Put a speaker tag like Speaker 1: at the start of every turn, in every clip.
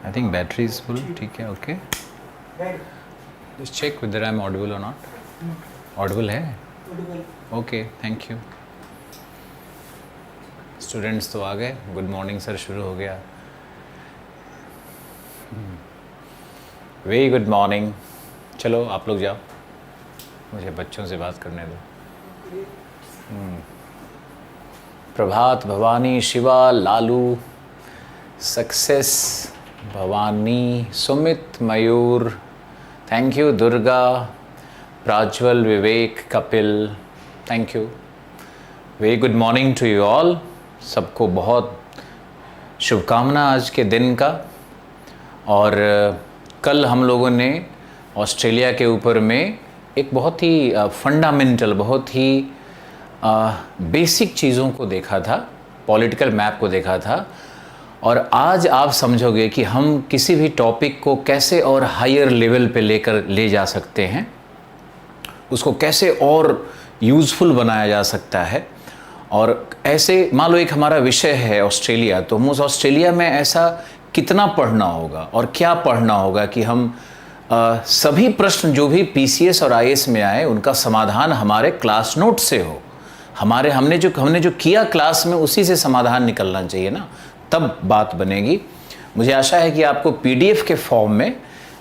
Speaker 1: I think battery is full. ठीक है, okay. Just check whether I'm audible or not. Audible है? Okay, thank you. Students तो आ गए. Good morning sir शुरू हो गया. Very good morning. चलो आप लोग जाओ. मुझे बच्चों से बात करने दो. Prabhat, Bhavani, Shiva, Lalu, success, Bhavani, Sumit, Mayur, thank you, Durga, Prajwal, Vivek, Kapil, thank you. Very good morning to you all. सबको बहुत शुभकामना आज के दिन का. और कल हम लोगों ने ऑस्ट्रेलिया के ऊपर में एक बहुत ही फंडामेंटल, बहुत ही बेसिक चीज़ों को देखा था, पॉलिटिकल मैप को देखा था. और आज आप समझोगे कि हम किसी भी टॉपिक को कैसे और हायर लेवल पे ले जा सकते हैं, उसको कैसे और यूज़फुल बनाया जा सकता है. और ऐसे मान लो एक हमारा विषय है ऑस्ट्रेलिया, तो हम उस ऑस्ट्रेलिया में ऐसा कितना पढ़ना होगा और क्या पढ़ना होगा कि हम सभी प्रश्न जो भी पीसीएस और आईएएस में आए उनका समाधान हमारे क्लास नोट से हो. हमने जो किया क्लास में उसी से समाधान निकलना चाहिए ना, तब बात बनेगी. मुझे आशा है कि आपको पीडीएफ के फॉर्म में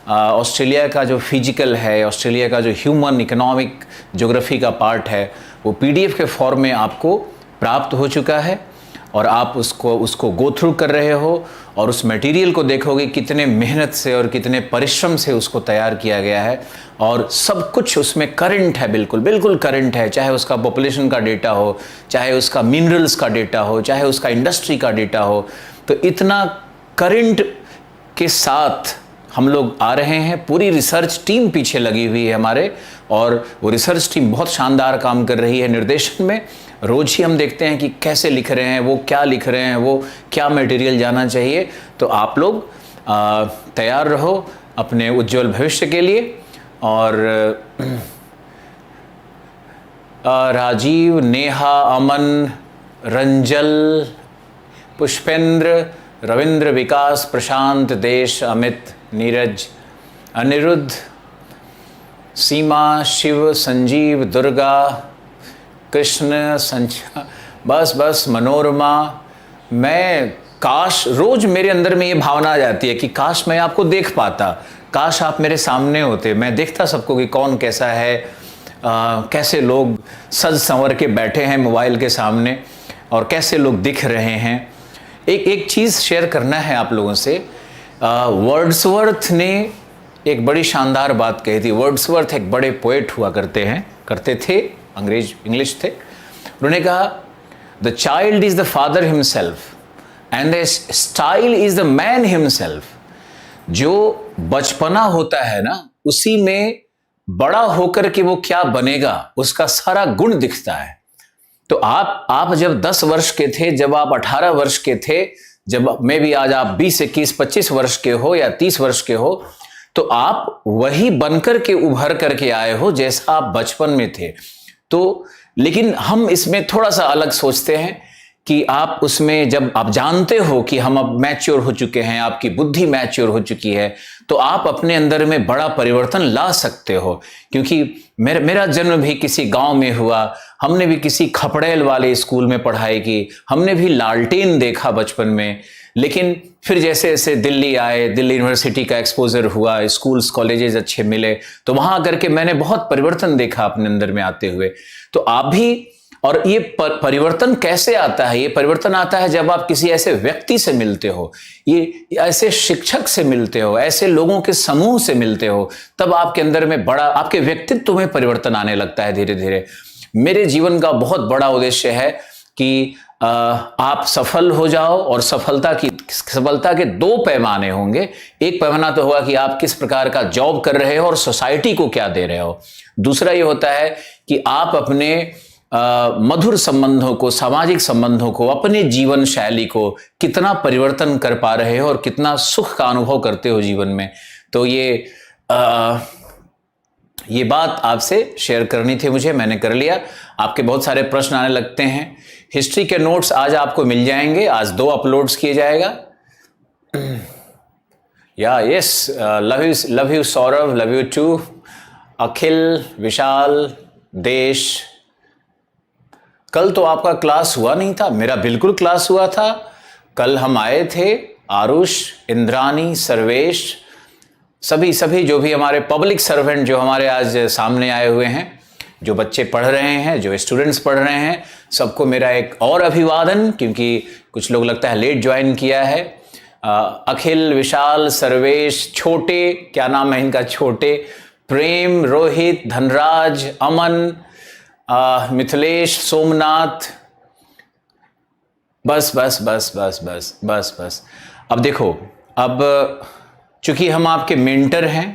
Speaker 1: ऑस्ट्रेलिया का जो फिजिकल है, ऑस्ट्रेलिया का जो ह्यूमन इकोनॉमिक ज्योग्राफी का पार्ट है, वो पीडीएफ के फॉर्म में आपको प्राप्त हो चुका है. और आप उसको गो थ्रू कर रहे हो और उस मटेरियल को देखोगे कितने मेहनत से और कितने परिश्रम से उसको तैयार किया गया है. और सब कुछ उसमें करंट है, बिल्कुल करंट है. चाहे उसका पॉपुलेशन का डेटा हो, चाहे उसका मिनरल्स का डेटा हो, चाहे उसका इंडस्ट्री का डेटा हो. तो इतना करंट के साथ हम लोग आ रहे हैं. पूरी रिसर्च टीम पीछे लगी हुई है हमारे, और वो रिसर्च टीम बहुत शानदार काम कर रही है निर्देशन में. रोज ही हम देखते हैं कि कैसे लिख रहे हैं, वो क्या लिख रहे हैं, वो क्या मटेरियल जाना चाहिए. तो आप लोग तैयार रहो अपने उज्जवल भविष्य के लिए. और राजीव, नेहा, अमन, रंजल, पुष्पेंद्र, रविंद्र, विकास, प्रशांत, देश, अमित, नीरज, अनिरुद्ध, सीमा, शिव, संजीव, दुर्गा, कृष्ण, संचा, बस मनोरमा. मैं काश, रोज मेरे अंदर में ये भावना आ जाती है कि काश मैं आपको देख पाता, काश आप मेरे सामने होते. मैं देखता सबको कि कौन कैसा है, कैसे लोग सज संवर के बैठे हैं मोबाइल के सामने और कैसे लोग दिख रहे हैं. एक चीज़ शेयर करना है आप लोगों से. वर्ड्सवर्थ ने एक बड़ी शानदार बात कही थी. वर्ड्सवर्थ एक बड़े पोएट हुआ करते थे, इंग्लिश थे. उन्होंने कहा, the child is the father himself and the style is the man himself. जो बचपना होता है ना, उसी में बड़ा होकर के वो क्या बनेगा उसका सारा गुण दिखता है. तो आप जब 10 वर्ष के थे, जब आप 18 वर्ष के थे, जब मे भी आज आप 20, 21, 25 वर्ष के हो या 30 वर्ष के हो, तो आप वही बनकर के उभर करके आए हो जैसा आप बचपन में थे. तो लेकिन हम इसमें थोड़ा सा अलग सोचते हैं कि आप उसमें जब आप जानते हो कि हम अब मैच्योर हो चुके हैं, आपकी बुद्धि मैच्योर हो चुकी है, तो आप अपने अंदर में बड़ा परिवर्तन ला सकते हो. क्योंकि मेरा जन्म भी किसी गांव में हुआ, हमने भी किसी खपड़ेल वाले स्कूल में पढ़ाई की, हमने भी लालटेन देखा बचपन में. लेकिन फिर जैसे जैसे दिल्ली आए, दिल्ली यूनिवर्सिटी का एक्सपोजर हुआ, स्कूल्स कॉलेजेस अच्छे मिले, तो वहां करके मैंने बहुत परिवर्तन देखा अपने अंदर में आते हुए. तो आप भी, और ये परिवर्तन कैसे आता है? ये परिवर्तन आता है जब आप किसी ऐसे व्यक्ति से मिलते हो, ये ऐसे शिक्षक से मिलते हो, ऐसे लोगों के समूह से मिलते हो, तब आपके अंदर में बड़ा, आपके व्यक्तित्व में परिवर्तन आने लगता है धीरे धीरे. मेरे जीवन का बहुत बड़ा उद्देश्य है कि आप सफल हो जाओ. और सफलता के 2 पैमाने होंगे. एक पैमाना तो होगा कि आप किस प्रकार का जॉब कर रहे हो और सोसाइटी को क्या दे रहे हो. दूसरा ये होता है कि आप अपने मधुर संबंधों को, सामाजिक संबंधों को, अपने जीवन शैली को कितना परिवर्तन कर पा रहे हो और कितना सुख का अनुभव करते हो जीवन में. तो ये बात आपसे शेयर करनी थी मुझे, मैंने कर लिया. आपके बहुत सारे प्रश्न आने लगते हैं. हिस्ट्री के नोट्स आज आपको मिल जाएंगे. आज 2 अपलोड्स किए जाएगा. Yeah yes, love you Saurabh, love you too Akhil, Vishal, Desh. कल तो आपका क्लास हुआ नहीं था, मेरा बिल्कुल क्लास हुआ था। कल हम आए थे, आरुष, इंद्रानी, सर्वेश, सभी जो भी हमारे पब्लिक सर्वेंट जो हमारे आज सामने आए हुए हैं, जो बच्चे पढ़ रहे हैं, जो स्टूडेंट्स पढ़ रहे हैं, सबको मेरा एक और अभिवादन, क्योंकि कुछ लोग लगता है लेट ज्वाइन किया है। अखिल, विशाल, सर्वेश, छोटे, क्या नाम है इनका, छोटे, प्रेम, रोहित, धनराज, अमन, मिथिलेश, सोमनाथ, बस बस बस बस बस बस बस। अब देखो, अब चूंकि हम आपके मेंटर हैं,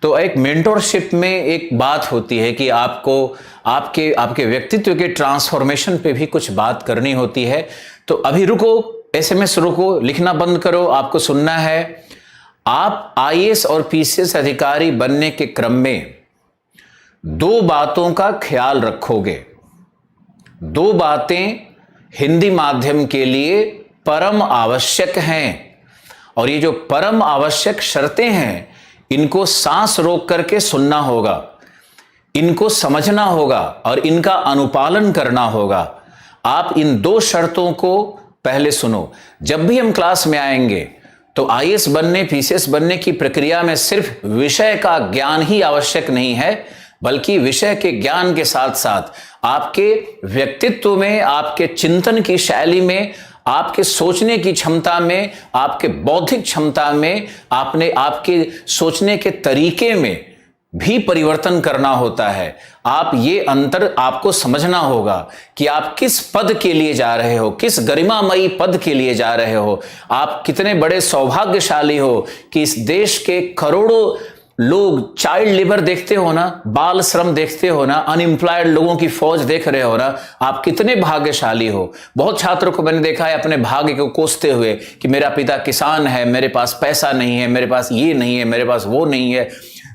Speaker 1: तो एक मेंटरशिप में एक बात होती है कि आपको आपके व्यक्तित्व के ट्रांसफॉर्मेशन पे भी कुछ बात करनी होती है। तो अभी रुको, एसएमएस रुको, लिखना बंद करो, आपको सुनना है। आप आईएएस और पीसीएस अधिकारी बनने के क्रम में 2 बातों का ख्याल रखोगे। 2 बातें हिंदी माध्यम के लिए परम आवश्यक हैं, और ये जो परम आवश्यक शर्तें हैं, इनको सांस रोक करके सुनना होगा, इनको समझना होगा और इनका अनुपालन करना होगा। आप इन 2 शर्तों को पहले सुनो। जब भी हम क्लास में आएंगे तो आईएएस बनने, पीसीएस बनने की प्रक्रिया में सिर्फ विषय का ज्ञान ही आवश्यक नहीं है, बल्कि विषय के ज्ञान के साथ साथ आपके व्यक्तित्व में, आपके चिंतन की शैली में, आपके सोचने की क्षमता में, आपके बौद्धिक क्षमता में, आपके सोचने के तरीके में भी परिवर्तन करना होता है। आप ये अंतर आपको समझना होगा कि आप किस पद के लिए जा रहे हो, किस गरिमामयी पद के लिए जा रहे हो। आप कितने बड़े सौभाग्यशाली हो कि इस देश के करोड़ों लोग चाइल्ड लेबर देखते हो ना, बाल श्रम देखते हो ना, अनएम्प्लॉयड लोगों की फौज देख रहे हो ना, आप कितने भाग्यशाली हो। बहुत छात्रों को मैंने देखा है अपने भाग्य को कोसते हुए कि मेरा पिता किसान है, मेरे पास पैसा नहीं है, मेरे पास ये नहीं है, मेरे पास वो नहीं है।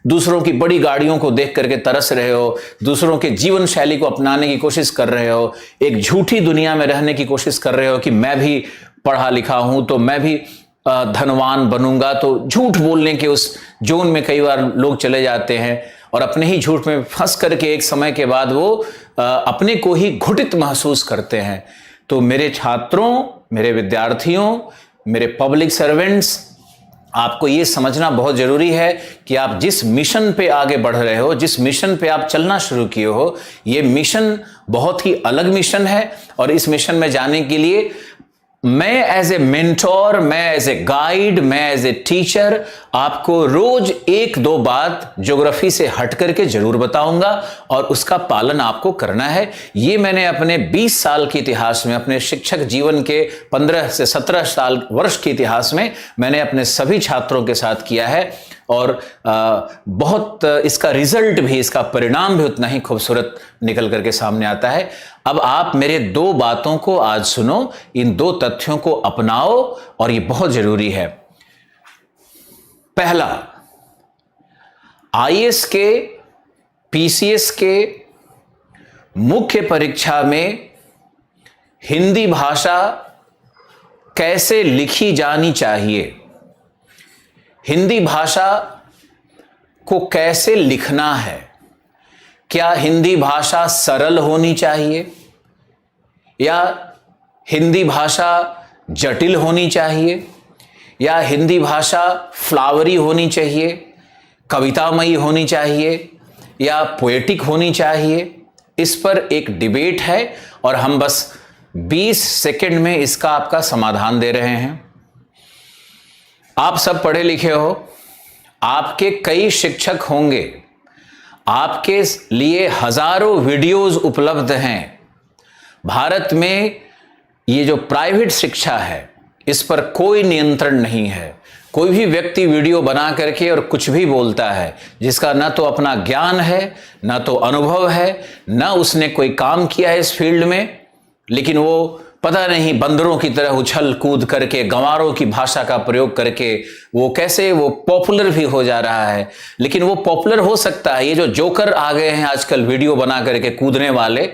Speaker 1: दूसरों की बड़ी गाड़ियों को देख करके तरस रहे हो, दूसरों के जीवन शैली को अपनाने की कोशिश कर रहे हो, एक झूठी दुनिया में रहने की कोशिश कर रहे हो कि मैं भी पढ़ा लिखा हूं तो मैं भी धनवान बनूंगा। तो झूठ बोलने के उस जोन में कई बार लोग चले जाते हैं और अपने ही झूठ में फंस करके एक समय के बाद वो अपने को ही घुटित महसूस करते हैं। तो मेरे छात्रों, मेरे विद्यार्थियों, मेरे पब्लिक सर्वेंट्स, आपको ये समझना बहुत जरूरी है कि आप जिस मिशन पे आगे बढ़ रहे हो, जिस मिशन पे आप चलना शुरू किए हो, ये मिशन बहुत ही अलग मिशन है। और इस मिशन में जाने के लिए मैं एज ए मेंटोर, मैं एज ए गाइड, मैं एज ए टीचर आपको रोज 1-2 बात ज्योग्राफी से हट करके जरूर बताऊंगा और उसका पालन आपको करना है। ये मैंने अपने 20 साल के इतिहास में, अपने शिक्षक जीवन के 15 से 17 वर्ष के इतिहास में मैंने अपने सभी छात्रों के साथ किया है। और बहुत इसका रिजल्ट भी, इसका परिणाम भी उतना ही खूबसूरत निकल करके सामने आता है। अब आप मेरे 2 बातों को आज सुनो, इन 2 तथ्यों को अपनाओ और ये बहुत जरूरी है। पहला, आईएएस के, पीसीएस के मुख्य परीक्षा में हिंदी भाषा कैसे लिखी जानी चाहिए, हिंदी भाषा को कैसे लिखना है। क्या हिंदी भाषा सरल होनी चाहिए या हिंदी भाषा जटिल होनी चाहिए या हिंदी भाषा फ्लावरी होनी चाहिए, कवितामयी होनी चाहिए या पोएटिक होनी चाहिए? इस पर एक डिबेट है और हम बस 20 सेकंड में इसका आपका समाधान दे रहे हैं। आप सब पढ़े लिखे हो, आपके कई शिक्षक होंगे, आपके लिए हजारों वीडियोस उपलब्ध हैं। भारत में ये जो प्राइवेट शिक्षा है, इस पर कोई नियंत्रण नहीं है। कोई भी व्यक्ति वीडियो बना करके और कुछ भी बोलता है जिसका ना तो अपना ज्ञान है, ना तो अनुभव है, ना उसने कोई काम किया है इस फील्ड में, लेकिन वो पता नहीं बंदरों की तरह उछल कूद करके गंवारों की भाषा का प्रयोग करके वो कैसे वो पॉपुलर भी हो जा रहा है। लेकिन वो पॉपुलर हो सकता है, ये जो जोकर आ गए हैं आजकल वीडियो बना करके कूदने वाले,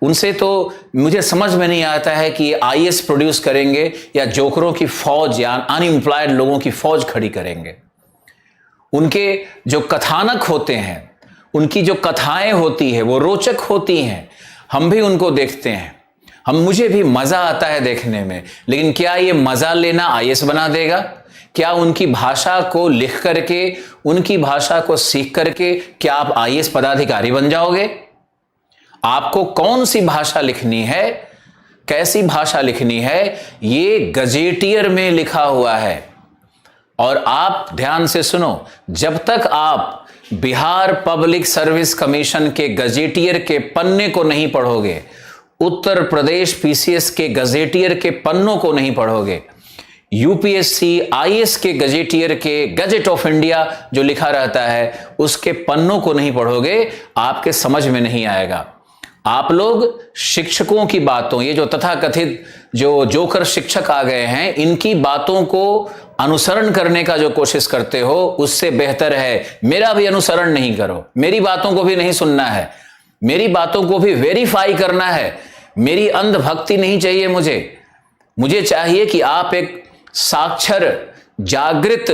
Speaker 1: उनसे तो मुझे समझ में नहीं आता है कि आईएएस प्रोड्यूस करेंगे या जोकरों की फौज या अनएम्प्लॉयड लोगों की फौज खड़ी करेंगे। उनके जो कथानक होते हैं, उनकी जो कथाएं होती है वो रोचक होती हैं, हम भी उनको देखते हैं, मुझे भी मजा आता है देखने में। लेकिन क्या ये मजा लेना आईएएस बना देगा? क्या उनकी भाषा को लिख करके, उनकी भाषा को सीख करके क्या आप आईएएस पदाधिकारी बन जाओगे? आपको कौन सी भाषा लिखनी है, कैसी भाषा लिखनी है, ये गजेटियर में लिखा हुआ है। और आप ध्यान से सुनो, जब तक आप बिहार पब्लिक सर्विस कमीशन के गजेटियर के पन्ने को नहीं पढ़ोगे, उत्तर प्रदेश पीसीएस के गजेटियर के पन्नों को नहीं पढ़ोगे, यूपीएससी आईएएस के गजेटियर के गजेट ऑफ इंडिया जो लिखा रहता है उसके पन्नों को नहीं पढ़ोगे, आपके समझ में नहीं आएगा। आप लोग शिक्षकों की बातों, ये जो तथाकथित जो जोकर शिक्षक आ गए हैं, इनकी बातों को अनुसरण करने का जो कोशिश करते हो, उससे बेहतर है मेरा भी अनुसरण नहीं करो। मेरी बातों को भी नहीं सुनना है, मेरी बातों को भी वेरीफाई करना है। मेरी अंधभक्ति नहीं चाहिए मुझे चाहिए कि आप एक साक्षर, जागृत,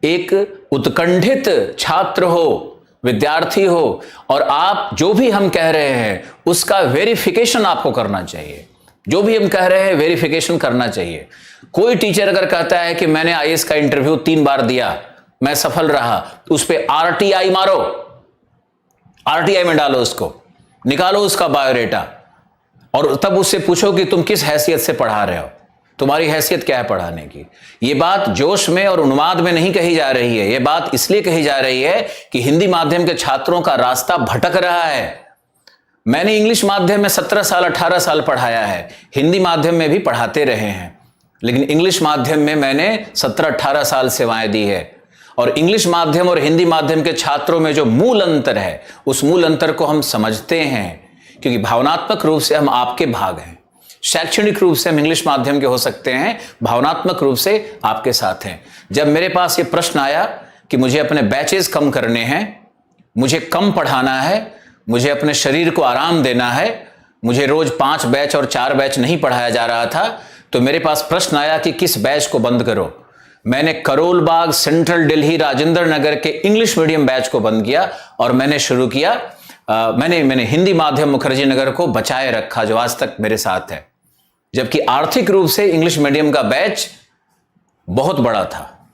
Speaker 1: एक उत्कंठित छात्र हो, विद्यार्थी हो, और आप जो भी हम कह रहे हैं उसका वेरिफिकेशन आपको करना चाहिए। जो भी हम कह रहे हैं वेरिफिकेशन करना चाहिए। कोई टीचर अगर कहता है कि मैंने आईएएस का इंटरव्यू 3 बार दिया, मैं सफल रहा, तो उस पर आरटीआई मारो, आरटीआई में डालो, उसको निकालो उसका बायोडेटा, और तब उससे पूछो कि तुम किस हैसियत से पढ़ा रहे हो, तुम्हारी हैसियत क्या है पढ़ाने की। यह बात जोश में और उन्माद में नहीं कही जा रही है, यह बात इसलिए कही जा रही है कि हिंदी माध्यम के छात्रों का रास्ता भटक रहा है। मैंने इंग्लिश माध्यम में 17 साल 18 साल पढ़ाया है, हिंदी माध्यम में भी पढ़ाते रहे हैं, लेकिन इंग्लिश माध्यम में मैंने 17-18 साल सेवाएं दी है। और इंग्लिश माध्यम और हिंदी माध्यम के छात्रों में जो मूल अंतर है, उस मूल अंतर को हम समझते हैं, क्योंकि भावनात्मक रूप से हम आपके भाग हैं। शैक्षणिक रूप से हम इंग्लिश माध्यम के हो सकते हैं, भावनात्मक रूप से आपके साथ हैं। जब मेरे पास ये प्रश्न आया कि मुझे अपने बैचेस कम करने हैं, मुझे कम पढ़ाना है, मुझे अपने शरीर को आराम देना है, मुझे रोज 5 बैच और 4 बैच नहीं पढ़ाया जा रहा था, तो मेरे पास प्रश्न आया कि किस बैच को बंद करो। मैंने करोल बाग, सेंट्रल दिल्ली, राजेंद्र नगर के इंग्लिश मीडियम बैच को बंद किया और मैंने शुरू किया, मैंने हिंदी माध्यम मुखर्जी नगर को बचाए रखा, जो आज तक मेरे साथ है। जबकि आर्थिक रूप से इंग्लिश मीडियम का बैच बहुत बड़ा था,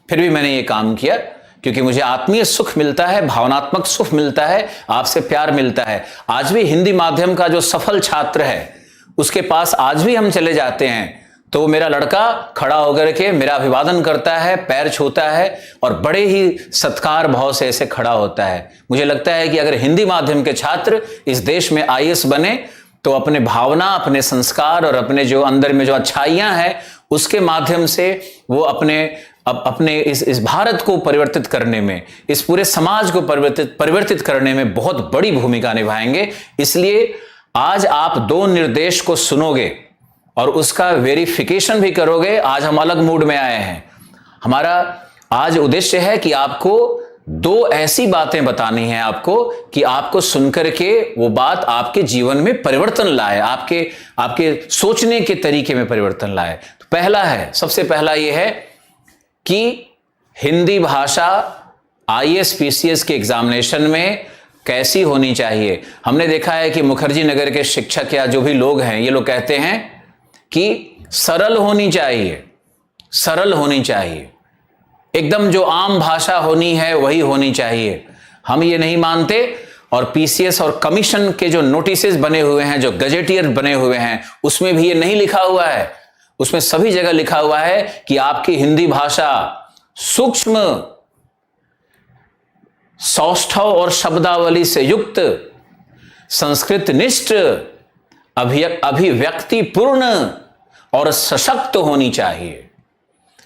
Speaker 1: फिर भी मैंने ये काम किया, क्योंकि मुझे आत्मीय सुख मिलता है, भावनात्मक सुख मिलता है, आपसे प्यार मिलता है। आज भी हिंदी माध्यम का जो सफल छात्र है, उसके पास आज भी हम चले जाते हैं तो मेरा लड़का खड़ा होकर के मेरा अभिवादन करता है, पैर छूता है और बड़े ही सत्कार भाव से ऐसे खड़ा होता है। मुझे लगता है कि अगर हिंदी माध्यम के छात्र इस देश में आईएएस बने, तो अपने भावना, अपने संस्कार और अपने जो अंदर में जो अच्छाइयां हैं, उसके माध्यम से वो अपने इस भारत को परिवर्तित करने में, इस पूरे समाज को परिवर्तित करने में बहुत बड़ी भूमिका निभाएंगे। इसलिए आज आप 2 निर्देश को सुनोगे और उसका वेरिफिकेशन भी करोगे। आज हम अलग मूड में आए हैं। हमारा आज उद्देश्य है कि आपको 2 ऐसी बातें बतानी है आपको, कि आपको सुनकर के वो बात आपके जीवन में परिवर्तन लाए, आपके सोचने के तरीके में परिवर्तन लाए। तो पहला है, सबसे पहला ये है कि हिंदी भाषा आईएएस पीसीएस के एग्जामिनेशन में कैसी होनी चाहिए। हमने देखा है कि मुखर्जी नगर के शिक्षक या जो भी लोग हैं, ये लोग कहते हैं कि सरल होनी चाहिए, सरल होनी चाहिए, एकदम जो आम भाषा होनी है वही होनी चाहिए। हम ये नहीं मानते, और पीसीएस और कमीशन के जो नोटिसेस बने हुए हैं, जो गजेटियर बने हुए हैं, उसमें भी ये नहीं लिखा हुआ है। उसमें सभी जगह लिखा हुआ है कि आपकी हिंदी भाषा सूक्ष्म, सौष्ठव और शब्दावली से युक्त, संस्कृत निष्ठ, अभिव्यक्तिपूर्ण और सशक्त होनी चाहिए।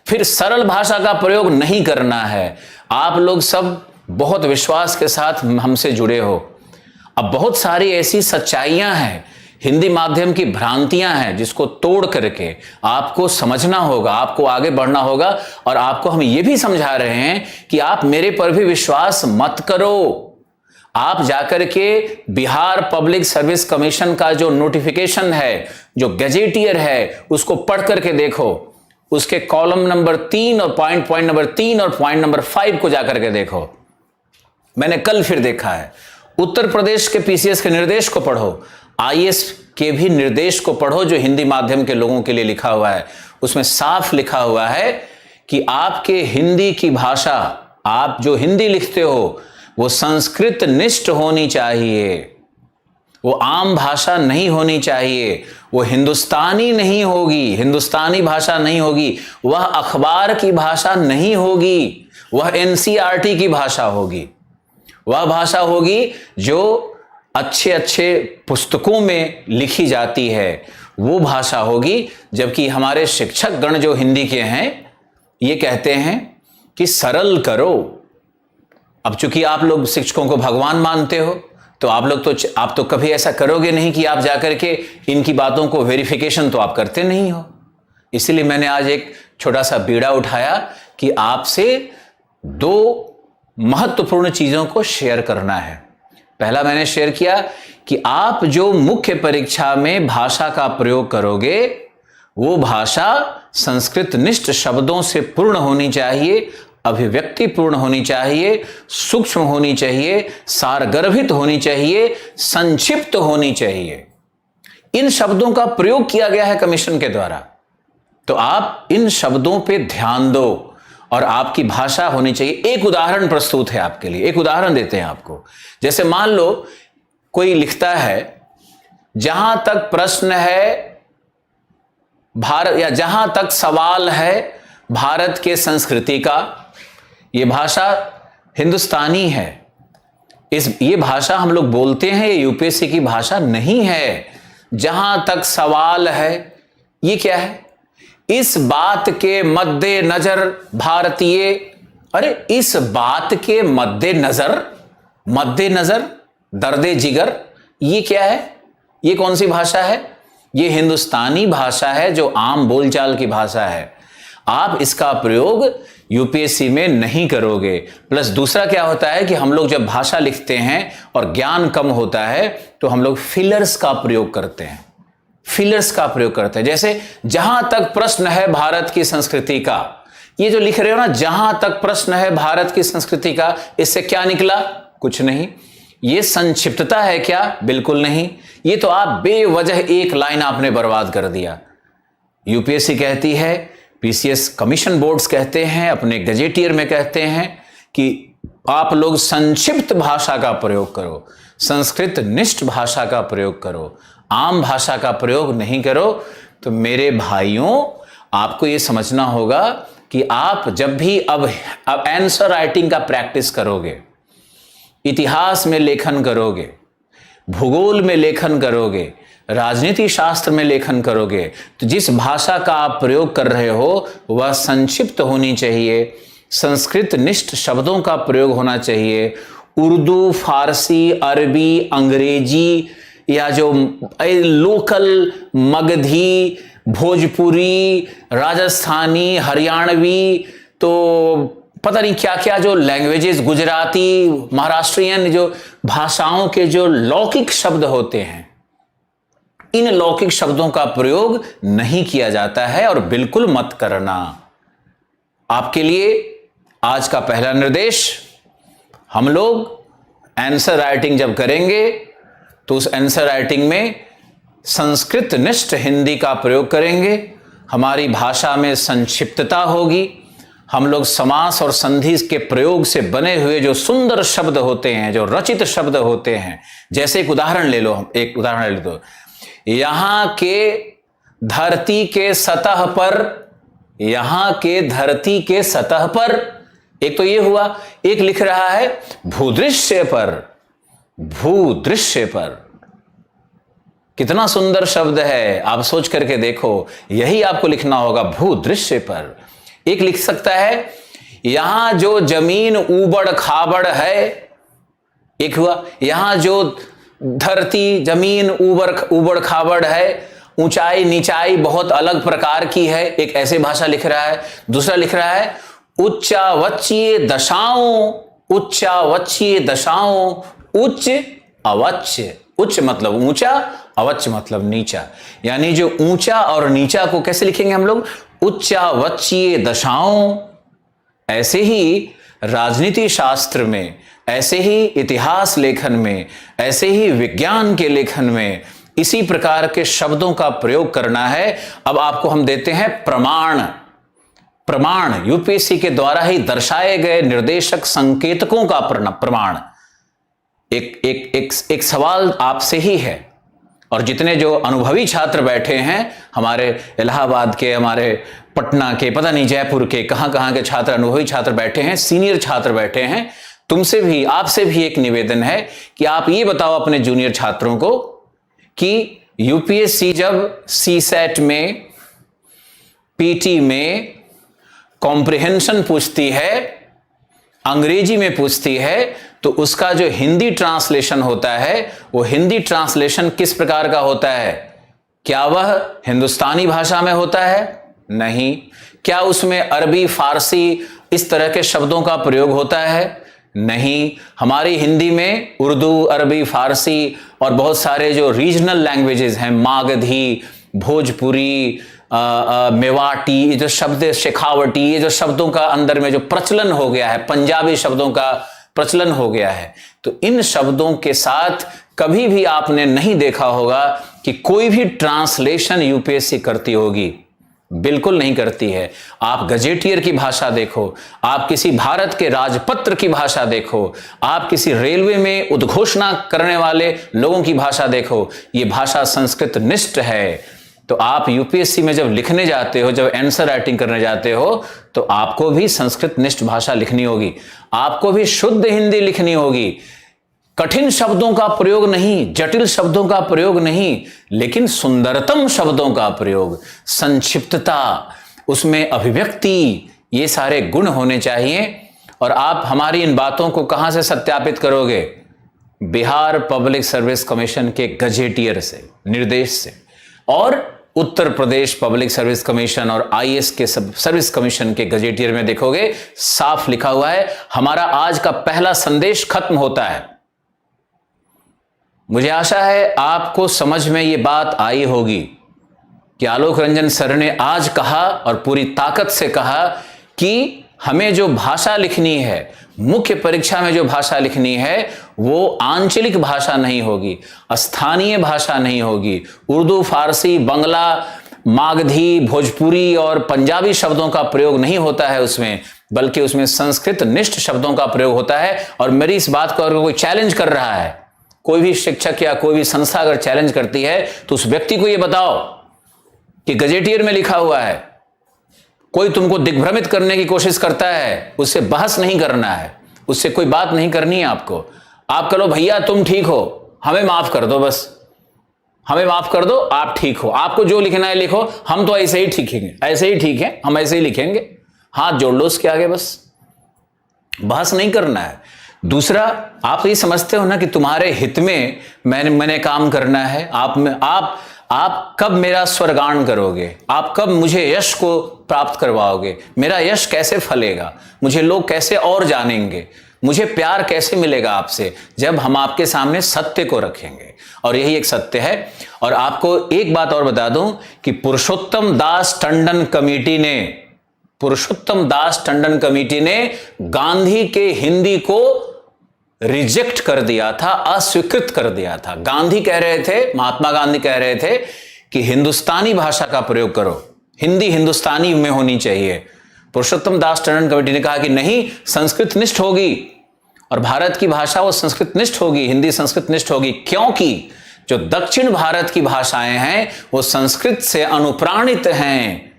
Speaker 1: फिर सरल भाषा का प्रयोग नहीं करना है। आप लोग सब बहुत विश्वास के साथ हमसे जुड़े हो। अब बहुत सारी ऐसी सच्चाइयां हैं हिंदी माध्यम की भ्रांतियां हैं जिसको तोड़ करके आपको समझना होगा, आपको आगे बढ़ना होगा। और आपको हम ये भी समझा रहे हैं कि आप मेरे पर भी विश्वास मत करो। आप जाकर के बिहार पब्लिक सर्विस कमीशन का जो नोटिफिकेशन है, जो गजेटियर है, उसको पढ़ करके देखो। उसके कॉलम नंबर 3 और पॉइंट नंबर 3 और पॉइंट नंबर 5 को जाकर के देखो। मैंने कल फिर देखा है। उत्तर प्रदेश के पीसीएस के निर्देश को पढ़ो, आईएएस के भी निर्देश को पढ़ो जो हिंदी माध्यम के लोगों के लिए लिखा हुआ है। उसमें साफ लिखा हुआ है कि आपके हिंदी की भाषा, आप जो हिंदी लिखते हो वो संस्कृत निष्ठ होनी चाहिए, वो आम भाषा नहीं होनी चाहिए, वो हिंदुस्तानी नहीं होगी, हिंदुस्तानी भाषा नहीं होगी, वह अखबार की भाषा नहीं होगी, वह एनसीईआरटी की भाषा होगी, वह भाषा होगी जो अच्छे अच्छे पुस्तकों में लिखी जाती है, वो भाषा होगी। जबकि हमारे शिक्षक गण जो हिंदी के हैं ये कहते हैं कि सरल करो। अब चूंकि आप लोग शिक्षकों को भगवान मानते हो तो आप तो कभी ऐसा करोगे नहीं कि आप जाकर के इनकी बातों को वेरिफिकेशन तो आप करते नहीं हो। इसीलिए मैंने आज एक छोटा सा बीड़ा उठाया कि आपसे 2 महत्वपूर्ण चीजों को शेयर करना है। पहला मैंने शेयर किया कि आप जो मुख्य परीक्षा में भाषा का प्रयोग करोगे वो भाषा संस्कृत निष्ठ शब्दों से पूर्ण होनी चाहिए, अभिव्यक्ति पूर्ण होनी चाहिए, सूक्ष्म होनी चाहिए, सारगर्भित होनी चाहिए, संक्षिप्त होनी चाहिए। इन शब्दों का प्रयोग किया गया है कमीशन के द्वारा, तो आप इन शब्दों पे ध्यान दो और आपकी भाषा होनी चाहिए। एक उदाहरण प्रस्तुत है आपके लिए, एक उदाहरण देते हैं आपको। जैसे मान लो कोई लिखता है, जहां तक प्रश्न है भारत, या जहां तक सवाल है भारत के संस्कृति का, ये भाषा हिंदुस्तानी है। ये भाषा हम लोग बोलते हैं, ये यूपीएससी की भाषा नहीं है। जहां तक सवाल है, ये क्या है? इस बात के मद्देनजर भारतीय, अरे इस बात के मद्देनजर दर्दे जिगर, ये क्या है? ये कौन सी भाषा है? ये हिंदुस्तानी भाषा है जो आम बोलचाल की भाषा है। आप इसका प्रयोग यूपीएससी में नहीं करोगे। प्लस दूसरा क्या होता है कि हम लोग जब भाषा लिखते हैं और ज्ञान कम होता है तो हम लोग फिलर्स का प्रयोग करते हैं, जैसे जहां तक प्रश्न है भारत की संस्कृति का, ये जो लिख रहे हो ना, जहां तक प्रश्न है भारत की संस्कृति का, इससे क्या निकला? कुछ नहीं। ये संक्षिप्तता है क्या? बिल्कुल नहीं। ये तो आप बेवजह एक लाइन आपने बर्बाद कर दिया। यूपीएससी कहती है, पीसीएस कमीशन बोर्ड्स कहते हैं, अपने गजेटियर में कहते हैं कि आप लोग संक्षिप्त भाषा का प्रयोग करो, संस्कृत निष्ठ भाषा का प्रयोग करो, आम भाषा का प्रयोग नहीं करो। तो मेरे भाइयों, आपको यह समझना होगा कि आप जब भी अब आंसर राइटिंग का प्रैक्टिस करोगे, इतिहास में लेखन करोगे, भूगोल में लेखन करोगे, राजनीति शास्त्र में लेखन करोगे, तो जिस भाषा का आप प्रयोग कर रहे हो वह संक्षिप्त होनी चाहिए, संस्कृत निष्ठ शब्दों का प्रयोग होना चाहिए। उर्दू, फारसी, अरबी, अंग्रेजी या जो लोकल मगधी, भोजपुरी, राजस्थानी, हरियाणवी, तो पता नहीं क्या क्या जो लैंग्वेजेस, गुजराती, महाराष्ट्रियन, जो भाषाओं के जो लौकिक शब्द होते हैं, इन लौकिक शब्दों का प्रयोग नहीं किया जाता है और बिल्कुल मत करना। आपके लिए आज का पहला निर्देश, हम लोग आंसर राइटिंग जब करेंगे तो उस आंसर राइटिंग में संस्कृत निष्ठ हिंदी का प्रयोग करेंगे। हमारी भाषा में संक्षिप्तता होगी। हम लोग समास और संधि के प्रयोग से बने हुए जो सुंदर शब्द होते हैं, जो रचित शब्द होते हैं, जैसे एक उदाहरण ले लो, यहां के धरती के सतह पर, एक तो ये हुआ। एक लिख रहा है भूदृश्य पर, कितना सुंदर शब्द है, आप सोच करके देखो। यही आपको लिखना होगा, भूदृश्य पर। एक लिख सकता है यहां जो जमीन ऊबड़ खाबड़ है, एक हुआ। यहां जो धरती जमीन ऊबड़ खाबड़ है, ऊंचाई नीचाई बहुत अलग प्रकार की है, एक ऐसे भाषा लिख रहा है। दूसरा लिख रहा है उच्चावच्य दशाओं, उच्चावच्य दशाओं, उच्च अवच्य, उच्च मतलब ऊंचा, अवच्य मतलब नीचा, यानी जो ऊंचा और नीचा को कैसे लिखेंगे हम लोग, उच्चावच्य दशाओं। ऐसे ही राजनीति शास्त्र में, ऐसे ही इतिहास लेखन में, ऐसे ही विज्ञान के लेखन में इसी प्रकार के शब्दों का प्रयोग करना है। अब आपको हम देते हैं प्रमाण। प्रमाण यूपीएससी के द्वारा ही दर्शाए गए निर्देशक संकेतकों का प्रमाण। एक सवाल आपसे ही है, और जितने जो अनुभवी छात्र बैठे हैं, हमारे इलाहाबाद के, हमारे पटना के, पता नहीं जयपुर के, कहां के छात्र, अनुभवी छात्र बैठे हैं, सीनियर छात्र बैठे हैं, तुमसे भी, आपसे भी एक निवेदन है कि आप ये बताओ अपने जूनियर छात्रों को कि यूपीएससी जब सीसेट में, पीटी में कॉम्प्रिहेंशन पूछती है, अंग्रेजी में पूछती है, तो उसका जो हिंदी ट्रांसलेशन होता है, वो हिंदी ट्रांसलेशन किस प्रकार का होता है? क्या वह हिंदुस्तानी भाषा में होता है? नहीं। क्या उसमें अरबी, फारसी इस तरह के शब्दों का प्रयोग होता है? नहीं। हमारी हिंदी में उर्दू, अरबी, फारसी और बहुत सारे जो रीजनल लैंग्वेजेस हैं, मागधी, भोजपुरी, मेवाटी, ये जो शब्द, शेखावटी, ये जो शब्दों का अंदर में जो प्रचलन हो गया है, पंजाबी शब्दों का प्रचलन हो गया है, तो इन शब्दों के साथ कभी भी आपने नहीं देखा होगा कि कोई भी ट्रांसलेशन यूपीएससी करती होगी। बिल्कुल नहीं करती है। आप गजेटियर की भाषा देखो, आप किसी भारत के राजपत्र की भाषा देखो, आप किसी रेलवे में उद्घोषणा करने वाले लोगों की भाषा देखो, ये भाषा संस्कृत निष्ठ है। तो आप यूपीएससी में जब लिखने जाते हो, जब आंसर राइटिंग करने जाते हो, तो आपको भी संस्कृत निष्ठ भाषा लिखनी होगी, आपको भी शुद्ध हिंदी लिखनी होगी। कठिन शब्दों का प्रयोग नहीं, जटिल शब्दों का प्रयोग नहीं, लेकिन सुंदरतम शब्दों का प्रयोग, संक्षिप्तता, उसमें अभिव्यक्ति, ये सारे गुण होने चाहिए। और आप हमारी इन बातों को कहां से सत्यापित करोगे? बिहार पब्लिक सर्विस कमीशन के गजेटियर से, निर्देश से, और Uttar Pradesh public service commission और आईएएस के सर्विस कमीशन के गजेटियर में देखोगे, साफ लिखा हुआ है। हमारा आज का पहला संदेश खत्म होता है। मुझे आशा है आपको समझ में ये बात आई होगी कि आलोक रंजन सर ने आज कहा, और पूरी ताकत से कहा, कि हमें जो भाषा लिखनी है, मुख्य परीक्षा में जो भाषा लिखनी है, वो आंचलिक भाषा नहीं होगी, स्थानीय भाषा नहीं होगी, उर्दू, फारसी, बंगला, मागधी, भोजपुरी और पंजाबी शब्दों का प्रयोग नहीं होता है उसमें, बल्कि उसमें संस्कृत निष्ठ शब्दों का प्रयोग होता है। और मेरी इस बात को अगर कोई चैलेंज कर रहा है, कोई भी शिक्षक या कोई भी संस्था अगर चैलेंज करती है, तो उस व्यक्ति को यह बताओ कि गजेटियर में लिखा हुआ है। कोई तुमको दिग्भ्रमित करने की कोशिश करता है, उससे बहस नहीं करना है, उससे कोई बात नहीं करनी है आपको। आप कहो भैया तुम ठीक हो, हमें माफ कर दो, बस हमें माफ कर दो, आप ठीक हो, आपको जो लिखना है लिखो, हम तो ऐसे ही ठीक हैं, ऐसे ही ठीक है, हम ऐसे ही लिखेंगे, हाथ जोड़ लो उसके आगे, बस बहस नहीं करना है। दूसरा, आप ये समझते हो ना कि तुम्हारे हित में मैंने काम करना है। आप कब मेरा स्वर्गान करोगे? आप कब मुझे यश को प्राप्त करवाओगे? मेरा यश कैसे फलेगा? मुझे लोग कैसे और जानेंगे? मुझे प्यार कैसे मिलेगा आपसे? जब हम आपके सामने सत्य को रखेंगे, और यही एक सत्य है। और आपको एक बात और बता दूं कि पुरुषोत्तम दास टंडन कमेटी ने गांधी के हिंदी को रिजेक्ट कर दिया था, अस्वीकृत कर दिया था। गांधी कह रहे थे, महात्मा गांधी कह रहे थे कि हिंदुस्तानी भाषा का प्रयोग करो, हिंदी हिंदुस्तानी में होनी चाहिए। पुरुषोत्तम दास टंडन कमेटी ने कहा कि नहीं, संस्कृत निष्ठ होगी, और भारत की भाषा वो संस्कृत निष्ठ होगी, हिंदी संस्कृत निष्ठ होगी, क्योंकि जो दक्षिण भारत की भाषाएं हैं वो संस्कृत से अनुप्राणित हैं।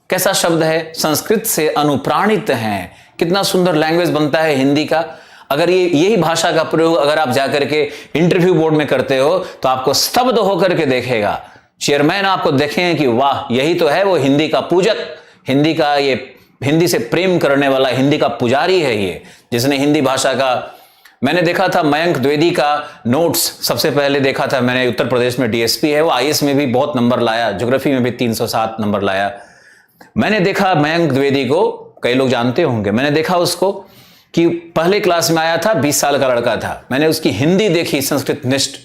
Speaker 1: कैसा शब्द है? संस्कृत से अनुप्राणित हैं। कितना सुंदर लैंग्वेज बनता है हिंदी का। अगर यही भाषा का प्रयोग अगर आप जाकर के इंटरव्यू बोर्ड में करते हो, तो आपको स्तब्ध होकर के देखेगा, चेयरमैन आपको देखेंगे कि वाह, यही तो है वो हिंदी का पूजक, हिंदी का ये हिंदी से प्रेम करने वाला, हिंदी का पुजारी है ये, जिसने हिंदी भाषा का मैंने देखा था मयंक द्विवेदी का नोट्स, सबसे पहले देखा था मैंने। उत्तर प्रदेश में डीएसपी है, वो आईएएस में भी बहुत नंबर लाया, ज्योग्राफी में भी 307 नंबर लाया। मैंने देखा मयंक द्विवेदी को, कई लोग जानते होंगे, मैंने देखा उसको कि पहले क्लास में आया था, 20 साल का लड़का था। मैंने उसकी हिंदी देखी, संस्कृत निष्ठ,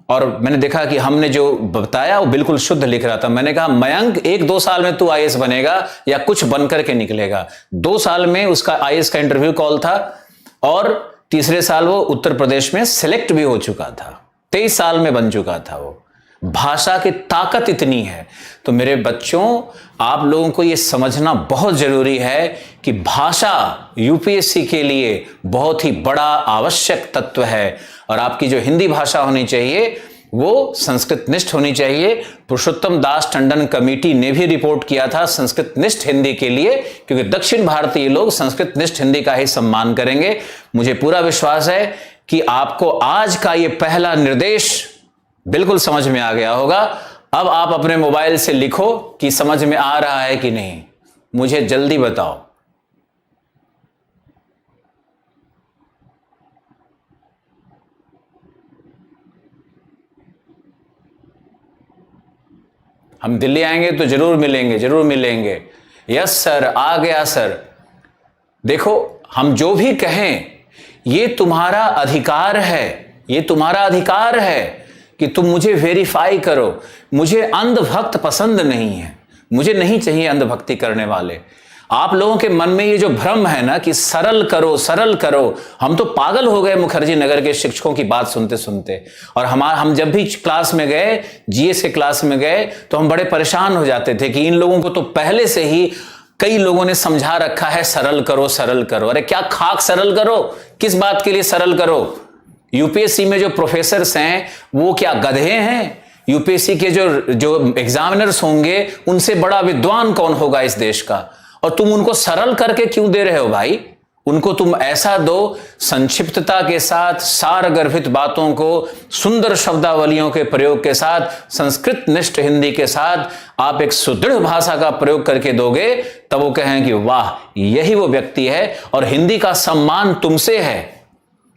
Speaker 1: और मैंने देखा कि हमने जो बताया वो बिल्कुल शुद्ध लिख रहा था। मैंने कहा मयंक 1-2 साल में तू आईएएस बनेगा या कुछ बनकर के निकलेगा। 2 साल में उसका आईएएस का इंटरव्यू कॉल था और तीसरे साल वो उत्तर प्रदेश में सिलेक्ट भी हो चुका था। 23 साल में बन चुका था वो। भाषा की ताकत इतनी है। तो मेरे बच्चों, आप लोगों को यह समझना बहुत जरूरी है कि भाषा यूपीएससी के लिए बहुत ही बड़ा आवश्यक तत्व है। और आपकी जो हिंदी भाषा होनी चाहिए वो संस्कृत निष्ठ होनी चाहिए। पुरुषोत्तम दास टंडन कमेटी ने भी रिपोर्ट किया था संस्कृत निष्ठ हिंदी के लिए, क्योंकि दक्षिण भारतीय लोग संस्कृत निष्ठ हिंदी का ही सम्मान करेंगे। मुझे पूरा विश्वास है कि आपको आज का ये पहला निर्देश बिल्कुल समझ में आ गया होगा। अब आप अपने मोबाइल से लिखो कि समझ में आ रहा है कि नहीं, मुझे जल्दी बताओ। हम दिल्ली आएंगे तो जरूर मिलेंगे, जरूर मिलेंगे। यस सर, आ गया सर। देखो, हम जो भी कहें ये तुम्हारा अधिकार है, ये तुम्हारा अधिकार है कि तुम मुझे वेरीफाई करो। मुझे अंधभक्त पसंद नहीं है, मुझे नहीं चाहिए अंधभक्ति करने वाले। आप लोगों के मन में ये जो भ्रम है ना कि सरल करो, सरल करो, हम तो पागल हो गए मुखर्जी नगर के शिक्षकों की बात सुनते सुनते। और हम जब भी क्लास में गए, जीएस के क्लास में गए, तो हम बड़े परेशान हो जाते थे कि इन लोगों को तो पहले से ही कई लोगों ने समझा रखा है सरल करो, सरल करो। अरे क्या खाक सरल करो? किस बात के लिए सरल करो? यूपीएससी में जो प्रोफेसर्स हैं वो क्या गधे हैं? यूपीएससी के जो एग्जामिनर्स होंगे उनसे बड़ा विद्वान कौन होगा इस देश का? और तुम उनको सरल करके क्यों दे रहे हो भाई? उनको तुम ऐसा दो, संक्षिप्तता के साथ, सार गर्भित बातों को सुंदर शब्दावलियों के प्रयोग के साथ, संस्कृत निष्ठ हिंदी के साथ आप एक सुदृढ़ भाषा का प्रयोग करके दोगे, तब वो कहें कि वाह, यही वो व्यक्ति है। और हिंदी का सम्मान तुमसे है।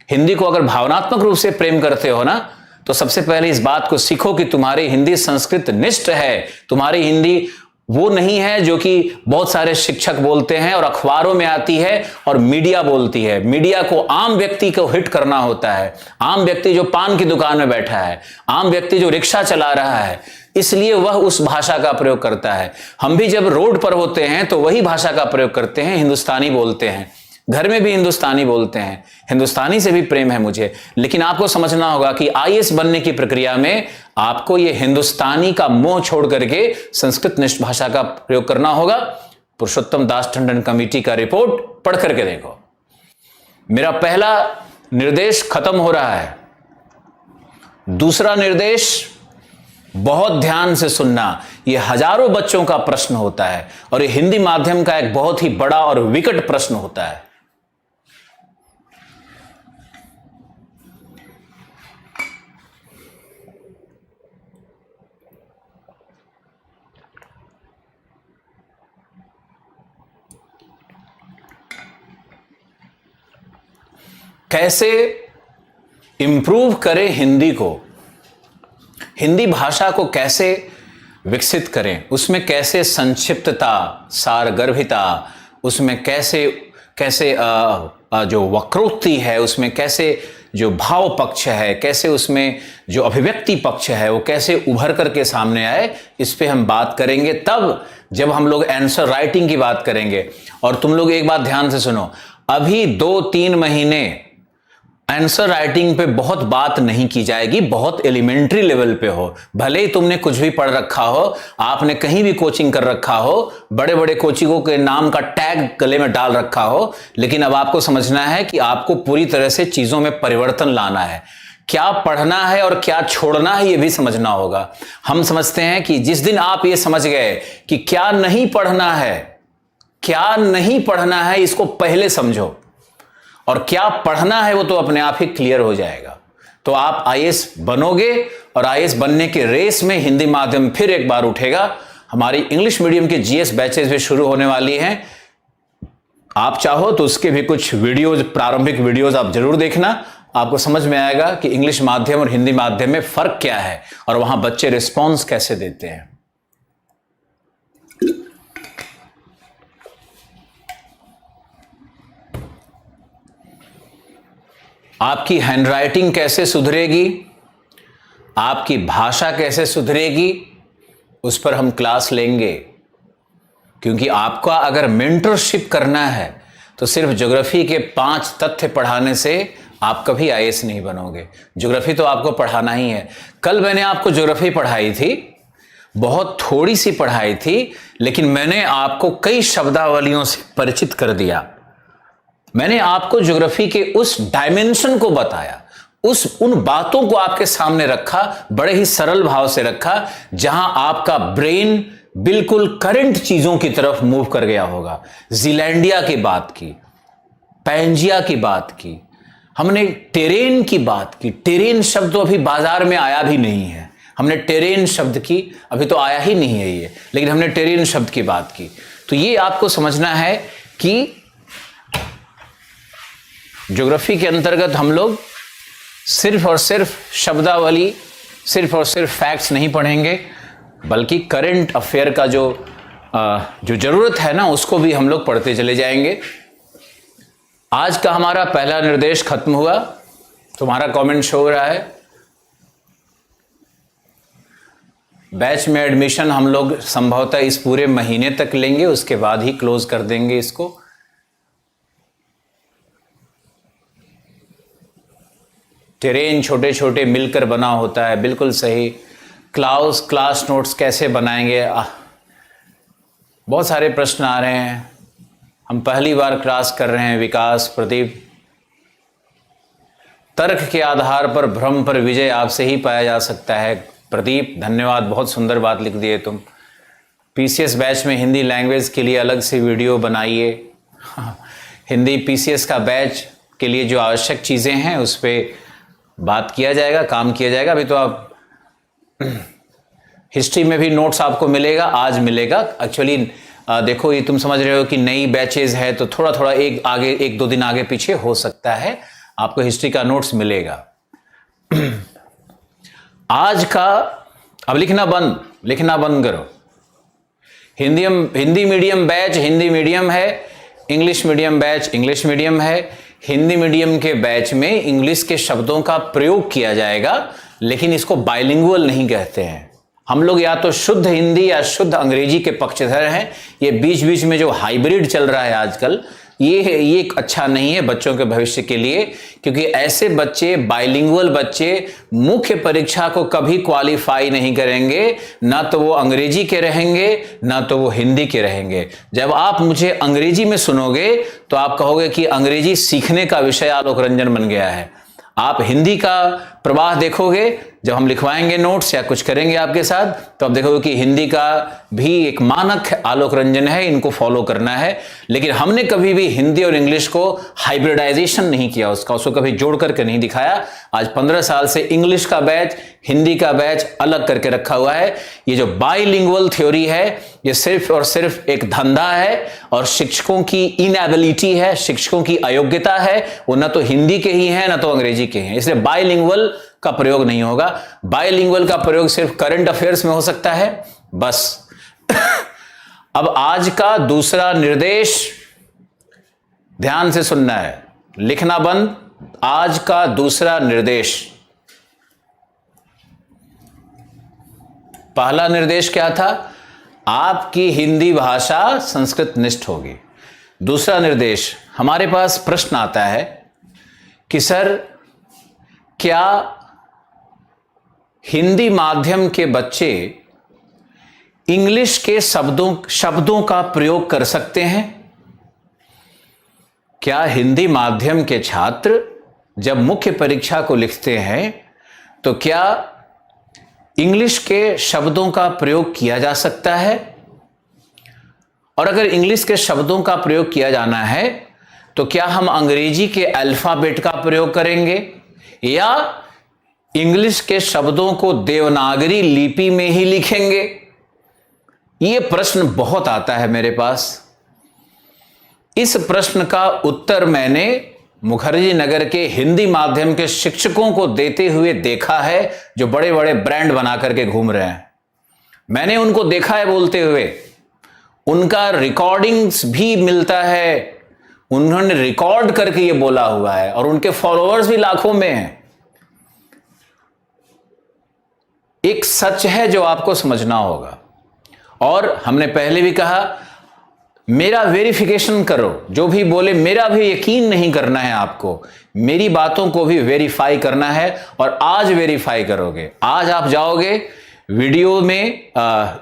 Speaker 1: हिंदी को अगर भावनात्मक रूप से प्रेम करते हो ना, तो सबसे पहले इस बात को सीखो कि तुम्हारी हिंदी संस्कृत निष्ठ है। तुम्हारी हिंदी वो नहीं है जो कि बहुत सारे शिक्षक बोलते हैं और अखबारों में आती है और मीडिया बोलती है। मीडिया को आम व्यक्ति को हिट करना होता है। आम व्यक्ति जो पान की दुकान में बैठा है, आम व्यक्ति जो रिक्शा चला रहा है, इसलिए वह उस भाषा का प्रयोग करता है। हम भी जब रोड पर होते हैं तो वही भाषा का प्रयोग करते हैं, हिंदुस्तानी बोलते हैं। घर में भी हिंदुस्तानी बोलते हैं। हिंदुस्तानी से भी प्रेम है मुझे। लेकिन आपको समझना होगा कि आईएएस बनने की प्रक्रिया में आपको यह हिंदुस्तानी का मोह छोड़ करके संस्कृत निष्ठ भाषा का प्रयोग करना होगा। पुरुषोत्तम दास टंडन कमेटी का रिपोर्ट पढ़ करके देखो। मेरा पहला निर्देश खत्म हो रहा है। दूसरा निर्देश, बहुत ध्यान से सुनना। यह हजारों बच्चों का प्रश्न होता है और यह हिंदी माध्यम का एक बहुत ही बड़ा और विकट प्रश्न होता है। कैसे इंप्रूव करें हिंदी को, हिंदी भाषा को कैसे विकसित करें, उसमें कैसे संक्षिप्तता, सारगर्भिता, उसमें कैसे जो वक्रोक्ति है, उसमें कैसे जो भाव पक्ष है, कैसे उसमें जो अभिव्यक्ति पक्ष है वो कैसे उभर करके सामने आए, इस पे हम बात करेंगे तब जब हम लोग आंसर राइटिंग की बात करेंगे। और तुम लोग एक बात ध्यान से सुनो, अभी 2-3 महीने आंसर राइटिंग पे बहुत बात नहीं की जाएगी, बहुत एलिमेंट्री लेवल पे हो। भले ही तुमने कुछ भी पढ़ रखा हो, आपने कहीं भी कोचिंग कर रखा हो, बड़े बड़े कोचिंगों के नाम का टैग गले में डाल रखा हो, लेकिन अब आपको समझना है कि आपको पूरी तरह से चीजों में परिवर्तन लाना है। क्या पढ़ना है और क्या छोड़ना है ये भी समझना होगा। हम समझते हैं कि जिस दिन आप ये समझ गए कि क्या नहीं पढ़ना है, क्या नहीं पढ़ना है, इसको पहले समझो, और क्या पढ़ना है वो तो अपने आप ही क्लियर हो जाएगा। तो आप आईएएस बनोगे और आईएएस बनने के रेस में हिंदी माध्यम फिर एक बार उठेगा। हमारी इंग्लिश मीडियम के जीएस बैचेस भी शुरू होने वाली हैं। आप चाहो तो उसके भी कुछ वीडियोज, प्रारंभिक वीडियोज आप जरूर देखना। आपको समझ में आएगा कि इंग्लिश माध्यम और हिंदी माध्यम में फर्क क्या है और वहां बच्चे रिस्पॉन्स कैसे देते हैं। आपकी हैंडराइटिंग कैसे सुधरेगी, आपकी भाषा कैसे सुधरेगी, उस पर हम क्लास लेंगे। क्योंकि आपका अगर मेंटरशिप करना है तो सिर्फ ज्योग्राफी के 5 तथ्य पढ़ाने से आप कभी आईएएस नहीं बनोगे। ज्योग्राफी तो आपको पढ़ाना ही है। कल मैंने आपको ज्योग्राफी पढ़ाई थी, बहुत थोड़ी सी पढ़ाई थी, लेकिन मैंने आपको कई शब्दावलियों से परिचित कर दिया। मैंने आपको ज्योग्राफी के उस डायमेंशन को बताया, उन बातों को आपके सामने रखा, बड़े ही सरल भाव से रखा, जहां आपका ब्रेन बिल्कुल करंट चीजों की तरफ मूव कर गया होगा। जीलैंडिया की बात की, पैंजिया की बात की, हमने टेरेन की बात की। टेरेन शब्द तो अभी बाजार में आया भी नहीं है। हमने टेरेन शब्द की, अभी तो आया ही नहीं है ये, लेकिन हमने टेरेन शब्द की बात की। तो ये आपको समझना है कि ज्योग्राफी के अंतर्गत हम लोग सिर्फ और सिर्फ शब्दावली, सिर्फ और सिर्फ फैक्ट्स नहीं पढ़ेंगे, बल्कि करंट अफेयर का जो जरूरत है ना, उसको भी हम लोग पढ़ते चले जाएंगे। आज का हमारा पहला निर्देश खत्म हुआ। तुम्हारा कमेंट शो हो रहा है। बैच में एडमिशन हम लोग संभवतः इस पूरे महीने तक लेंगे, उसके बाद ही क्लोज कर देंगे इसको। टेरेन छोटे छोटे मिलकर बना होता है, बिल्कुल सही। क्लास नोट्स कैसे बनाएंगे, बहुत सारे प्रश्न आ रहे हैं। हम पहली बार क्लास कर रहे हैं। विकास, प्रदीप, तर्क के आधार पर भ्रम पर विजय आपसे ही पाया जा सकता है। प्रदीप धन्यवाद, बहुत सुंदर बात लिख दिए तुम। पीसीएस बैच में हिंदी लैंग्वेज के लिए अलग से वीडियो बनाइए। हिंदी पीसीएस का बैच के लिए जो आवश्यक चीज़ें हैं उस पर बात किया जाएगा, काम किया जाएगा। अभी तो आप हिस्ट्री में भी नोट्स आपको मिलेगा, आज मिलेगा। एक्चुअली देखो, ये तुम समझ रहे हो कि नई बैचेज है तो थोड़ा थोड़ा एक दो दिन आगे पीछे हो सकता है, आपको हिस्ट्री का नोट्स मिलेगा। आज का अब लिखना बंद करो। Hindi medium batch Hindi medium है, English medium batch English medium है। हिंदी मीडियम के बैच में इंग्लिश के शब्दों का प्रयोग किया जाएगा, लेकिन इसको बाइलिंगुअल नहीं कहते हैं। हम लोग या तो शुद्ध हिंदी या शुद्ध अंग्रेजी के पक्षधर हैं। ये बीच बीच में जो हाइब्रिड चल रहा है आजकल, ये अच्छा नहीं है बच्चों के भविष्य के लिए, क्योंकि ऐसे बच्चे, बाइलिंगुअल बच्चे, मुख्य परीक्षा को कभी क्वालिफाई नहीं करेंगे। ना तो वो अंग्रेजी के रहेंगे, ना तो वो हिंदी के रहेंगे। जब आप मुझे अंग्रेजी में सुनोगे तो आप कहोगे कि अंग्रेजी सीखने का विषय आलोक रंजन बन गया है। आप हिंदी का प्रवाह देखोगे, जब हम लिखवाएंगे नोट्स या कुछ करेंगे आपके साथ, तो आप देखोगे कि हिंदी का भी एक मानक आलोक रंजन है, इनको फॉलो करना है। लेकिन हमने कभी भी हिंदी और इंग्लिश को हाइब्रिडाइजेशन नहीं किया, उसको कभी जोड़ करके नहीं दिखाया। आज 15 साल से इंग्लिश का बैच, हिंदी का बैच अलग करके रखा हुआ है। ये जो बाइलिंगुअल थ्योरी है, ये सिर्फ और सिर्फ एक धंधा है और शिक्षकों की इनएबिलिटी है, शिक्षकों की अयोग्यता है। वो ना तो हिंदी के ही हैं, ना तो अंग्रेजी के हैं। इसलिए बाइलिंगुअल का प्रयोग नहीं होगा। बाइलिंगुअल का प्रयोग सिर्फ करंट अफेयर्स में हो सकता है, बस। अब आज का दूसरा निर्देश ध्यान से सुनना है, लिखना बंद। आज का दूसरा निर्देश, पहला निर्देश क्या था? आपकी हिंदी भाषा संस्कृत निष्ठ होगी। दूसरा निर्देश, हमारे पास प्रश्न आता है कि सर, क्या हिंदी माध्यम के बच्चे इंग्लिश के शब्दों का प्रयोग कर सकते हैं? क्या हिंदी माध्यम के छात्र जब मुख्य परीक्षा को लिखते हैं तो क्या इंग्लिश के शब्दों का प्रयोग किया जा सकता है? और अगर इंग्लिश के शब्दों का प्रयोग किया जाना है तो क्या हम अंग्रेजी के अल्फाबेट का प्रयोग करेंगे या इंग्लिश के शब्दों को देवनागरी लिपि में ही लिखेंगे? यह प्रश्न बहुत आता है मेरे पास। इस प्रश्न का उत्तर मैंने मुखर्जी नगर के हिंदी माध्यम के शिक्षकों को देते हुए देखा है, जो बड़े बड़े ब्रांड बना करके घूम रहे हैं। मैंने उनको देखा है बोलते हुए, उनका रिकॉर्डिंग्स भी मिलता है, उन्होंने रिकॉर्ड करके ये बोला हुआ है, और उनके फॉलोअर्स भी लाखों में हैं। एक सच है जो आपको समझना होगा, और हमने पहले भी कहा, मेरा वेरिफिकेशन करो। जो भी बोले, मेरा भी यकीन नहीं करना है आपको, मेरी बातों को भी वेरीफाई करना है, और आज वेरीफाई करोगे। आज आप जाओगे वीडियो में,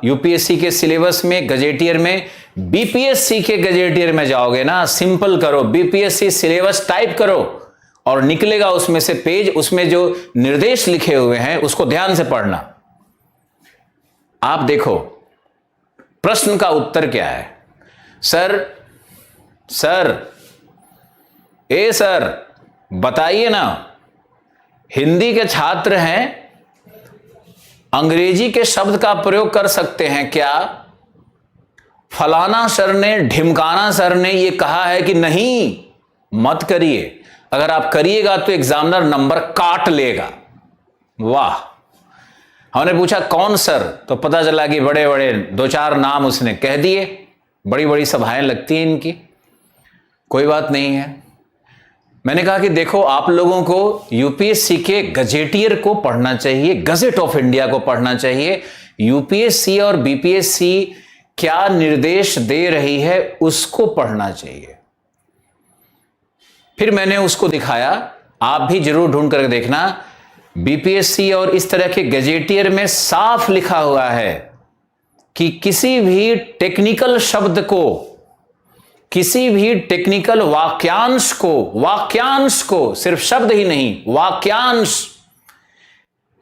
Speaker 1: यूपीएससी के सिलेबस में, गजेटियर में, बीपीएससी के गजेटियर में जाओगे ना, सिंपल करो, बीपीएससी सिलेबस टाइप करो और निकलेगा उसमें से पेज, उसमें जो निर्देश लिखे हुए हैं उसको ध्यान से पढ़ना। आप देखो प्रश्न का उत्तर क्या है। सर बताइए ना, हिंदी के छात्र हैं, अंग्रेजी के शब्द का प्रयोग कर सकते हैं क्या? फलाना सर ने, ढिमकाना सर ने ये कहा है कि नहीं, मत करिए। अगर आप करिएगा तो एग्जामिनर नंबर काट लेगा। वाह। हमने पूछा कौन सर, तो पता चला कि बड़े बड़े 2-4 नाम उसने कह दिए। बड़ी बड़ी सभाएं लगती हैं इनकी। कोई बात नहीं है। मैंने कहा कि देखो, आप लोगों को यूपीएससी के गजेटियर को पढ़ना चाहिए, गजेट ऑफ इंडिया को पढ़ना चाहिए। यूपीएससी और बीपीएससी क्या निर्देश दे रही है उसको पढ़ना चाहिए। फिर मैंने उसको दिखाया, आप भी जरूर ढूंढ करके देखना, बीपीएससी और इस तरह के गजेटियर में साफ लिखा हुआ है कि किसी भी टेक्निकल शब्द को, किसी भी टेक्निकल वाक्यांश को, सिर्फ शब्द ही नहीं, वाक्यांश,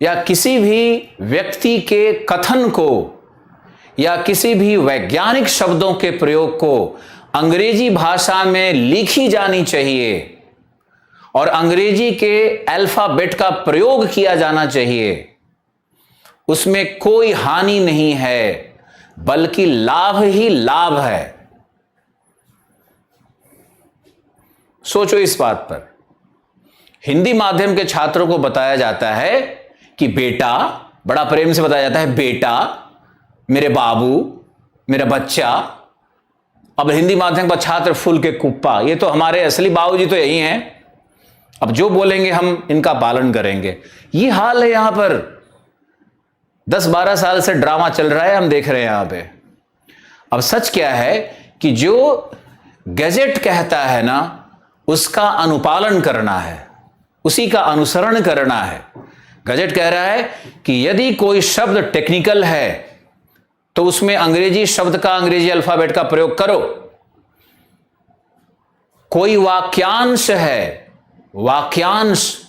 Speaker 1: या किसी भी व्यक्ति के कथन को, या किसी भी वैज्ञानिक शब्दों के प्रयोग को अंग्रेजी भाषा में लिखी जानी चाहिए, और अंग्रेजी के अल्फाबेट का प्रयोग किया जाना चाहिए। उसमें कोई हानि नहीं है, बल्कि लाभ ही लाभ है। सोचो इस बात पर। हिंदी माध्यम के छात्रों को बताया जाता है कि बेटा, बड़ा प्रेम से बताया जाता है, बेटा, मेरे बाबू, मेरा बच्चा। अब हिंदी माध्यम का छात्र फुल के कुप्पा, ये तो हमारे असली बाबूजी तो यही हैं, अब जो बोलेंगे हम इनका पालन करेंगे। ये हाल है यहां पर। 10-12 साल से ड्रामा चल रहा है, हम देख रहे हैं यहां पे। अब सच क्या है कि जो गैजेट कहता है ना, उसका अनुपालन करना है, उसी का अनुसरण करना है। गैजेट कह रहा है कि यदि कोई शब्द टेक्निकल है तो उसमें अंग्रेजी शब्द का, अंग्रेजी अल्फाबेट का प्रयोग करो। कोई वाक्यांश है, वाक्यांश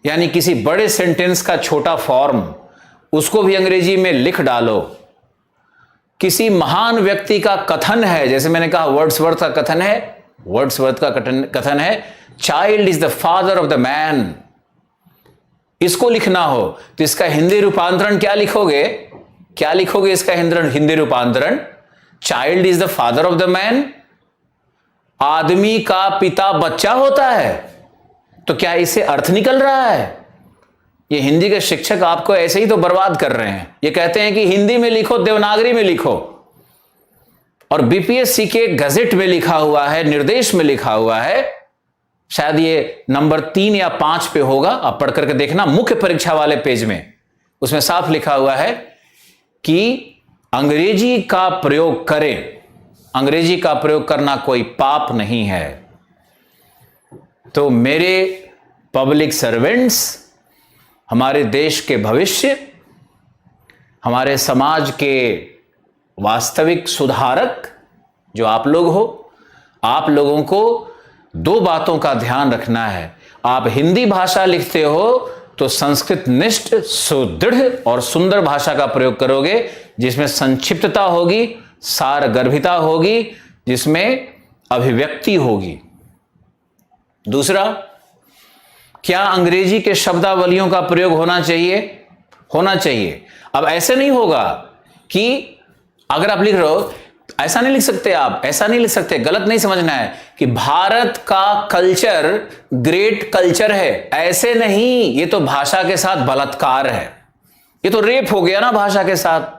Speaker 1: यानी किसी बड़े सेंटेंस का छोटा फॉर्म, उसको भी अंग्रेजी में लिख डालो। किसी महान व्यक्ति का कथन है, जैसे मैंने कहा वर्ड्सवर्थ का कथन है, वर्ड्सवर्थ का कथन है, child is the father of the man. इसको लिखना हो तो इसका हिंदी रूपांतरण क्या लिखोगे? क्या लिखोगे इसका हिंदी रूपांतरण? Child is the father of the man. आदमी का पिता बच्चा होता है, तो क्या इससे अर्थ निकल रहा है? ये हिंदी के शिक्षक आपको ऐसे ही तो बर्बाद कर रहे हैं। ये कहते हैं कि हिंदी में लिखो, देवनागरी में लिखो, और बीपीएससी के गजेट में लिखा हुआ है, निर्देश में लिखा हुआ है, शायद ये नंबर 3 या 5 पे होगा, आप पढ़ करके देखना, मुख्य परीक्षा वाले पेज में, उसमें साफ लिखा हुआ है कि अंग्रेजी का प्रयोग करें। अंग्रेजी का प्रयोग करना कोई पाप नहीं है। तो मेरे पब्लिक सर्वेंट्स, हमारे देश के भविष्य, हमारे समाज के वास्तविक सुधारक जो आप लोग हो, आप लोगों को 2 बातों का ध्यान रखना है। आप हिंदी भाषा लिखते हो तो संस्कृत निष्ठ, सुदृढ़ और सुंदर भाषा का प्रयोग करोगे, जिसमें संक्षिप्तता होगी, सारगर्भिता होगी, जिसमें अभिव्यक्ति होगी। दूसरा, क्या अंग्रेजी के शब्दावलियों का प्रयोग होना चाहिए? होना चाहिए। अब ऐसे नहीं होगा कि अगर आप लिख रहे हो ऐसा नहीं लिख सकते आप, ऐसा नहीं लिख सकते, गलत नहीं समझना है कि भारत का कल्चर ग्रेट कल्चर है, ऐसे नहीं। ये तो भाषा के साथ बलात्कार है, ये तो रेप हो गया ना भाषा के साथ।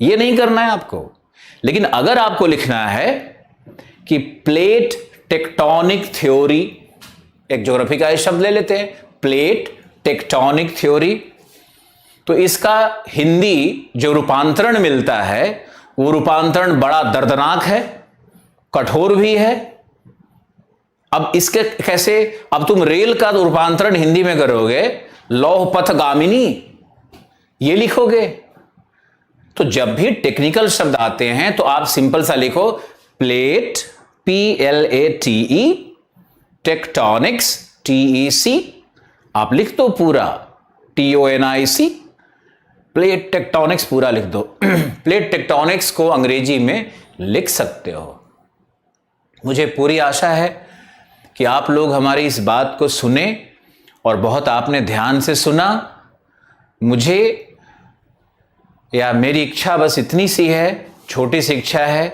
Speaker 1: ये नहीं करना है आपको। लेकिन अगर आपको लिखना है कि प्लेट टेक्टोनिक थ्योरी, एक ज्योग्राफी का शब्द ले लेते हैं, प्लेट टेक्टोनिक थ्योरी, तो इसका हिंदी जो रूपांतरण मिलता है वो रूपांतरण बड़ा दर्दनाक है, कठोर भी है। अब इसके कैसे, अब तुम रेल का रूपांतरण हिंदी में करोगे, लौह पथ गामिनी ये लिखोगे। तो जब भी टेक्निकल शब्द आते हैं तो आप सिंपल सा लिखो प्लेट, PLATE, टेक्टोनिक्स, TEC, आप लिख दो पूरा, TONIC, प्लेट टेक्टोनिक्स पूरा लिख दो। प्लेट टेक्टोनिक्स को अंग्रेजी में लिख सकते हो। मुझे पूरी आशा है कि आप लोग हमारी इस बात को सुने और बहुत आपने ध्यान से सुना। मुझे या मेरी इच्छा बस इतनी सी है, छोटी सी इच्छा है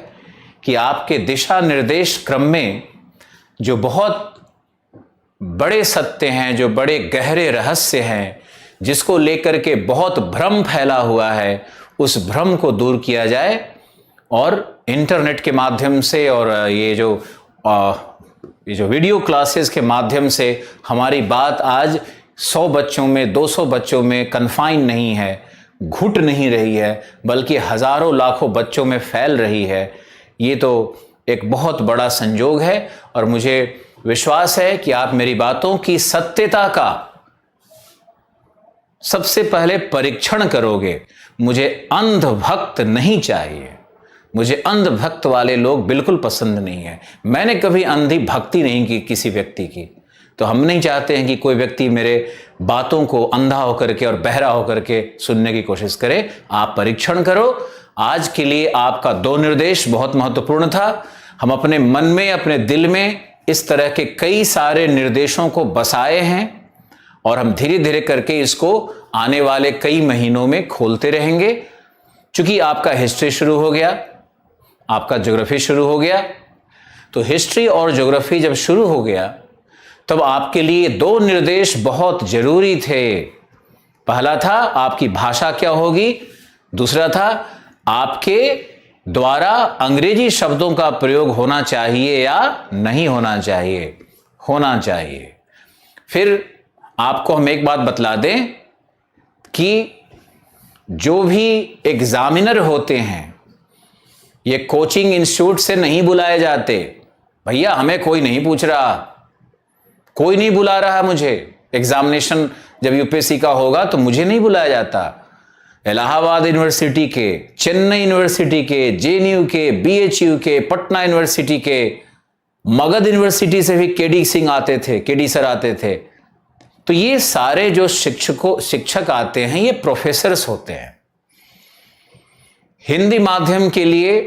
Speaker 1: कि आपके दिशा निर्देश क्रम में जो बहुत बड़े सत्य हैं, जो बड़े गहरे रहस्य हैं, जिसको लेकर के बहुत भ्रम फैला हुआ है, उस भ्रम को दूर किया जाए और इंटरनेट के माध्यम से और ये जो वीडियो क्लासेस के माध्यम से हमारी बात आज 100 बच्चों में, 200 बच्चों में कन्फाइन नहीं है, घुट नहीं रही है, बल्कि हजारों लाखों बच्चों में फैल रही है। ये तो एक बहुत बड़ा संयोग है और मुझे विश्वास है कि आप मेरी बातों की सत्यता का सबसे पहले परीक्षण करोगे। मुझे अंधभक्त नहीं चाहिए, मुझे अंधभक्त वाले लोग बिल्कुल पसंद नहीं है। मैंने कभी अंधी भक्ति नहीं की किसी व्यक्ति की, तो हम नहीं चाहते हैं कि कोई व्यक्ति मेरे बातों को अंधा होकर के और बहरा होकर के सुनने की कोशिश करे। आप परीक्षण करो। आज के लिए आपका 2 निर्देश बहुत महत्वपूर्ण था। हम अपने मन में, अपने दिल में इस तरह के कई सारे निर्देशों को बसाए हैं और हम धीरे धीरे करके इसको आने वाले कई महीनों में खोलते रहेंगे। क्योंकि आपका हिस्ट्री शुरू हो गया, आपका ज्योग्राफी शुरू हो गया, तो हिस्ट्री और ज्योग्राफी जब शुरू हो गया तब आपके लिए 2 निर्देश बहुत जरूरी थे। पहला था आपकी भाषा क्या होगी, दूसरा था आपके द्वारा अंग्रेजी शब्दों का प्रयोग होना चाहिए या नहीं होना चाहिए, होना चाहिए। फिर आपको हम एक बात बतला दें कि जो भी एग्जामिनर होते हैं ये कोचिंग इंस्टीट्यूट से नहीं बुलाए जाते। भैया हमें कोई नहीं पूछ रहा, कोई नहीं बुला रहा मुझे। एग्जामिनेशन जब यूपीएससी का होगा तो मुझे नहीं बुलाया जाता। इलाहाबाद यूनिवर्सिटी के, चेन्नई यूनिवर्सिटी के, JNU के, BHU के, पटना यूनिवर्सिटी के, मगध यूनिवर्सिटी से भी केडी सिंह आते थे, केडी सर आते थे। तो ये सारे जो शिक्षक आते हैं ये प्रोफेसर्स होते हैं। हिंदी माध्यम के लिए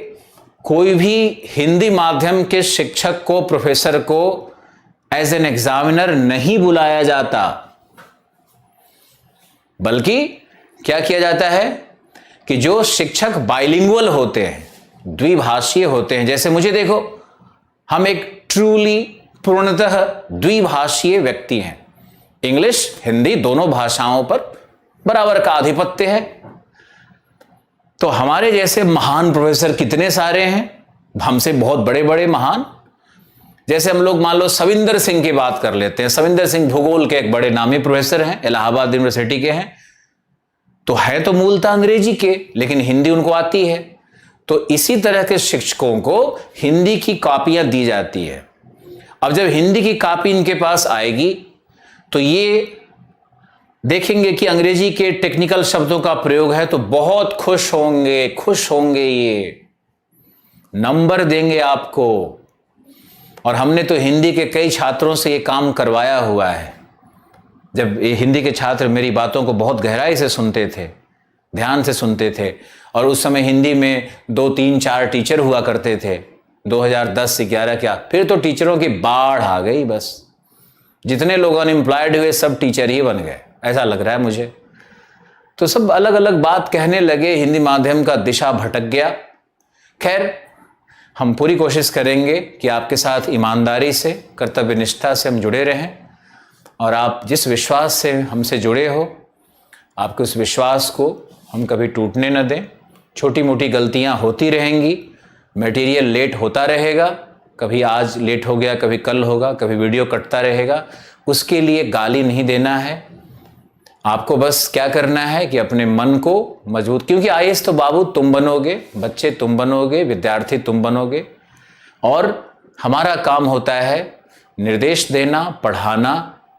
Speaker 1: कोई भी हिंदी माध्यम के शिक्षक को, प्रोफेसर को एज एन एग्जामिनर नहीं बुलाया जाता, बल्कि क्या किया जाता है कि जो शिक्षक बाइलिंगुअल होते हैं, द्विभाषीय होते हैं, जैसे मुझे देखो, हम एक ट्रूली पूर्णतः द्विभाषीय व्यक्ति हैं। इंग्लिश हिंदी दोनों भाषाओं पर बराबर का आधिपत्य है। तो हमारे जैसे महान प्रोफेसर कितने सारे हैं, हमसे बहुत बड़े बड़े महान। जैसे हम लोग मान लो सविंदर सिंह की बात कर लेते हैं। सविंदर सिंह भूगोल के एक बड़े नामी प्रोफेसर हैं, इलाहाबाद यूनिवर्सिटी के हैं। तो है तो मूलतः अंग्रेजी के, लेकिन हिंदी उनको आती है। तो इसी तरह के शिक्षकों को हिंदी की कॉपियां दी जाती है। अब जब हिंदी की कॉपी इनके पास आएगी तो ये देखेंगे कि अंग्रेजी के टेक्निकल शब्दों का प्रयोग है, तो बहुत खुश होंगे, ये नंबर देंगे आपको। और हमने तो हिंदी के कई छात्रों से ये काम करवाया हुआ है। जब ये हिंदी के छात्र मेरी बातों को बहुत गहराई से सुनते थे, ध्यान से सुनते थे, और उस समय हिंदी में 2, 3, 4 टीचर हुआ करते थे, 2010-11 क्या, फिर तो टीचरों की बाढ़ आ गई। बस जितने लोग अनएम्प्लॉयड हुए सब टीचर ही बन गए, ऐसा लग रहा है मुझे। तो सब अलग अलग बात कहने लगे, हिंदी माध्यम का दिशा भटक गया। खैर, हम पूरी कोशिश करेंगे कि आपके साथ ईमानदारी से, कर्तव्य निष्ठा से हम जुड़े रहें, और आप जिस विश्वास से हमसे जुड़े हो, आपके उस विश्वास को हम कभी टूटने न दें। छोटी मोटी गलतियां होती रहेंगी, मटेरियल लेट होता रहेगा, कभी आज लेट हो गया, कभी कल होगा, कभी वीडियो कटता रहेगा, उसके लिए गाली नहीं देना है। आपको बस क्या करना है कि अपने मन को मजबूत, क्योंकि आईएएस तो बाबू तुम बनोगे, बच्चे तुम बनोगे, विद्यार्थी तुम बनोगे, और हमारा काम होता है निर्देश देना, पढ़ाना,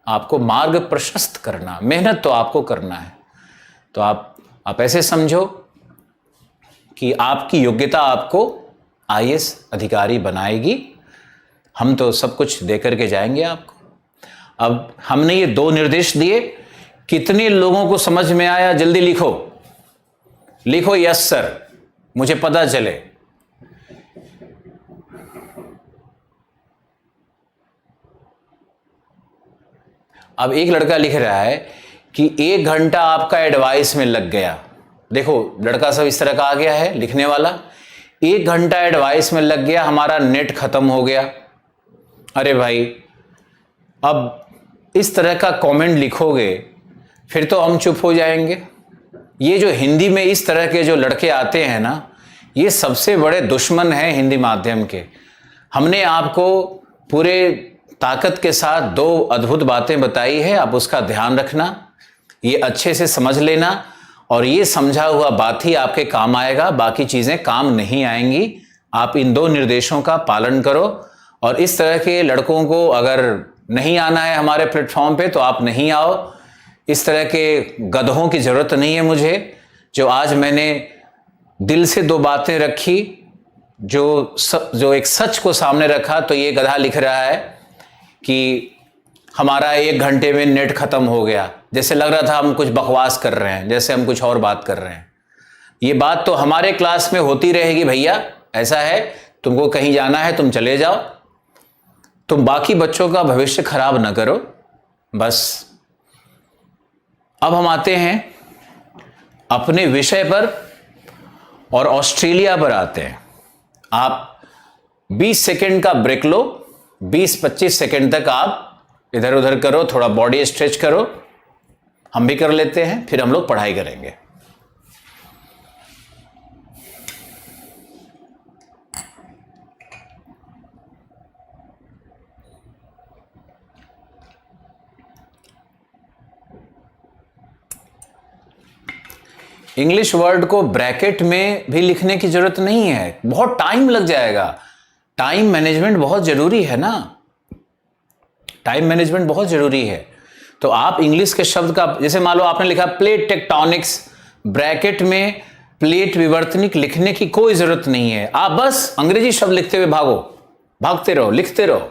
Speaker 1: आपको मार्ग प्रशस्त करना। मेहनत तो आपको करना है। तो आप ऐसे समझो कि आपकी योग्यता आपको आईएएस अधिकारी बनाएगी। हम तो सब कुछ दे करके जाएंगे आपको। अब हमने ये 2 निर्देश दिए, कितने लोगों को समझ में आया? जल्दी लिखो, लिखो यस सर, मुझे पता चले। अब एक लड़का लिख रहा है कि 1 घंटा आपका एडवाइस में लग गया। देखो, लड़का सब इस तरह का आ गया है लिखने वाला, 1 घंटा एडवाइस में लग गया, हमारा नेट खत्म हो गया। अरे भाई, अब इस तरह का कमेंट लिखोगे फिर तो हम चुप हो जाएंगे। ये जो हिंदी में इस तरह के जो लड़के आते हैं ना, ये सबसे बड़े दुश्मन हैं हिंदी माध्यम के। हमने आपको पूरे ताकत के साथ 2 अद्भुत बातें बताई है, आप उसका ध्यान रखना, ये अच्छे से समझ लेना, और ये समझा हुआ बात ही आपके काम आएगा, बाकी चीज़ें काम नहीं आएंगी। आप इन 2 निर्देशों का पालन करो, और इस तरह के लड़कों को अगर नहीं आना है हमारे प्लेटफॉर्म पे तो आप नहीं आओ। इस तरह के गधों की ज़रूरत नहीं है मुझे। जो आज मैंने दिल से 2 बातें रखी, जो एक सच को सामने रखा, तो ये गधा लिख रहा है कि हमारा 1 घंटे में नेट खत्म हो गया। जैसे लग रहा था हम कुछ बकवास कर रहे हैं, जैसे हम कुछ और बात कर रहे हैं। ये बात तो हमारे क्लास में होती रहेगी भैया। ऐसा है, तुमको कहीं जाना है तुम चले जाओ, तुम बाकी बच्चों का भविष्य खराब ना करो, बस। अब हम आते हैं अपने विषय पर, और ऑस्ट्रेलिया पर आते हैं। आप 20 सेकंड का ब्रेक लो, 20-25 सेकंड तक आप इधर उधर करो, थोड़ा बॉडी स्ट्रेच करो, हम भी कर लेते हैं, फिर हम लोग पढ़ाई करेंगे। इंग्लिश वर्ड को ब्रैकेट में भी लिखने की जरूरत नहीं है, बहुत टाइम लग जाएगा। टाइम मैनेजमेंट बहुत जरूरी है ना, टाइम मैनेजमेंट बहुत जरूरी है। तो आप इंग्लिश के शब्द का, जैसे मान लो आपने लिखा प्लेट टेक्टोनिक्स, ब्रैकेट में प्लेट विवर्तनिक लिखने की कोई जरूरत नहीं है। आप बस अंग्रेजी शब्द लिखते हुए भागते रहो, लिखते रहो।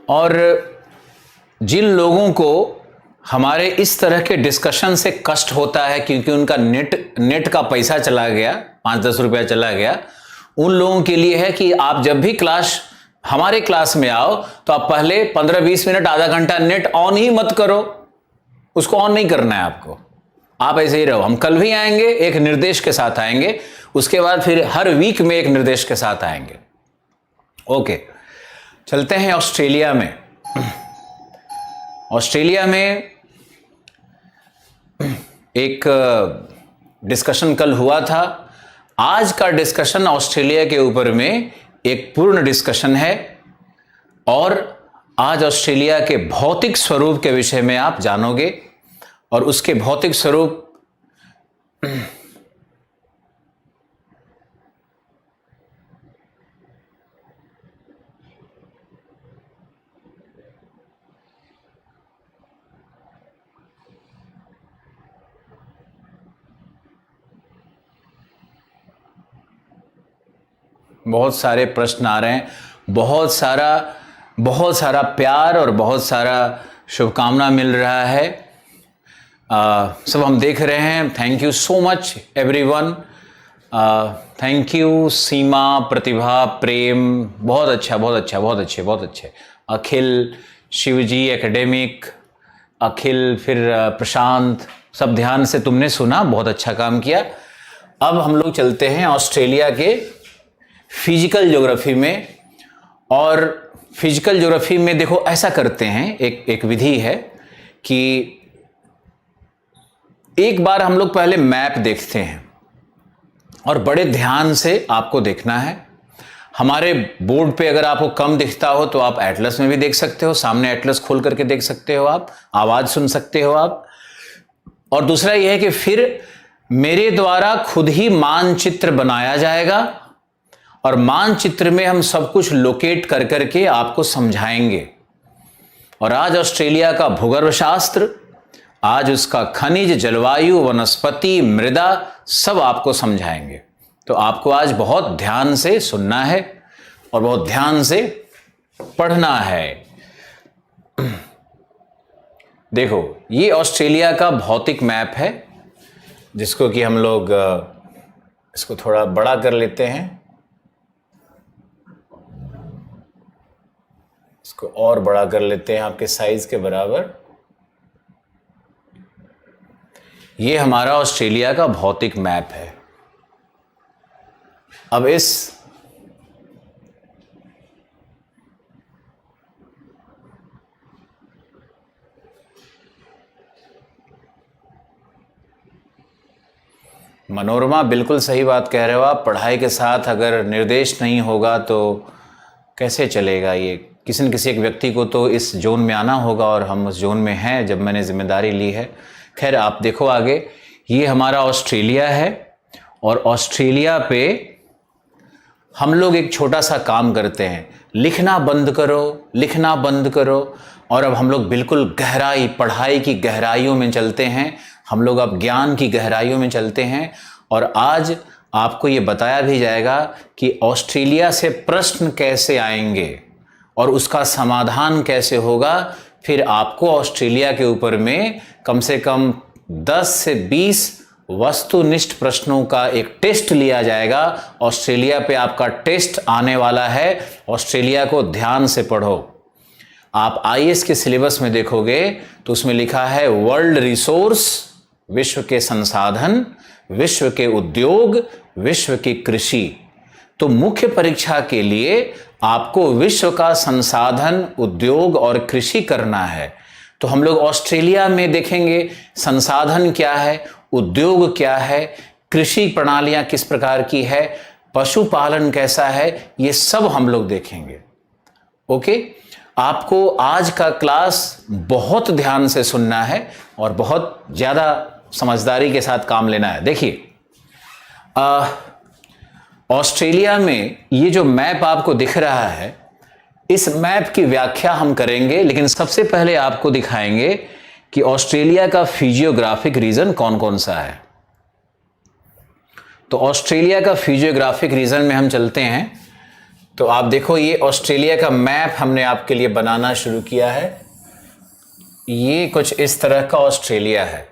Speaker 1: और जिन लोगों को हमारे इस तरह के डिस्कशन से कष्ट होता है क्योंकि उनका नेट का पैसा चला गया, 5-10 रुपया चला गया, उन लोगों के लिए है कि आप जब भी हमारे क्लास में आओ तो आप पहले 15-20 मिनट, आधा घंटा नेट ऑन ही मत करो। उसको ऑन नहीं करना है आपको, आप ऐसे ही रहो। हम कल भी आएंगे, एक निर्देश के साथ आएंगे, उसके बाद फिर हर वीक में एक निर्देश के साथ आएंगे। ओके, चलते हैं ऑस्ट्रेलिया में। ऑस्ट्रेलिया में एक डिस्कशन कल हुआ था। आज का डिस्कशन ऑस्ट्रेलिया के ऊपर में एक पूर्ण डिस्कशन है, और आज ऑस्ट्रेलिया के भौतिक स्वरूप के विषय में आप जानोगे। और उसके भौतिक स्वरूप बहुत सारे प्रश्न आ रहे हैं, बहुत सारा प्यार और बहुत सारा शुभकामना मिल रहा है। सब हम देख रहे हैं। Thank you so much everyone. Thank you Seema, Pratibha, Prem, बहुत अच्छा, बहुत अच्छे। अखिल, शिवजी, एकेडमिक, अखिल, फिर प्रशांत, सब ध्यान से तुमने सुना, बहुत अच्छा काम किया। अब हम लोग चलते हैं ऑस्ट्रेलिया के फिजिकल ज्योग्राफी में। और फिजिकल ज्योग्राफी में देखो ऐसा करते हैं, एक विधि है कि एक बार हम लोग पहले मैप देखते हैं और बड़े ध्यान से आपको देखना है। हमारे बोर्ड पे अगर आपको कम दिखता हो तो आप एटलस में भी देख सकते हो, सामने एटलस खोल करके देख सकते हो, आप आवाज सुन सकते हो आप। और दूसरा यह है कि फिर मेरे द्वारा खुद ही मानचित्र बनाया जाएगा और मानचित्र में हम सब कुछ लोकेट कर करके आपको समझाएंगे। और आज ऑस्ट्रेलिया का भूगर्भ शास्त्र, आज उसका खनिज, जलवायु, वनस्पति, मृदा सब आपको समझाएंगे। तो आपको आज बहुत ध्यान से सुनना है और बहुत ध्यान से पढ़ना है। देखो, ये ऑस्ट्रेलिया का भौतिक मैप है, जिसको कि हम लोग इसको थोड़ा बड़ा कर लेते हैं, इसको और बड़ा कर लेते हैं आपके साइज के बराबर। ये हमारा ऑस्ट्रेलिया का भौतिक मैप है। अब इस मनोरमा, बिल्कुल सही बात कह रहे हो आप। पढ़ाई के साथ अगर निर्देश नहीं होगा तो कैसे चलेगा ये? किसी न किसी एक व्यक्ति को तो इस जोन में आना होगा और हम उस जोन में हैं जब मैंने जिम्मेदारी ली है। खैर, आप देखो आगे, ये हमारा ऑस्ट्रेलिया है और ऑस्ट्रेलिया पे हम लोग एक छोटा सा काम करते हैं, लिखना बंद करो, लिखना बंद करो। और अब हम लोग बिल्कुल गहराई, पढ़ाई की गहराइयों में चलते हैं, हम लोग अब ज्ञान की गहराइयों में चलते हैं। और आज आपको ये बताया भी जाएगा कि ऑस्ट्रेलिया से प्रश्न कैसे आएंगे और उसका समाधान कैसे होगा। फिर आपको ऑस्ट्रेलिया के ऊपर में कम से कम 10 से 20 वस्तुनिष्ठ प्रश्नों का एक टेस्ट लिया जाएगा। ऑस्ट्रेलिया पे आपका टेस्ट आने वाला है, ऑस्ट्रेलिया को ध्यान से पढ़ो। आप आईएएस के सिलेबस में देखोगे तो उसमें लिखा है वर्ल्ड रिसोर्स, विश्व के संसाधन, विश्व के उद्योग, विश्व की कृषि। तो मुख्य परीक्षा के लिए आपको विश्व का संसाधन, उद्योग और कृषि करना है। तो हम लोग ऑस्ट्रेलिया में देखेंगे संसाधन क्या है, उद्योग क्या है, कृषि प्रणालियां किस प्रकार की है, पशुपालन कैसा है, ये सब हम लोग देखेंगे। ओके, आपको आज का क्लास बहुत ध्यान से सुनना है और बहुत ज्यादा समझदारी के साथ काम लेना है। देखिए, ऑस्ट्रेलिया में ये जो मैप आपको दिख रहा है, इस मैप की व्याख्या हम करेंगे, लेकिन सबसे पहले आपको दिखाएंगे कि ऑस्ट्रेलिया का फिजियोग्राफिक रीजन कौन कौन सा है। तो ऑस्ट्रेलिया का फिजियोग्राफिक रीजन में हम चलते हैं। तो आप देखो, ये ऑस्ट्रेलिया का मैप हमने आपके लिए बनाना शुरू किया है। ये कुछ इस तरह का ऑस्ट्रेलिया है,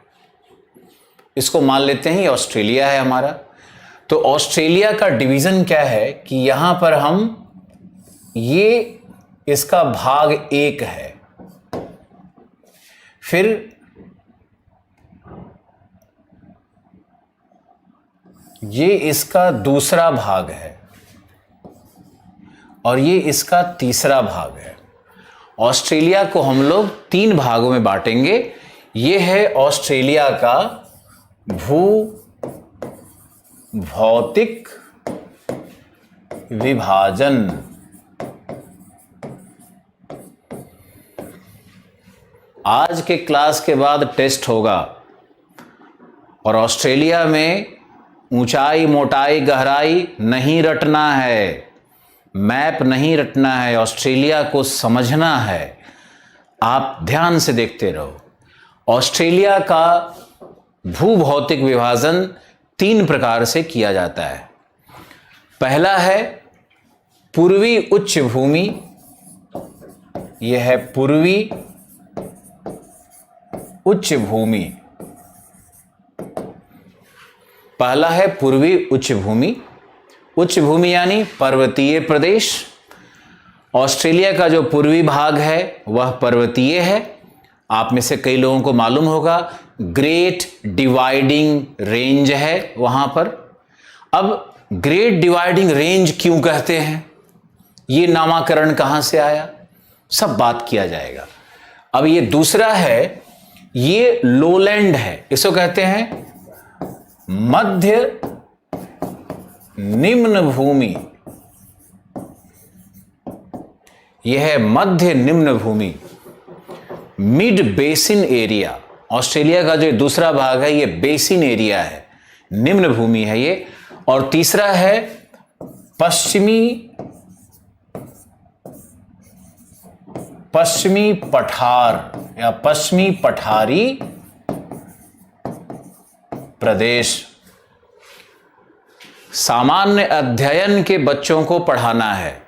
Speaker 1: इसको मान लेते हैं ये ऑस्ट्रेलिया है हमारा। तो ऑस्ट्रेलिया का डिवीजन क्या है कि यहां पर हम, ये इसका भाग 1 है, फिर ये इसका दूसरा भाग है और ये इसका तीसरा भाग है। ऑस्ट्रेलिया को हम लोग 3 भागों में बांटेंगे। ये है ऑस्ट्रेलिया का भौतिक विभाजन। आज के क्लास के बाद टेस्ट होगा और ऑस्ट्रेलिया में ऊंचाई, मोटाई, गहराई नहीं रटना है, मैप नहीं रटना है, ऑस्ट्रेलिया को समझना है। आप ध्यान से देखते रहो। ऑस्ट्रेलिया का भूभौतिक विभाजन 3 प्रकार से किया जाता है। पहला है पूर्वी उच्च भूमि, यह है पूर्वी उच्च भूमि। पहला है पूर्वी उच्च भूमि। उच्च भूमि यानी पर्वतीय प्रदेश। ऑस्ट्रेलिया का जो पूर्वी भाग है वह पर्वतीय है। आप में से कई लोगों को मालूम होगा ग्रेट डिवाइडिंग रेंज है वहां पर। अब ग्रेट डिवाइडिंग रेंज क्यों कहते हैं, ये नामकरण कहां से आया, सब बात किया जाएगा। अब ये दूसरा है, ये लोलैंड है, इसको कहते हैं मध्य निम्न भूमि। यह है मध्य निम्न भूमि, मिड बेसिन एरिया। ऑस्ट्रेलिया का जो दूसरा भाग है ये बेसिन एरिया है, निम्न भूमि है ये। और तीसरा है पश्चिमी पठार या पश्चिमी पठारी प्रदेश। सामान्य अध्ययन के बच्चों को पढ़ाना है,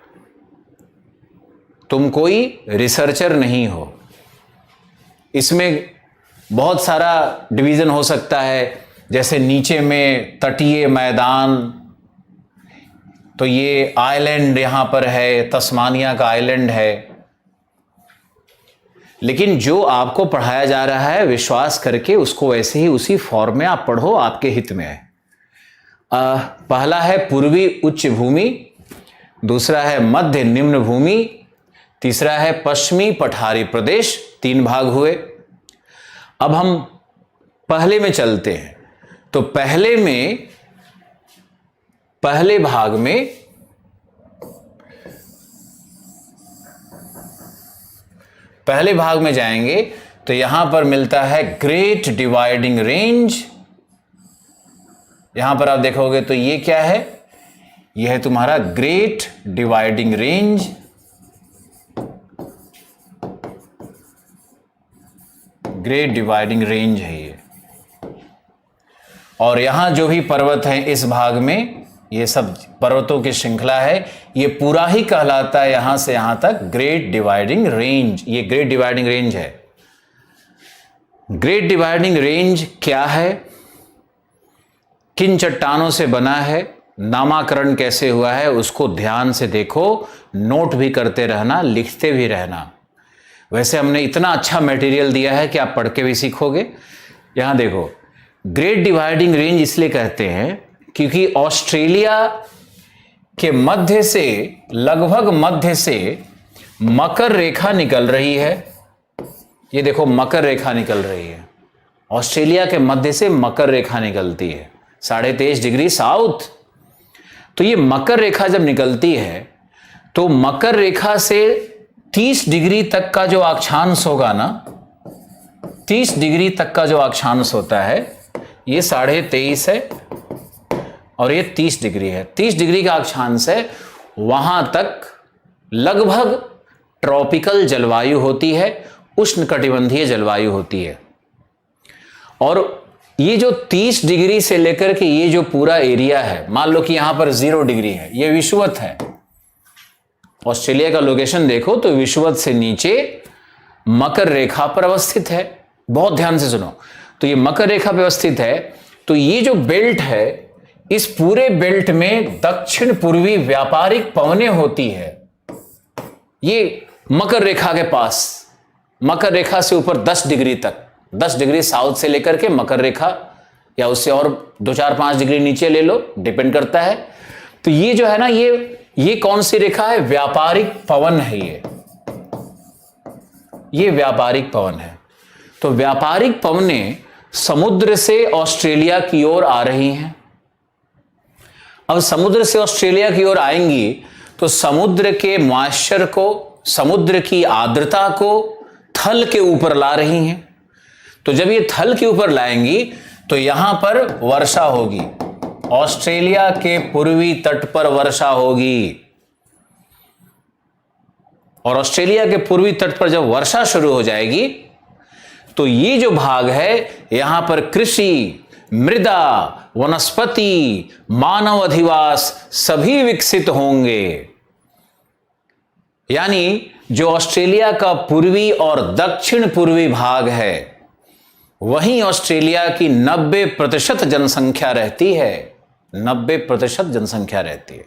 Speaker 1: तुम कोई रिसर्चर नहीं हो। इसमें बहुत सारा डिवीजन हो सकता है, जैसे नीचे में तटीय मैदान, तो ये आइलैंड यहां पर है, तस्मानिया का आइलैंड है। लेकिन जो आपको पढ़ाया जा रहा है विश्वास करके उसको वैसे ही उसी फॉर्म में आप पढ़ो, आपके हित में है। पहला है पूर्वी उच्च भूमि, दूसरा है मध्य निम्न भूमि, तीसरा है पश्चिमी पठारी प्रदेश। 3 भाग हुए। अब हम पहले में चलते हैं। तो पहले भाग में पहले भाग में जाएंगे तो यहां पर मिलता है ग्रेट डिवाइडिंग रेंज। यहां पर आप देखोगे तो ये क्या है, यह है तुम्हारा great dividing range. Great dividing range है ये। और यहां जो भी पर्वत हैं इस भाग में, ये सब पर्वतों की श्रृंखला है, ये पूरा ही कहलाता है यहां से यहां तक ग्रेट डिवाइडिंग रेंज। ये ग्रेट डिवाइडिंग रेंज है। ग्रेट डिवाइडिंग रेंज क्या है, किन चट्टानों से बना है, नामकरण कैसे हुआ है, उसको ध्यान से देखो, नोट भी करते रहना, लिखते भी रहना। वैसे हमने इतना अच्छा मटेरियल दिया है कि आप पढ़ के भी सीखोगे। यहां देखो, ग्रेट डिवाइडिंग रेंज इसलिए कहते हैं क्योंकि ऑस्ट्रेलिया के मध्य से, लगभग मध्य से मकर रेखा निकल रही है। ये देखो मकर रेखा निकल रही है, ऑस्ट्रेलिया के मध्य से मकर रेखा निकलती है 23.5 डिग्री साउथ। तो ये मकर रेखा जब निकलती है तो मकर रेखा से 30 डिग्री तक का जो अक्षांश होगा ना, 30 डिग्री तक का जो अक्षांश होता है, ये 23.5 है और ये 30 डिग्री है। 30 डिग्री का अक्षांश है, वहां तक लगभग ट्रॉपिकल जलवायु होती है, उष्णकटिबंधीय जलवायु होती है। और ये जो 30 डिग्री से लेकर के ये जो पूरा एरिया है, मान लो कि यहां पर 0 डिग्री है, ये विषुवत है। ऑस्ट्रेलिया का लोकेशन देखो तो विषुवत से नीचे मकर रेखा पर अवस्थित है। बहुत ध्यान से सुनो, तो ये मकर रेखा पर अवस्थित है। तो ये जो बेल्ट है, इस पूरे बेल्ट में दक्षिण पूर्वी व्यापारिक पवनें होती है। ये मकर रेखा के पास, मकर रेखा से ऊपर 10 डिग्री तक, 10 डिग्री साउथ से लेकर के मकर रेखा, या उससे और 2-4-5 डिग्री नीचे ले लो, डिपेंड करता है। तो ये जो है ना, ये कौन सी रेखा है, व्यापारिक पवन है। ये व्यापारिक पवन है। तो व्यापारिक पवनें समुद्र से ऑस्ट्रेलिया की ओर आ रही हैं। अब समुद्र से ऑस्ट्रेलिया की ओर आएंगी तो समुद्र के मॉइस्चर को, समुद्र की आर्द्रता को थल के ऊपर ला रही हैं। तो जब ये थल के ऊपर लाएंगी तो यहां पर वर्षा होगी, ऑस्ट्रेलिया के पूर्वी तट पर वर्षा होगी। और ऑस्ट्रेलिया के पूर्वी तट पर जब वर्षा शुरू हो जाएगी तो ये जो भाग है, यहां पर कृषि, मृदा, वनस्पति, मानव अधिवास सभी विकसित होंगे। यानी जो ऑस्ट्रेलिया का पूर्वी और दक्षिण पूर्वी भाग है, वहीं ऑस्ट्रेलिया की 90% जनसंख्या रहती है। 90% जनसंख्या रहती है।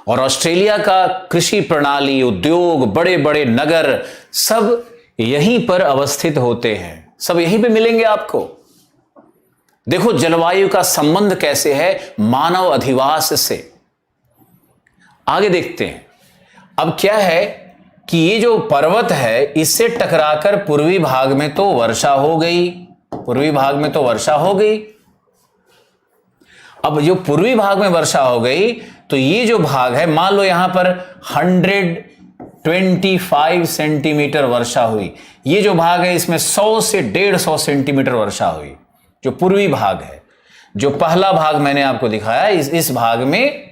Speaker 1: और ऑस्ट्रेलिया का कृषि प्रणाली, उद्योग, बड़े बड़े नगर सब यहीं पर अवस्थित होते हैं, सब यहीं पे मिलेंगे आपको। देखो जलवायु का संबंध कैसे है मानव अधिवास से। आगे देखते हैं। अब क्या है कि ये जो पर्वत है इससे टकराकर पूर्वी भाग में तो वर्षा हो गई, पूर्वी भाग में तो वर्षा हो गई। अब जो पूर्वी भाग में वर्षा हो गई तो ये जो भाग है, मान लो यहां पर 125 सेंटीमीटर वर्षा हुई, ये जो भाग है इसमें 100 से 150 सेंटीमीटर वर्षा हुई, जो पूर्वी भाग है। जो पहला भाग मैंने आपको दिखाया इस भाग में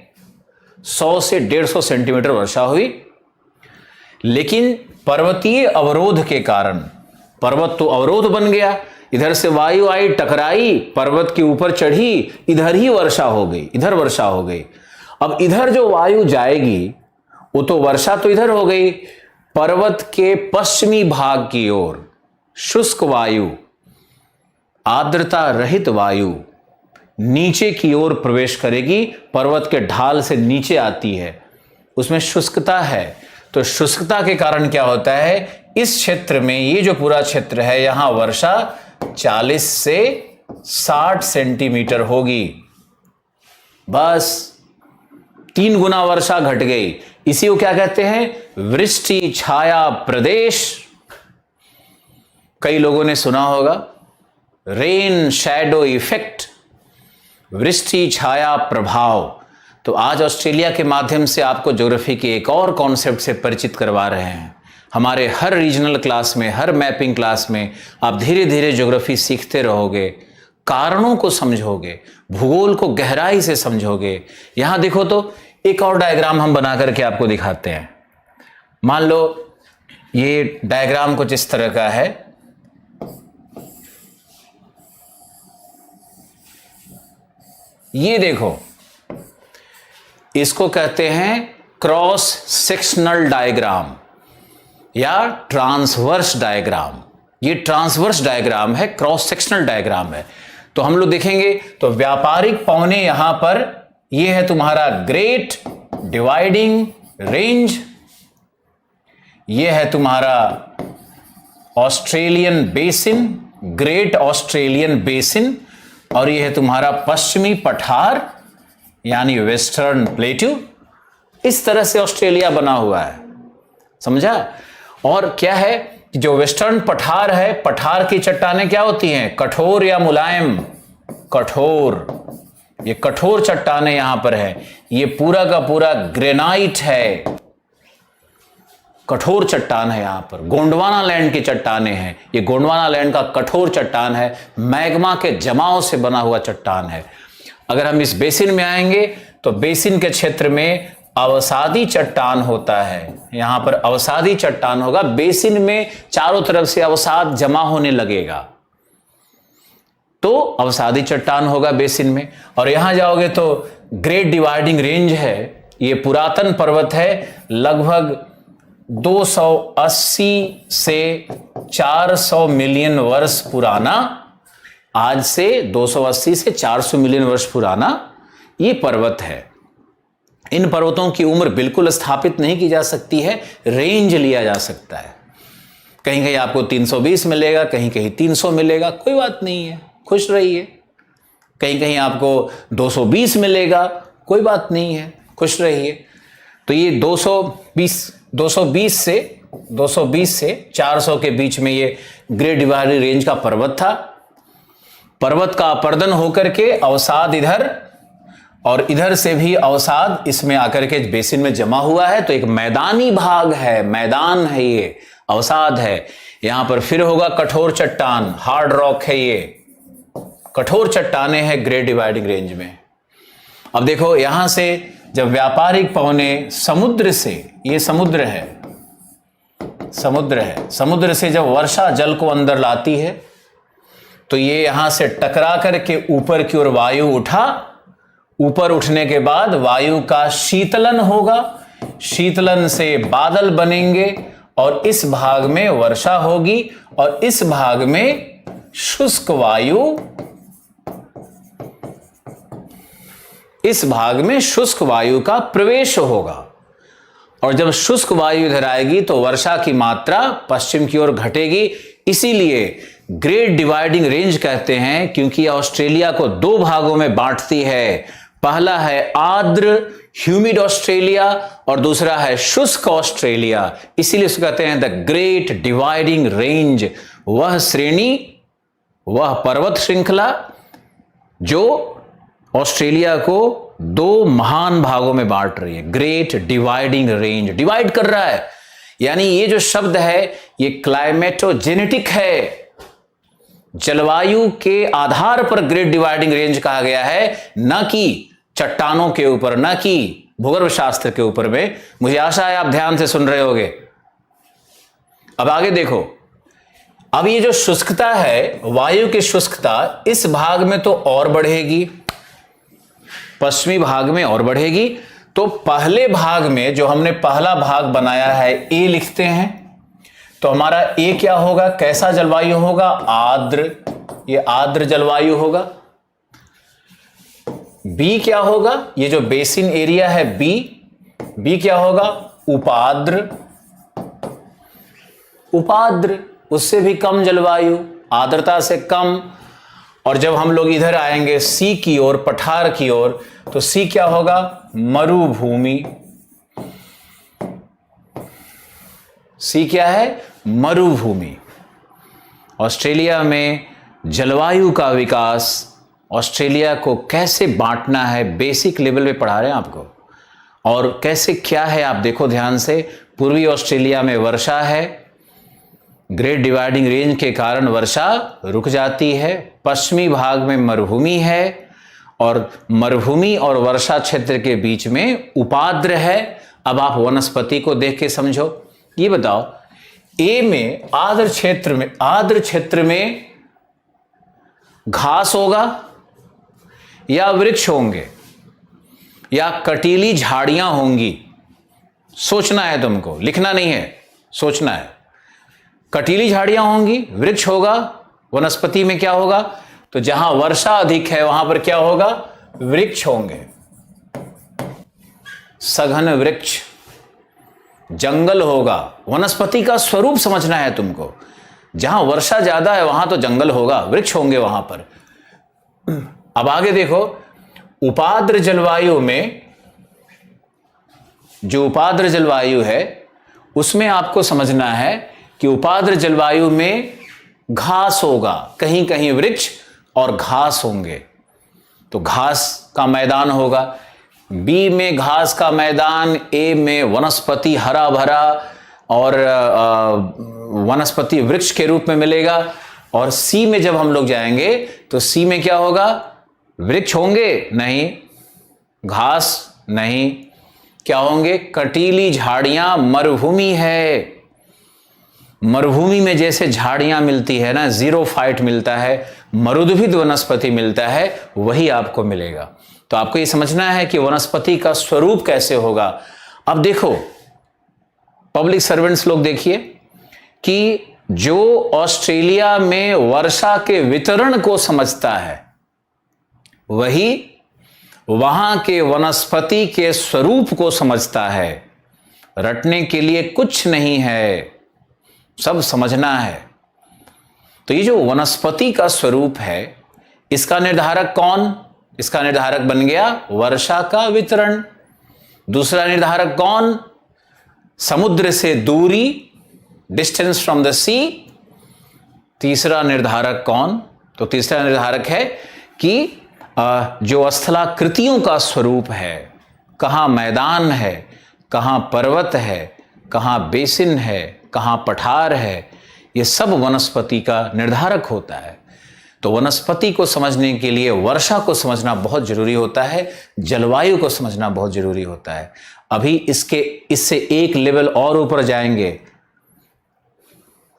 Speaker 1: 100 से 150 सेंटीमीटर वर्षा हुई। लेकिन पर्वतीय अवरोध के कारण पर्वत तो अवरोध बन गया, इधर से वायु आई, टकराई, पर्वत के ऊपर चढ़ी, इधर ही वर्षा हो गई, इधर वर्षा हो गई। अब इधर जो वायु जाएगी वो तो वर्षा तो इधर हो गई, पर्वत के पश्चिमी भाग की ओर शुष्क वायु, आर्द्रता रहित वायु नीचे की ओर प्रवेश करेगी। पर्वत के ढाल से नीचे आती है, उसमें शुष्कता है। तो शुष्कता के कारण क्या होता है, इस क्षेत्र में, ये जो पूरा क्षेत्र है, यहां वर्षा 40 से 60 सेंटीमीटर होगी। बस 3 गुना वर्षा घट गई। इसी को क्या कहते हैं, वृष्टि छाया प्रदेश। कई लोगों ने सुना होगा रेन शैडो इफेक्ट, वृष्टि छाया प्रभाव। तो आज ऑस्ट्रेलिया के माध्यम से आपको ज्योग्राफी के एक और कॉन्सेप्ट से परिचित करवा रहे हैं। हमारे हर रीजनल क्लास में, हर मैपिंग क्लास में आप धीरे धीरे ज्योग्राफी सीखते रहोगे, कारणों को समझोगे, भूगोल को गहराई से समझोगे। यहां देखो तो एक और डायग्राम हम बना करके आपको दिखाते हैं। मान लो ये डायग्राम कुछ इस तरह का है। ये देखो, इसको कहते हैं क्रॉस सेक्शनल डायग्राम या ट्रांसवर्स डायग्राम। ये ट्रांसवर्स डायग्राम है, क्रॉस सेक्शनल डायग्राम है। तो हम लोग देखेंगे तो व्यापारिक पौने यहां पर, ये है तुम्हारा ग्रेट डिवाइडिंग रेंज, ये है तुम्हारा Australian basin, great Australian basin, और ये है तुम्हारा पश्चिमी पठार यानी वेस्टर्न प्लेट्यू। इस तरह से ऑस्ट्रेलिया बना हुआ है, समझा। और क्या है कि जो वेस्टर्न पठार है, पठार की चट्टानें क्या होती हैं, कठोर या मुलायम, कठोर। ये कठोर चट्टानें यहां पर है, ये पूरा का पूरा ग्रेनाइट है, कठोर चट्टान है। यहां पर गोंडवाना लैंड की चट्टानें हैं, ये गोंडवाना लैंड का कठोर चट्टान है, मैग्मा के जमाव से बना हुआ चट्टान है। अगर हम इस बेसिन में आएंगे तो बेसिन के क्षेत्र में अवसादी चट्टान होता है, यहां पर अवसादी चट्टान होगा। बेसिन में चारों तरफ से अवसाद जमा होने लगेगा तो अवसादी चट्टान होगा बेसिन में। और यहां जाओगे तो ग्रेट डिवाइडिंग रेंज है, ये पुरातन पर्वत है, लगभग 280 से 400 मिलियन वर्ष पुराना, आज से 280 से 400 मिलियन वर्ष पुराना ये पर्वत है। इन पर्वतों की उम्र बिल्कुल स्थापित नहीं की जा सकती है, रेंज लिया जा सकता है। कहीं कहीं आपको 320 मिलेगा, कहीं कहीं 300 मिलेगा, कोई बात नहीं है, खुश रहिए। कहीं कहीं आपको 220 मिलेगा, कोई बात नहीं है, खुश रहिए। तो ये 220 से 400 के बीच में ये ग्रेट डिवाइडिंग रेंज का पर्वत था। पर्वत का अपर्दन होकर के अवसाद इधर और इधर से भी अवसाद इसमें आकर के बेसिन में जमा हुआ है। तो एक मैदानी भाग है, मैदान है, ये अवसाद है। यहां पर फिर होगा कठोर चट्टान, हार्ड रॉक है, ये कठोर चट्टानें हैं ग्रेट डिवाइडिंग रेंज में। अब देखो यहां से जब व्यापारिक पौने समुद्र से, ये समुद्र है, समुद्र से जब वर्षा जल को अंदर लाती है तो ये यहां से टकरा करके ऊपर की ओर वायु उठा। ऊपर उठने के बाद वायु का शीतलन होगा, शीतलन से बादल बनेंगे और इस भाग में वर्षा होगी और इस भाग में शुष्क वायु इस भाग में शुष्क वायु का प्रवेश होगा, और जब शुष्क वायु इधर आएगी तो वर्षा की मात्रा पश्चिम की ओर घटेगी। इसीलिए ग्रेट डिवाइडिंग रेंज कहते हैं, क्योंकि यह ऑस्ट्रेलिया को दो भागों में बांटती है। पहला है आर्द्र ह्यूमिड ऑस्ट्रेलिया और दूसरा है शुष्क ऑस्ट्रेलिया। इसीलिए उसको कहते हैं द ग्रेट डिवाइडिंग रेंज, वह श्रेणी, वह पर्वत श्रृंखला जो ऑस्ट्रेलिया को दो महान भागों में बांट रही है। ग्रेट डिवाइडिंग रेंज, डिवाइड कर रहा है, यानी ये जो शब्द है ये क्लाइमेटोजेनेटिक है। जलवायु के आधार पर ग्रेट डिवाइडिंग रेंज कहा गया है, न कि चट्टानों के ऊपर, न कि भूगर्भ शास्त्र के ऊपर में। मुझे आशा है आप ध्यान से सुन रहे होंगे। अब आगे देखो, अब ये जो शुष्कता है, वायु की शुष्कता इस भाग में तो और बढ़ेगी, पश्चिमी भाग में और बढ़ेगी। तो पहले भाग में जो हमने पहला भाग बनाया है ए लिखते हैं, तो हमारा ए क्या होगा, कैसा जलवायु होगा, आर्द्र, ये आर्द्र जलवायु होगा। बी क्या होगा, ये जो बेसिन एरिया है बी क्या होगा, उपाद्र, उपाद्र उससे भी कम जलवायु, आर्द्रता से कम। और जब हम लोग इधर आएंगे सी की ओर, पठार की ओर, तो सी क्या होगा, मरुभूमि। सी क्या है, मरुभूमि। ऑस्ट्रेलिया में जलवायु का विकास, ऑस्ट्रेलिया को कैसे बांटना है, बेसिक लेवल पे पढ़ा रहे हैं आपको। और कैसे क्या है आप देखो ध्यान से। पूर्वी ऑस्ट्रेलिया में वर्षा है, ग्रेट डिवाइडिंग रेंज के कारण वर्षा रुक जाती है। पश्चिमी भाग में मरुभूमि है, और मरुभूमि और वर्षा क्षेत्र के बीच में उपाद्र है। अब आप वनस्पति को देख के समझो। ये बताओ, ए में आर्द्र क्षेत्र में घास होगा या वृक्ष होंगे या कटीली झाड़ियां होंगी? सोचना है तुमको, लिखना नहीं है, सोचना है। कटीली झाड़ियां होंगी, वृक्ष होगा, वनस्पति में क्या होगा, तो जहां वर्षा अधिक है वहां पर क्या होगा, वृक्ष होंगे, सघन वृक्ष, जंगल होगा। वनस्पति का स्वरूप समझना है तुमको। जहां वर्षा ज्यादा है वहां तो जंगल होगा, वृक्ष होंगे वहां पर। अब आगे देखो, उपाद्र जलवायु में, जो उपाद्र जलवायु है उसमें आपको समझना है कि उपाद्र जलवायु में घास होगा, कहीं कहीं वृक्ष और घास होंगे, तो घास का मैदान होगा। बी में घास का मैदान, ए में वनस्पति हरा भरा और वनस्पति वृक्ष के रूप में मिलेगा। और सी में जब हम लोग जाएंगे तो सी में क्या होगा, वृक्ष होंगे नहीं, घास नहीं, क्या होंगे, कटीली झाड़ियां। मरुभूमि है, मरुभूमि में जैसे झाड़ियां मिलती है ना, जीरोफाइट मिलता है, मरुद्भिद वनस्पति मिलता है, वही आपको मिलेगा। तो आपको ये समझना है कि वनस्पति का स्वरूप कैसे होगा। अब देखो पब्लिक सर्वेंट्स लोग, देखिए कि जो ऑस्ट्रेलिया में वर्षा के वितरण को समझता है वही वहां के वनस्पति के स्वरूप को समझता है। रटने के लिए कुछ नहीं है, सब समझना है। तो ये जो वनस्पति का स्वरूप है, इसका निर्धारक कौन, इसका निर्धारक बन गया वर्षा का वितरण। दूसरा निर्धारक कौन, समुद्र से दूरी, डिस्टेंस फ्रॉम द सी। तीसरा निर्धारक कौन, तो तीसरा निर्धारक है कि जो स्थलाकृतियों का स्वरूप है, कहां मैदान है, कहां पर्वत है, कहां बेसिन है, कहां पठार है, ये सब वनस्पति का निर्धारक होता है। तो वनस्पति को समझने के लिए वर्षा को समझना बहुत जरूरी होता है, जलवायु को समझना बहुत जरूरी होता है। अभी इससे एक लेवल और ऊपर जाएंगे।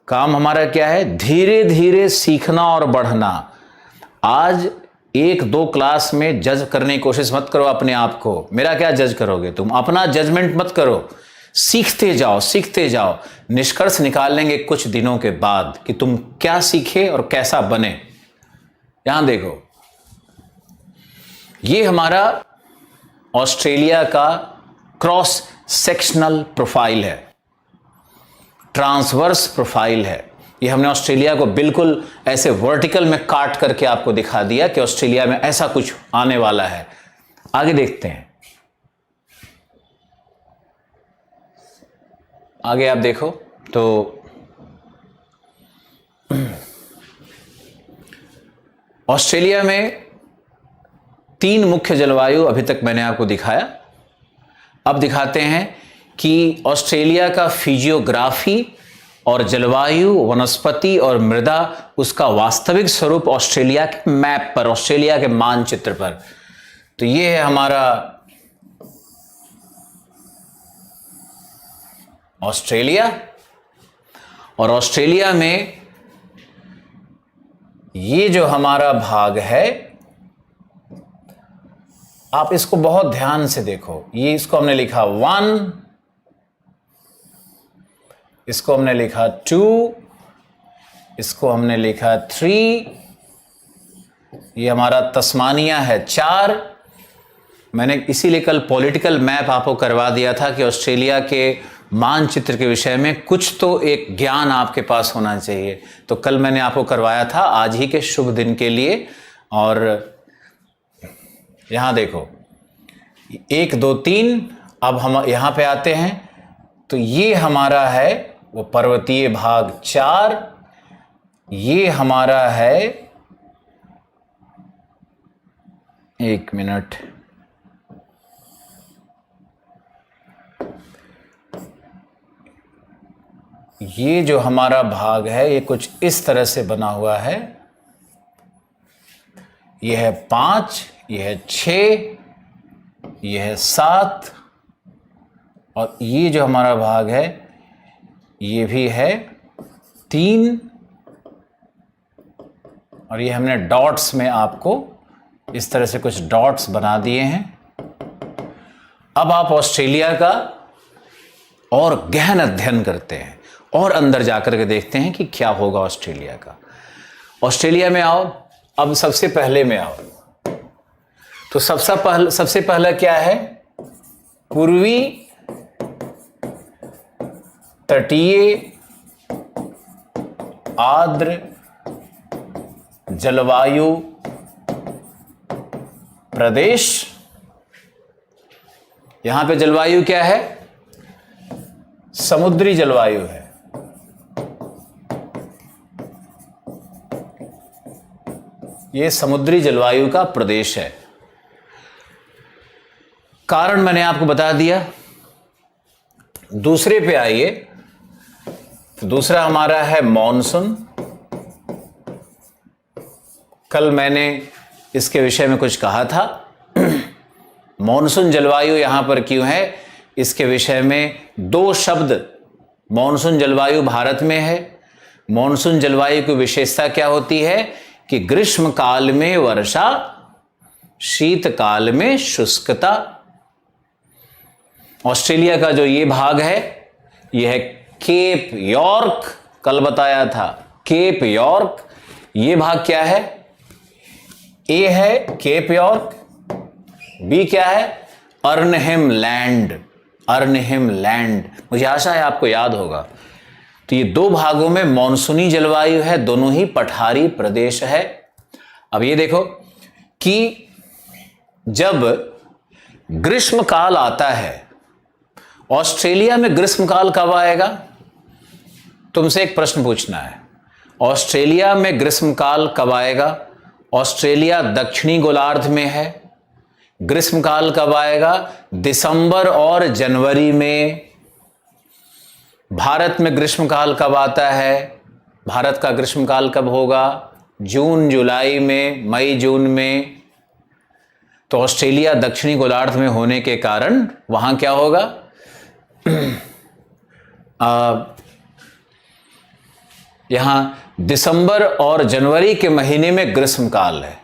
Speaker 1: काम हमारा क्या है, धीरे धीरे सीखना और बढ़ना। आज एक दो क्लास में जज करने की कोशिश मत करो अपने आप को। मेरा क्या जज करोगे तुम, अपना जजमेंट मत करो, सीखते जाओ सीखते जाओ। निष्कर्ष निकाल लेंगे कुछ दिनों के बाद कि तुम क्या सीखे और कैसा बने। यहां देखो, ये हमारा ऑस्ट्रेलिया का क्रॉस सेक्शनल प्रोफाइल है, ट्रांसवर्स प्रोफाइल है। ये हमने ऑस्ट्रेलिया को बिल्कुल ऐसे वर्टिकल में काट करके आपको दिखा दिया कि ऑस्ट्रेलिया में ऐसा कुछ आने वाला है। आगे देखते हैं, आगे आप देखो तो ऑस्ट्रेलिया में 3 मुख्य जलवायु अभी तक मैंने आपको दिखाया। अब दिखाते हैं कि ऑस्ट्रेलिया का फिजियोग्राफी और जलवायु, वनस्पति और मृदा, उसका वास्तविक स्वरूप ऑस्ट्रेलिया के मैप पर, ऑस्ट्रेलिया के मानचित्र पर। तो ये है हमारा ऑस्ट्रेलिया, और ऑस्ट्रेलिया में ये जो हमारा भाग है, आप इसको बहुत ध्यान से देखो। ये इसको हमने लिखा 1, इसको हमने लिखा 2, इसको हमने लिखा 3, ये हमारा तस्मानिया है 4। मैंने इसीलिए कल पॉलिटिकल मैप आपको करवा दिया था कि ऑस्ट्रेलिया के मानचित्र के विषय में कुछ तो एक ज्ञान आपके पास होना चाहिए। तो कल मैंने आपको करवाया था आज ही के शुभ दिन के लिए। और यहां देखो 1 2 3। अब हम यहां पे आते हैं तो ये हमारा है वो पर्वतीय भाग 4, ये हमारा है, 1 मिनट, ये जो हमारा भाग है ये कुछ इस तरह से बना हुआ है। ये है 5, ये है 6, ये है 7, और ये जो हमारा भाग है ये भी है 3, और ये हमने डॉट्स में आपको इस तरह से कुछ डॉट्स बना दिए हैं। अब आप ऑस्ट्रेलिया का और गहन अध्ययन करते हैं और अंदर जाकर के देखते हैं कि क्या होगा ऑस्ट्रेलिया का। ऑस्ट्रेलिया में आओ, अब सबसे पहले में आओ तो सबसे पहला क्या है? पूर्वी तटीय आर्द्र जलवायु प्रदेश। यहां पे जलवायु क्या है? समुद्री जलवायु है। यह समुद्री जलवायु का प्रदेश है। कारण मैंने आपको बता दिया। दूसरे पे आइए तो दूसरा हमारा है मॉनसून। कल मैंने इसके विषय में कुछ कहा था। मॉनसून जलवायु यहां पर क्यों है, इसके विषय में 2 शब्द। मॉनसून जलवायु भारत में है। मॉनसून जलवायु की विशेषता क्या होती है कि ग्रीष्म काल में वर्षा, शीतकाल में शुष्कता। ऑस्ट्रेलिया का जो ये भाग है यह है केप यॉर्क। कल बताया था केप यॉर्क। ये भाग क्या है? ए है केप यॉर्क, बी क्या है? Arnhem land. अर्नहेम लैंड, मुझे आशा है आपको याद होगा। तो ये 2 भागों में मॉनसूनी जलवायु है, दोनों ही पठारी प्रदेश है। अब ये देखो कि जब ग्रीष्म काल आता है, ऑस्ट्रेलिया में ग्रीष्म काल कब आएगा? तुमसे एक प्रश्न पूछना है, ऑस्ट्रेलिया में ग्रीष्म काल कब आएगा? ऑस्ट्रेलिया दक्षिणी गोलार्ध में है। ग्रीष्म काल कब आएगा? दिसंबर और जनवरी में। भारत में ग्रीष्म काल कब आता है? भारत का ग्रीष्म काल कब होगा? जून जुलाई में, मई जून में। तो ऑस्ट्रेलिया दक्षिणी गोलार्ध में होने के कारण वहां क्या होगा? यहां दिसंबर और जनवरी के महीने में ग्रीष्म काल है।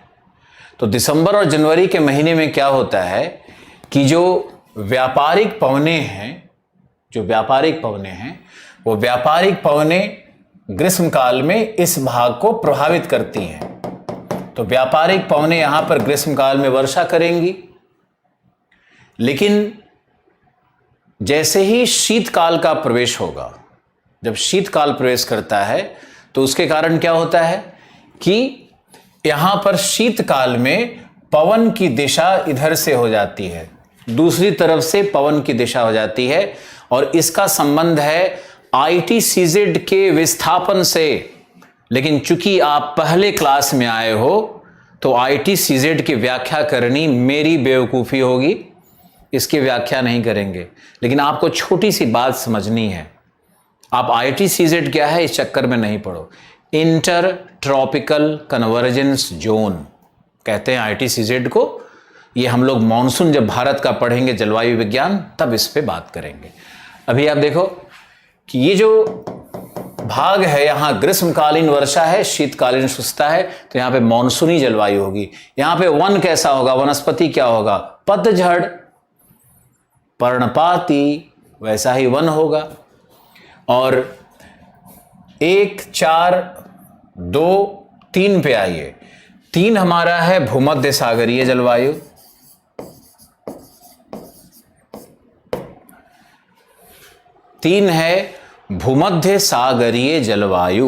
Speaker 1: तो दिसंबर और जनवरी के महीने में क्या होता है कि जो व्यापारिक पवनें हैं, वो व्यापारिक पवनें ग्रीष्म काल में इस भाग को प्रभावित करती हैं। तो व्यापारिक पवनें यहां पर ग्रीष्म काल में वर्षा करेंगी। लेकिन जैसे ही शीतकाल का प्रवेश होगा, जब शीतकाल प्रवेश करता है तो उसके कारण क्या होता है कि यहां पर शीतकाल में पवन की दिशा इधर से हो जाती है, दूसरी तरफ से पवन की दिशा हो जाती है, और इसका संबंध है ITCZ के विस्थापन से। लेकिन चूंकि आप पहले क्लास में आए हो तो ITCZ की व्याख्या करनी मेरी बेवकूफ़ी होगी, इसकी व्याख्या नहीं करेंगे। लेकिन आपको छोटी सी बात समझनी है, आप ITCZ क्या है इस चक्कर में नहीं पड़ो। इंटर ट्रॉपिकल कन्वर्जेंस जोन कहते हैं ITCZ को। ये हम लोग मॉनसून जब भारत का पढ़ेंगे जलवायु विज्ञान तब इस पे बात करेंगे। अभी आप देखो कि ये जो भाग है, यहां ग्रीष्मकालीन वर्षा है, शीतकालीन शुष्कता है, तो यहां पे मॉनसूनी जलवायु होगी। यहां पे वन कैसा होगा, वनस्पति क्या होगा, पतझड़, पर्णपाती, वैसा ही वन होगा। और 1, 4, 2, 3 पे आइए। 3 हमारा है भूमध्य सागरीय जलवायु, 3 है भूमध्य सागरीय जलवायु।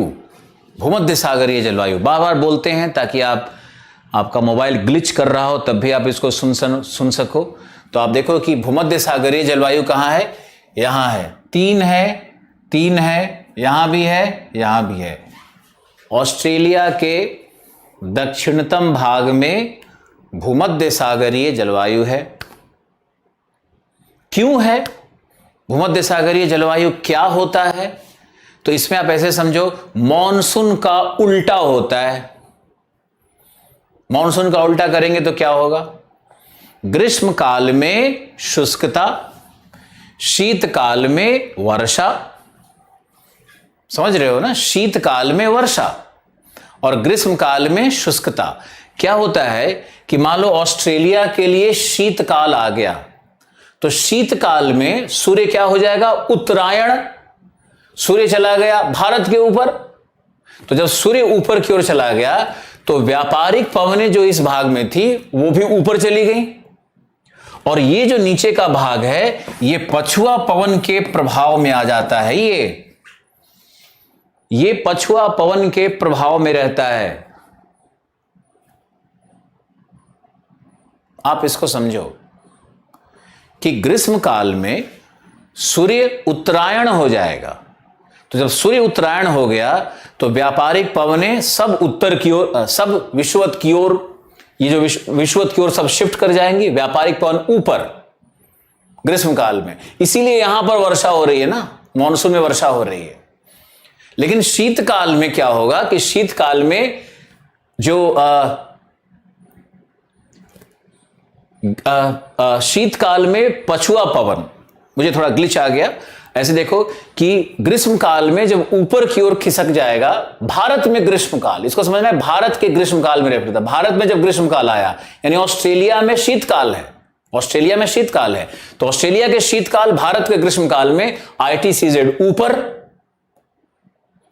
Speaker 1: भूमध्य सागरीय जलवायु बार बार बोलते हैं ताकि आपका मोबाइल ग्लिच कर रहा हो तब भी आप इसको सुन सको। तो आप देखो कि भूमध्य सागरीय जलवायु कहाँ है, यहाँ है। 3 है, 3 है, यहां भी है, यहां भी है। ऑस्ट्रेलिया के दक्षिणतम भाग में भूमध्य सागरीय जलवायु है। क्यों है भूमध्य सागरीय जलवायु, क्या होता है? तो इसमें आप ऐसे समझो, मॉनसून का उल्टा होता है। मॉनसून का उल्टा करेंगे तो क्या होगा, ग्रीष्म काल में शुष्कता, शीतकाल में वर्षा। समझ रहे हो ना, शीतकाल में वर्षा और ग्रीष्म काल में शुष्कता। क्या होता है कि मान लो ऑस्ट्रेलिया के लिए शीतकाल आ गया, तो शीतकाल में सूर्य क्या हो जाएगा, उत्तरायण। सूर्य चला गया भारत के ऊपर, तो जब सूर्य ऊपर की ओर चला गया तो व्यापारिक पवनें जो इस भाग में थी वो भी ऊपर चली गई, और ये जो नीचे का भाग है ये पछुआ पवन के प्रभाव में आ जाता है। ये पछुआ पवन के प्रभाव में रहता है। आप इसको समझो कि ग्रीष्म काल में सूर्य उत्तरायण हो जाएगा, तो जब सूर्य उत्तरायण हो गया तो व्यापारिक पवनें सब उत्तर की ओर, सब विषुवत की ओर, ये जो विषुवत की ओर सब शिफ्ट कर जाएंगी, व्यापारिक पवन ऊपर ग्रीष्म काल में। इसीलिए यहां पर वर्षा हो रही है ना, मॉनसून में वर्षा हो रही है। लेकिन शीतकाल में क्या होगा कि शीतकाल में जो शीतकाल में पछुआ पवन, मुझे थोड़ा ग्लिच आ गया, ऐसे देखो कि ग्रीष्म काल में जब ऊपर की ओर खिसक जाएगा, भारत में ग्रीष्म काल, इसको समझना है, भारत के ग्रीष्म काल में रहता है। भारत में जब ग्रीष्म काल आया यानी ऑस्ट्रेलिया में शीतकाल है, ऑस्ट्रेलिया में शीतकाल है, तो ऑस्ट्रेलिया के शीतकाल भारत के ग्रीष्म काल में ITCZ ऊपर,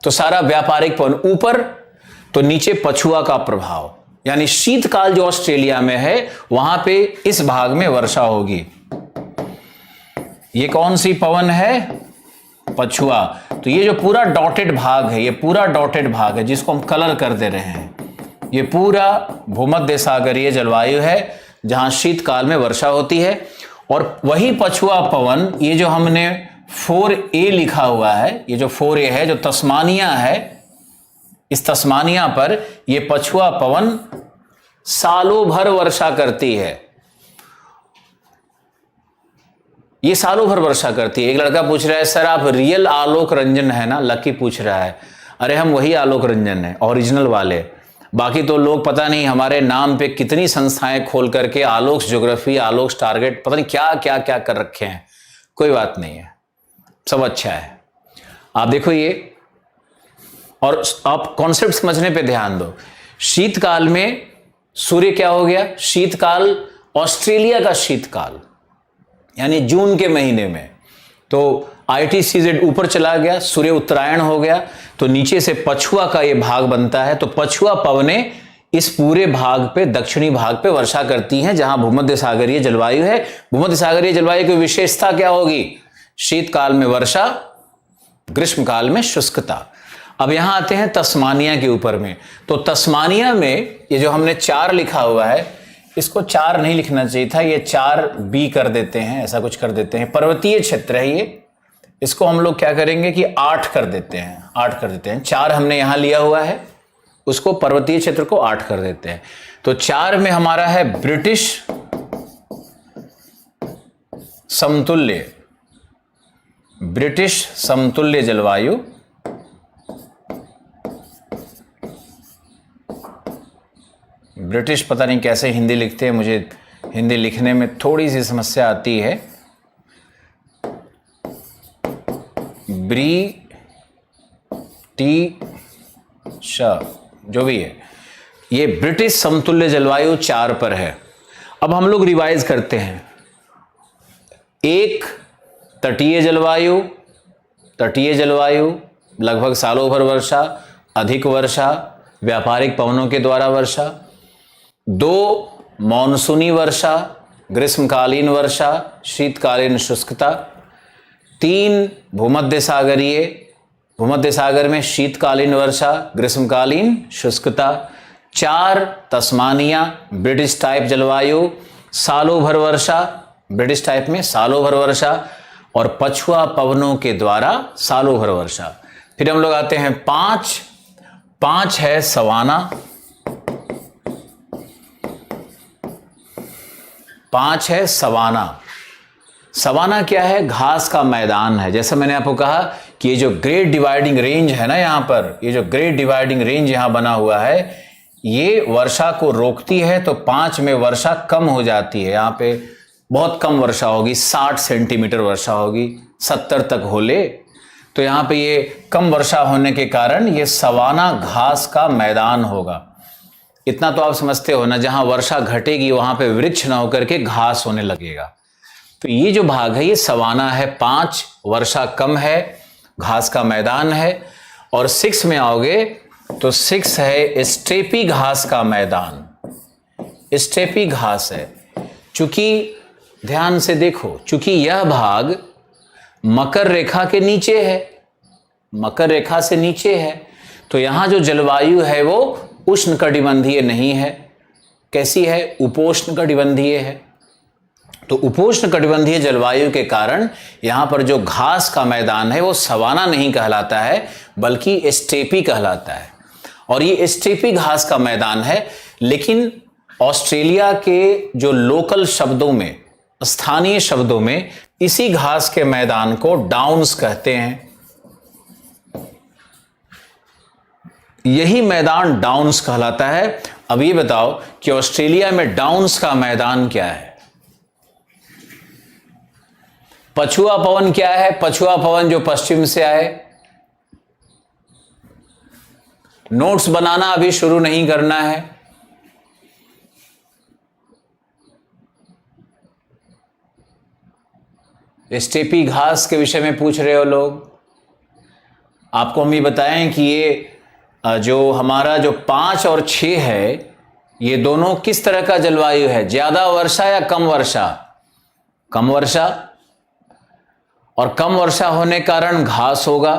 Speaker 1: तो सारा व्यापारिक पवन ऊपर, तो नीचे पछुआ का प्रभाव, यानी शीतकाल जो ऑस्ट्रेलिया में है वहां पे इस भाग में वर्षा होगी। ये कौन सी पवन है, पछुआ। तो ये जो पूरा डॉटेड भाग है, ये पूरा डॉटेड भाग है जिसको हम कलर कर दे रहे हैं, ये पूरा भूमध्य सागरीय जलवायु है जहां शीतकाल में वर्षा होती है। और वही पछुआ पवन, ये जो हमने 4A लिखा हुआ है, ये जो 4A है, जो तस्मानिया है, इस तस्मानिया पर ये पछुआ पवन सालों भर वर्षा करती है। ये सालों भर वर्षा करती है। एक लड़का पूछ रहा है, सर आप रियल आलोक रंजन है ना, लकी पूछ रहा है। अरे हम वही आलोक रंजन है, ओरिजिनल वाले। बाकी तो लोग पता नहीं हमारे नाम पे कितनी संस्थाएं खोल करके आलोक ज्योग्राफी, आलोक टारगेट, पता नहीं क्या क्या क्या कर रखे हैं। कोई बात नहीं है, सब अच्छा है। आप देखो ये, और आप कॉन्सेप्ट समझने पे ध्यान दो। शीतकाल में सूर्य क्या हो गया, शीतकाल ऑस्ट्रेलिया का शीतकाल यानी जून के महीने में, तो ITCZ ऊपर चला गया, सूर्य उत्तरायण हो गया, तो नीचे से पछुआ का ये भाग बनता है। तो पछुआ पवनें इस पूरे भाग पे, दक्षिणी भाग पे वर्षा करती हैं जहां भूमध्य सागरीय जलवायु है। भूमध्य सागरीय जलवायु की विशेषता क्या होगी? शीतकाल में वर्षा, ग्रीष्मकाल में शुष्कता। अब यहां आते हैं तस्मानिया के ऊपर में। तो तस्मानिया में ये जो हमने 4 लिखा हुआ है, इसको 4 नहीं लिखना चाहिए था, ये 4B कर देते हैं, ऐसा कुछ कर देते हैं। पर्वतीय क्षेत्र है ये, इसको हम लोग क्या करेंगे कि 8 कर देते हैं, 8 कर देते हैं। 4 हमने यहां लिया हुआ है, उसको पर्वतीय क्षेत्र को 8 कर देते हैं। तो 4 में हमारा है ब्रिटिश समतुल्य, ब्रिटिश समतुल्य जलवायु। ब्रिटिश पता नहीं कैसे हिंदी लिखते हैं, मुझे हिंदी लिखने में थोड़ी सी समस्या आती है। जो भी है, ये ब्रिटिश समतुल्य जलवायु 4 पर है। अब हम लोग रिवाइज करते हैं। 1 तटीय जलवायु, तटीय जलवायु लगभग सालों भर वर्षा, अधिक वर्षा, व्यापारिक पवनों के द्वारा वर्षा। 2 मॉनसूनी वर्षा, ग्रीष्मकालीन वर्षा, शीतकालीन शुष्कता। 3 भूमध्य सागरीय, भूमध्य सागर में शीतकालीन वर्षा, ग्रीष्मकालीन शुष्कता। 4 तस्मानिया, ब्रिटिश टाइप जलवायु, सालों भर वर्षा, ब्रिटिश टाइप में सालों भर वर्षा और पछुआ पवनों के द्वारा सालों भर वर्षा। फिर हम लोग आते हैं 5 है सवाना। 5 है सवाना। सवाना क्या है? घास का मैदान है। जैसा मैंने आपको कहा कि ये जो ग्रेट डिवाइडिंग रेंज है ना, यहां पर ये जो ग्रेट डिवाइडिंग रेंज यहां बना हुआ है, ये वर्षा को रोकती है। तो 5 में वर्षा कम हो जाती है, यहां पे बहुत कम वर्षा होगी, 60 सेंटीमीटर वर्षा होगी, 70 तक हो ले। तो यहां पे ये कम वर्षा होने के कारण ये सवाना घास का मैदान होगा। इतना तो आप समझते हो ना, जहां वर्षा घटेगी वहां पे वृक्ष ना होकर के घास होने लगेगा। तो ये जो भाग है ये सवाना है। 5 वर्षा कम है, घास का मैदान है। और 6 में आओगे तो 6 है स्टेपी घास का मैदान। स्टेपी घास है। चूंकि ध्यान से देखो, चूंकि यह भाग मकर रेखा के नीचे है, मकर रेखा से नीचे है, तो यहां जो जलवायु है वो उष्णकटिबंधीय नहीं है। कैसी है? उपोष्णकटिबंधीय है। तो उपोष्णकटिबंधीय जलवायु के कारण यहां पर जो घास का मैदान है वो सवाना नहीं कहलाता है, बल्कि स्टेपी कहलाता है। और ये स्टेपी घास का मैदान है। लेकिन ऑस्ट्रेलिया के जो लोकल शब्दों में, स्थानीय शब्दों में, इसी घास के मैदान को डाउन्स कहते हैं। यही मैदान डाउन्स कहलाता है। अब ये बताओ कि ऑस्ट्रेलिया में डाउन्स का मैदान क्या है? पछुआ पवन क्या है? पछुआ पवन जो पश्चिम से आए। नोट्स बनाना अभी शुरू नहीं करना है। स्टेपी घास के विषय में पूछ रहे हो लोग। आपको हम ये बताएं कि ये जो हमारा जो 5 और 6 है, ये दोनों किस तरह का जलवायु है? ज्यादा वर्षा या कम वर्षा? कम वर्षा। और कम वर्षा होने कारण घास होगा।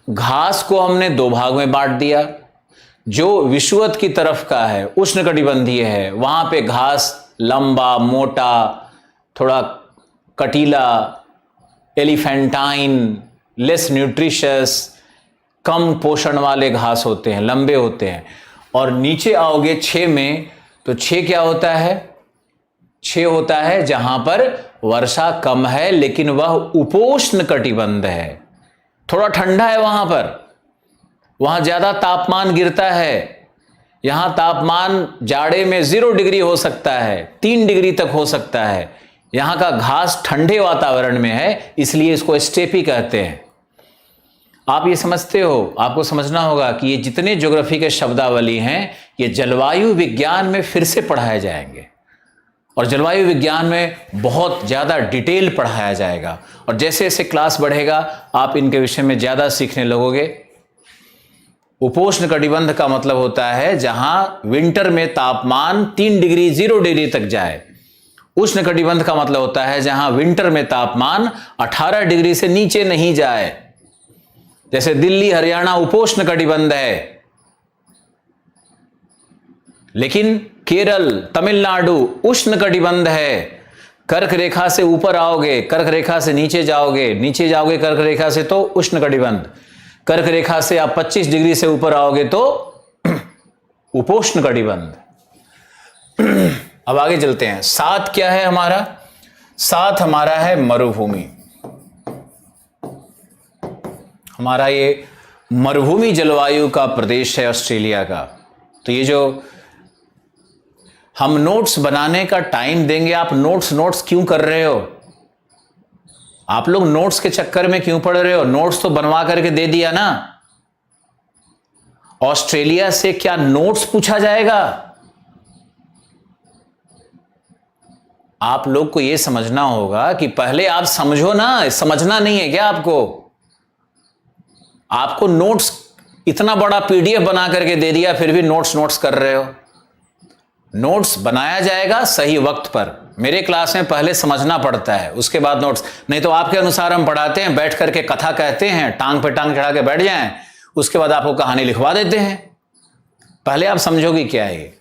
Speaker 1: घास को हमने 2 भाग में बांट दिया। जो विषुवत की तरफ का है, उष्णकटिबंधीय है, वहां पे घास लंबा, मोटा, थोड़ा कटीला, एलिफेंटाइन, लेस न्यूट्रिशियस, कम पोषण वाले घास होते हैं, लंबे होते हैं। और नीचे आओगे 6 में, तो 6 क्या होता है? 6 होता है जहां पर वर्षा कम है लेकिन वह उपोष्ण कटिबंध है, थोड़ा ठंडा है वहां पर, वहां ज्यादा तापमान गिरता है। यहां तापमान जाड़े में 0 डिग्री हो सकता है, 3 डिग्री तक हो सकता है। यहां का घास ठंडे वातावरण में है, इसलिए इसको स्टेपी कहते हैं। आप ये समझते हो, आपको समझना होगा कि ये जितने ज्योग्राफी के शब्दावली हैं, ये जलवायु विज्ञान में फिर से पढ़ाए जाएंगे। और जलवायु विज्ञान में बहुत ज़्यादा डिटेल पढ़ाया जाएगा। और जैसे जैसे क्लास बढ़ेगा, आप इनके विषय में ज़्यादा सीखने लगोगे। उपोष्ण कटिबंध का मतलब होता है जहां विंटर में तापमान 3 डिग्री 0 डिग्री तक जाए। उष्ण कटिबंध का मतलब होता है जहां विंटर में तापमान 18 डिग्री से नीचे नहीं जाए। जैसे दिल्ली हरियाणा उपोष्ण कटिबंध है, लेकिन केरल तमिलनाडु उष्ण कटिबंध है। कर्क रेखा से ऊपर आओगे, कर्क रेखा से नीचे जाओगे, नीचे जाओगे कर्क रेखा से तो उष्ण कटिबंध, कर्क रेखा से आप 25 डिग्री से ऊपर आओगे तो उपोष्ण कटिबंध। अब आगे चलते हैं। 7 क्या है हमारा? 7 हमारा है मरुभूमि। हमारा ये मरुभूमि जलवायु का प्रदेश है ऑस्ट्रेलिया का। तो ये जो हम नोट्स बनाने का टाइम देंगे, आप नोट्स क्यों कर रहे हो? आप लोग नोट्स के चक्कर में क्यों पड़ रहे हो? नोट्स तो बनवा करके दे दिया ना। ऑस्ट्रेलिया से क्या नोट्स पूछा जाएगा? आप लोग को यह समझना होगा कि पहले आप समझो ना, समझना नहीं है क्या आपको? आपको नोट्स इतना बड़ा पीडीएफ बना करके दे दिया, फिर भी नोट्स कर रहे हो। नोट्स बनाया जाएगा सही वक्त पर। मेरे क्लास में पहले समझना पड़ता है, उसके बाद नोट्स। नहीं तो आपके अनुसार हम पढ़ाते हैं, बैठ करके कथा कहते हैं, टांग पे टांग चढ़ा के बैठ जाएं, उसके बाद आपको कहानी लिखवा देते हैं। पहले आप समझोगे क्या है ये।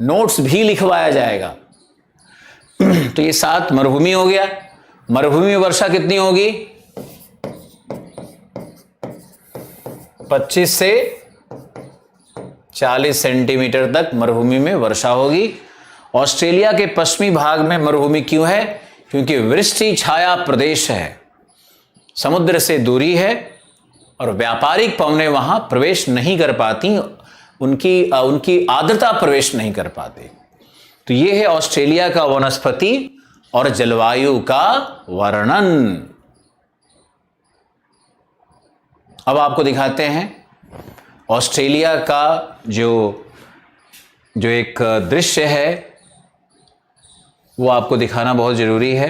Speaker 1: नोट्स भी लिखवाया जाएगा। तो ये 7 मरुभूमि हो गया। मरुभूमि में वर्षा कितनी होगी? 25 से 40 सेंटीमीटर तक मरुभूमि में वर्षा होगी। ऑस्ट्रेलिया के पश्चिमी भाग में मरुभूमि क्यों है? क्योंकि वृष्टि छाया प्रदेश है, समुद्र से दूरी है और व्यापारिक पवनें वहां प्रवेश नहीं कर पाती, उनकी आर्द्रता प्रवेश नहीं कर पाती। तो यह है ऑस्ट्रेलिया का वनस्पति और जलवायु का वर्णन। अब आपको दिखाते हैं ऑस्ट्रेलिया का जो एक दृश्य है, वो आपको दिखाना बहुत जरूरी है।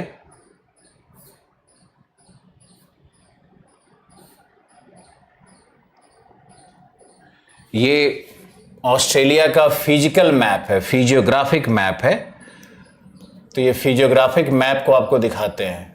Speaker 1: ये ऑस्ट्रेलिया का फिजिकल मैप है, फिजियोग्राफिक मैप है। तो ये फिजियोग्राफिक मैप को आपको दिखाते हैं।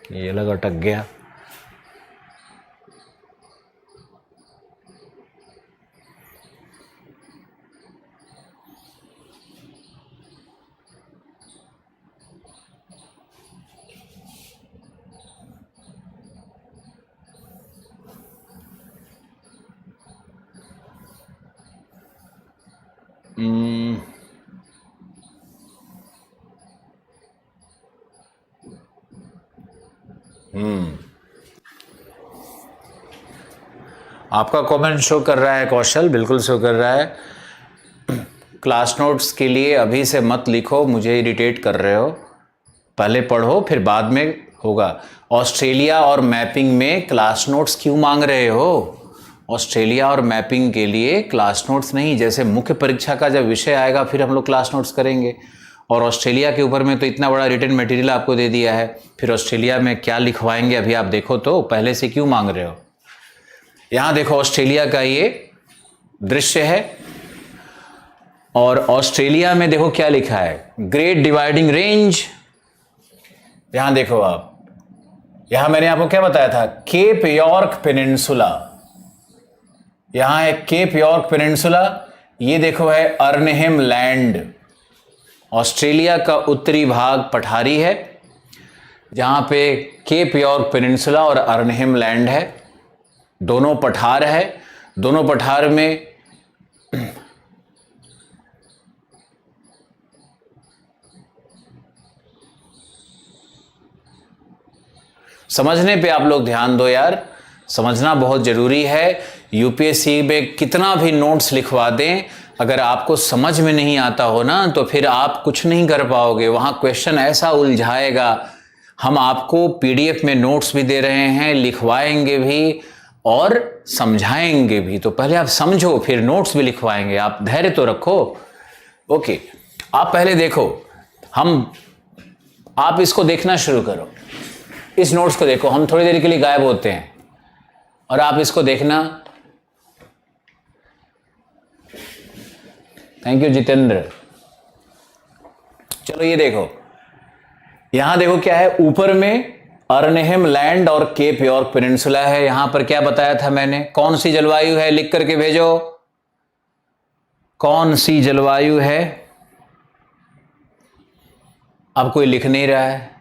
Speaker 1: ये लगा अटक गया। आपका कमेंट शो कर रहा है कौशल, बिल्कुल शो कर रहा है। क्लास नोट्स के लिए अभी से मत लिखो, मुझे इरिटेट कर रहे हो। पहले पढ़ो फिर बाद में होगा। ऑस्ट्रेलिया और मैपिंग में क्लास नोट्स क्यों मांग रहे हो? ऑस्ट्रेलिया और मैपिंग के लिए क्लास नोट्स नहीं, जैसे मुख्य परीक्षा का जब विषय आएगा फिर हम लोग क्लास नोट्स करेंगे। और ऑस्ट्रेलिया के ऊपर में तो इतना बड़ा रिटन मटेरियल आपको दे दिया है, फिर ऑस्ट्रेलिया में क्या लिखवाएंगे अभी आप देखो तो, पहले से क्यों मांग रहे हो? यहां देखो ऑस्ट्रेलिया का ये दृश्य है और ऑस्ट्रेलिया में देखो क्या लिखा है, ग्रेट डिवाइडिंग रेंज। यहां देखो आप, यहां मैंने आपको क्या बताया था, केप यॉर्क पेनिनसुला। यहां है केप यॉर्क पेनिनसुला, ये देखो है अर्नहेम लैंड। ऑस्ट्रेलिया का उत्तरी भाग पठारी है, जहां पे केप यॉर्क पेनिनसुला और अर्नहेम लैंड है, दोनों पठार है। दोनों पठार में समझने पे आप लोग ध्यान दो यार, समझना बहुत जरूरी है। यूपीएससी में कितना भी नोट्स लिखवा दें, अगर आपको समझ में नहीं आता हो ना तो फिर आप कुछ नहीं कर पाओगे, वहां क्वेश्चन ऐसा उलझाएगा। हम आपको पीडीएफ में नोट्स भी दे रहे हैं, लिखवाएंगे भी और समझाएंगे भी। तो पहले आप समझो, फिर नोट्स भी लिखवाएंगे। आप धैर्य तो रखो। ओके, आप पहले देखो, आप इसको देखना शुरू करो, इस नोट्स को देखो। हम थोड़ी देर के लिए गायब होते हैं और आप इसको देखना। Thank you Jitendra. चलो ये देखो, यहां देखो क्या है, ऊपर में अर्नहेम लैंड और केप यॉर्क पेनिनसुला है। यहां पर क्या बताया था मैंने, कौन सी जलवायु है, लिख करके भेजो, कौन सी जलवायु है। अब कोई लिख नहीं रहा है।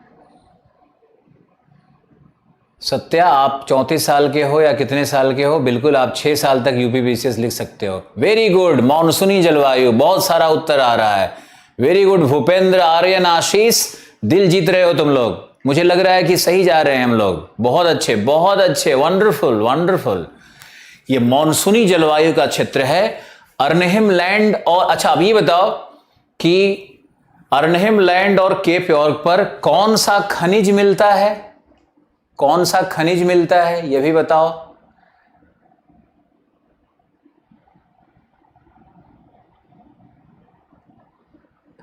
Speaker 1: सत्या, आप 34 साल के हो या कितने साल के हो? बिल्कुल, आप 6 साल तक यूपीपीसीएस लिख सकते हो। वेरी गुड, मानसूनी जलवायु, बहुत सारा उत्तर आ रहा है। वेरी गुड भूपेंद्र, आर्यन, आशीष, दिल जीत रहे हो तुम लोग। मुझे लग रहा है कि सही जा रहे हैं हम लोग। बहुत अच्छे, बहुत अच्छे, वंडरफुल वंडरफुल। ये मानसूनी जलवायु का क्षेत्र है अर्नहेम लैंड। और अच्छा, अब ये बताओ कि अर्नहेम लैंड और केप यॉर्क पर कौन सा खनिज मिलता है? कौन सा खनिज मिलता है यह भी बताओ।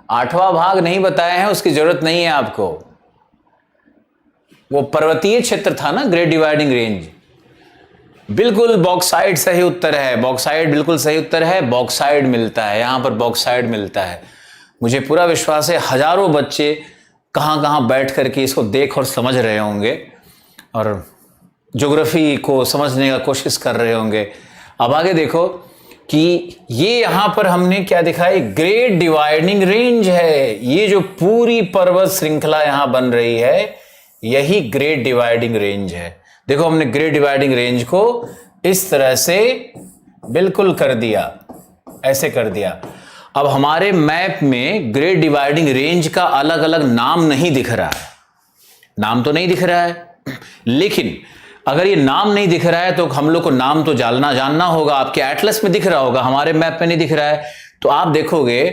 Speaker 1: आठवां भाग नहीं बताए हैं, उसकी जरूरत नहीं है आपको। वो पर्वतीय क्षेत्र था ना, ग्रेट डिवाइडिंग रेंज। बिल्कुल बॉक्साइड सही उत्तर है, बॉक्साइड बिल्कुल सही उत्तर है। बॉक्साइड मिलता है यहां पर, बॉक्साइड मिलता है। मुझे पूरा विश्वास है हजारों बच्चे कहां कहां बैठ करके इसको देख और समझ रहे होंगे और ज्योग्राफी को समझने का कोशिश कर रहे होंगे। अब आगे देखो कि ये यहां पर हमने क्या दिखाई, ग्रेट डिवाइडिंग रेंज है। ये जो पूरी पर्वत श्रृंखला यहां बन रही है, यही ग्रेट डिवाइडिंग रेंज है। देखो, हमने ग्रेट डिवाइडिंग रेंज को इस तरह से बिल्कुल कर दिया, ऐसे कर दिया। अब हमारे मैप में ग्रेट डिवाइडिंग रेंज का अलग अलग नाम नहीं दिख रहा है। नाम तो नहीं दिख रहा है, लेकिन अगर ये नाम नहीं दिख रहा है तो हम लोग को नाम तो जानना होगा। आपके एटलस में दिख रहा होगा, हमारे मैप में नहीं दिख रहा है। तो आप देखोगे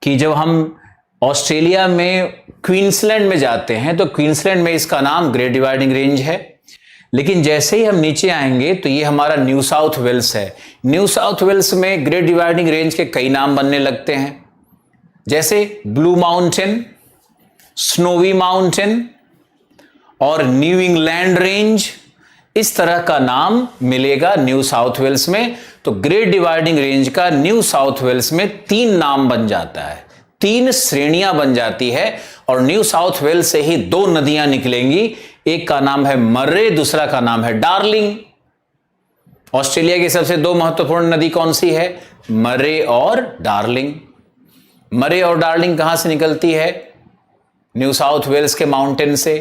Speaker 1: कि जब हम ऑस्ट्रेलिया में क्वींसलैंड में जाते हैं तो क्वींसलैंड में इसका नाम ग्रेट डिवाइडिंग रेंज है। लेकिन जैसे ही हम नीचे आएंगे तो ये हमारा न्यू साउथ वेल्स है। न्यू साउथ वेल्स में ग्रेट डिवाइडिंग रेंज के कई नाम बनने लगते हैं, जैसे ब्लू माउंटेन, स्नोवी माउंटेन और न्यू इंग्लैंड रेंज। इस तरह का नाम मिलेगा न्यू साउथ वेल्स में। तो ग्रेट डिवाइडिंग रेंज का न्यू साउथ वेल्स में 3 नाम बन जाता है, 3 श्रेणियां बन जाती है। और न्यू साउथ वेल्स से ही 2 नदियां निकलेंगी, एक का नाम है मर्रे, दूसरा का नाम है डार्लिंग। ऑस्ट्रेलिया की सबसे 2 महत्वपूर्ण नदी कौन सी है? मर्रे और डार्लिंग। मर्रे और डार्लिंग कहां से निकलती है? न्यू साउथ वेल्स के माउंटेन से।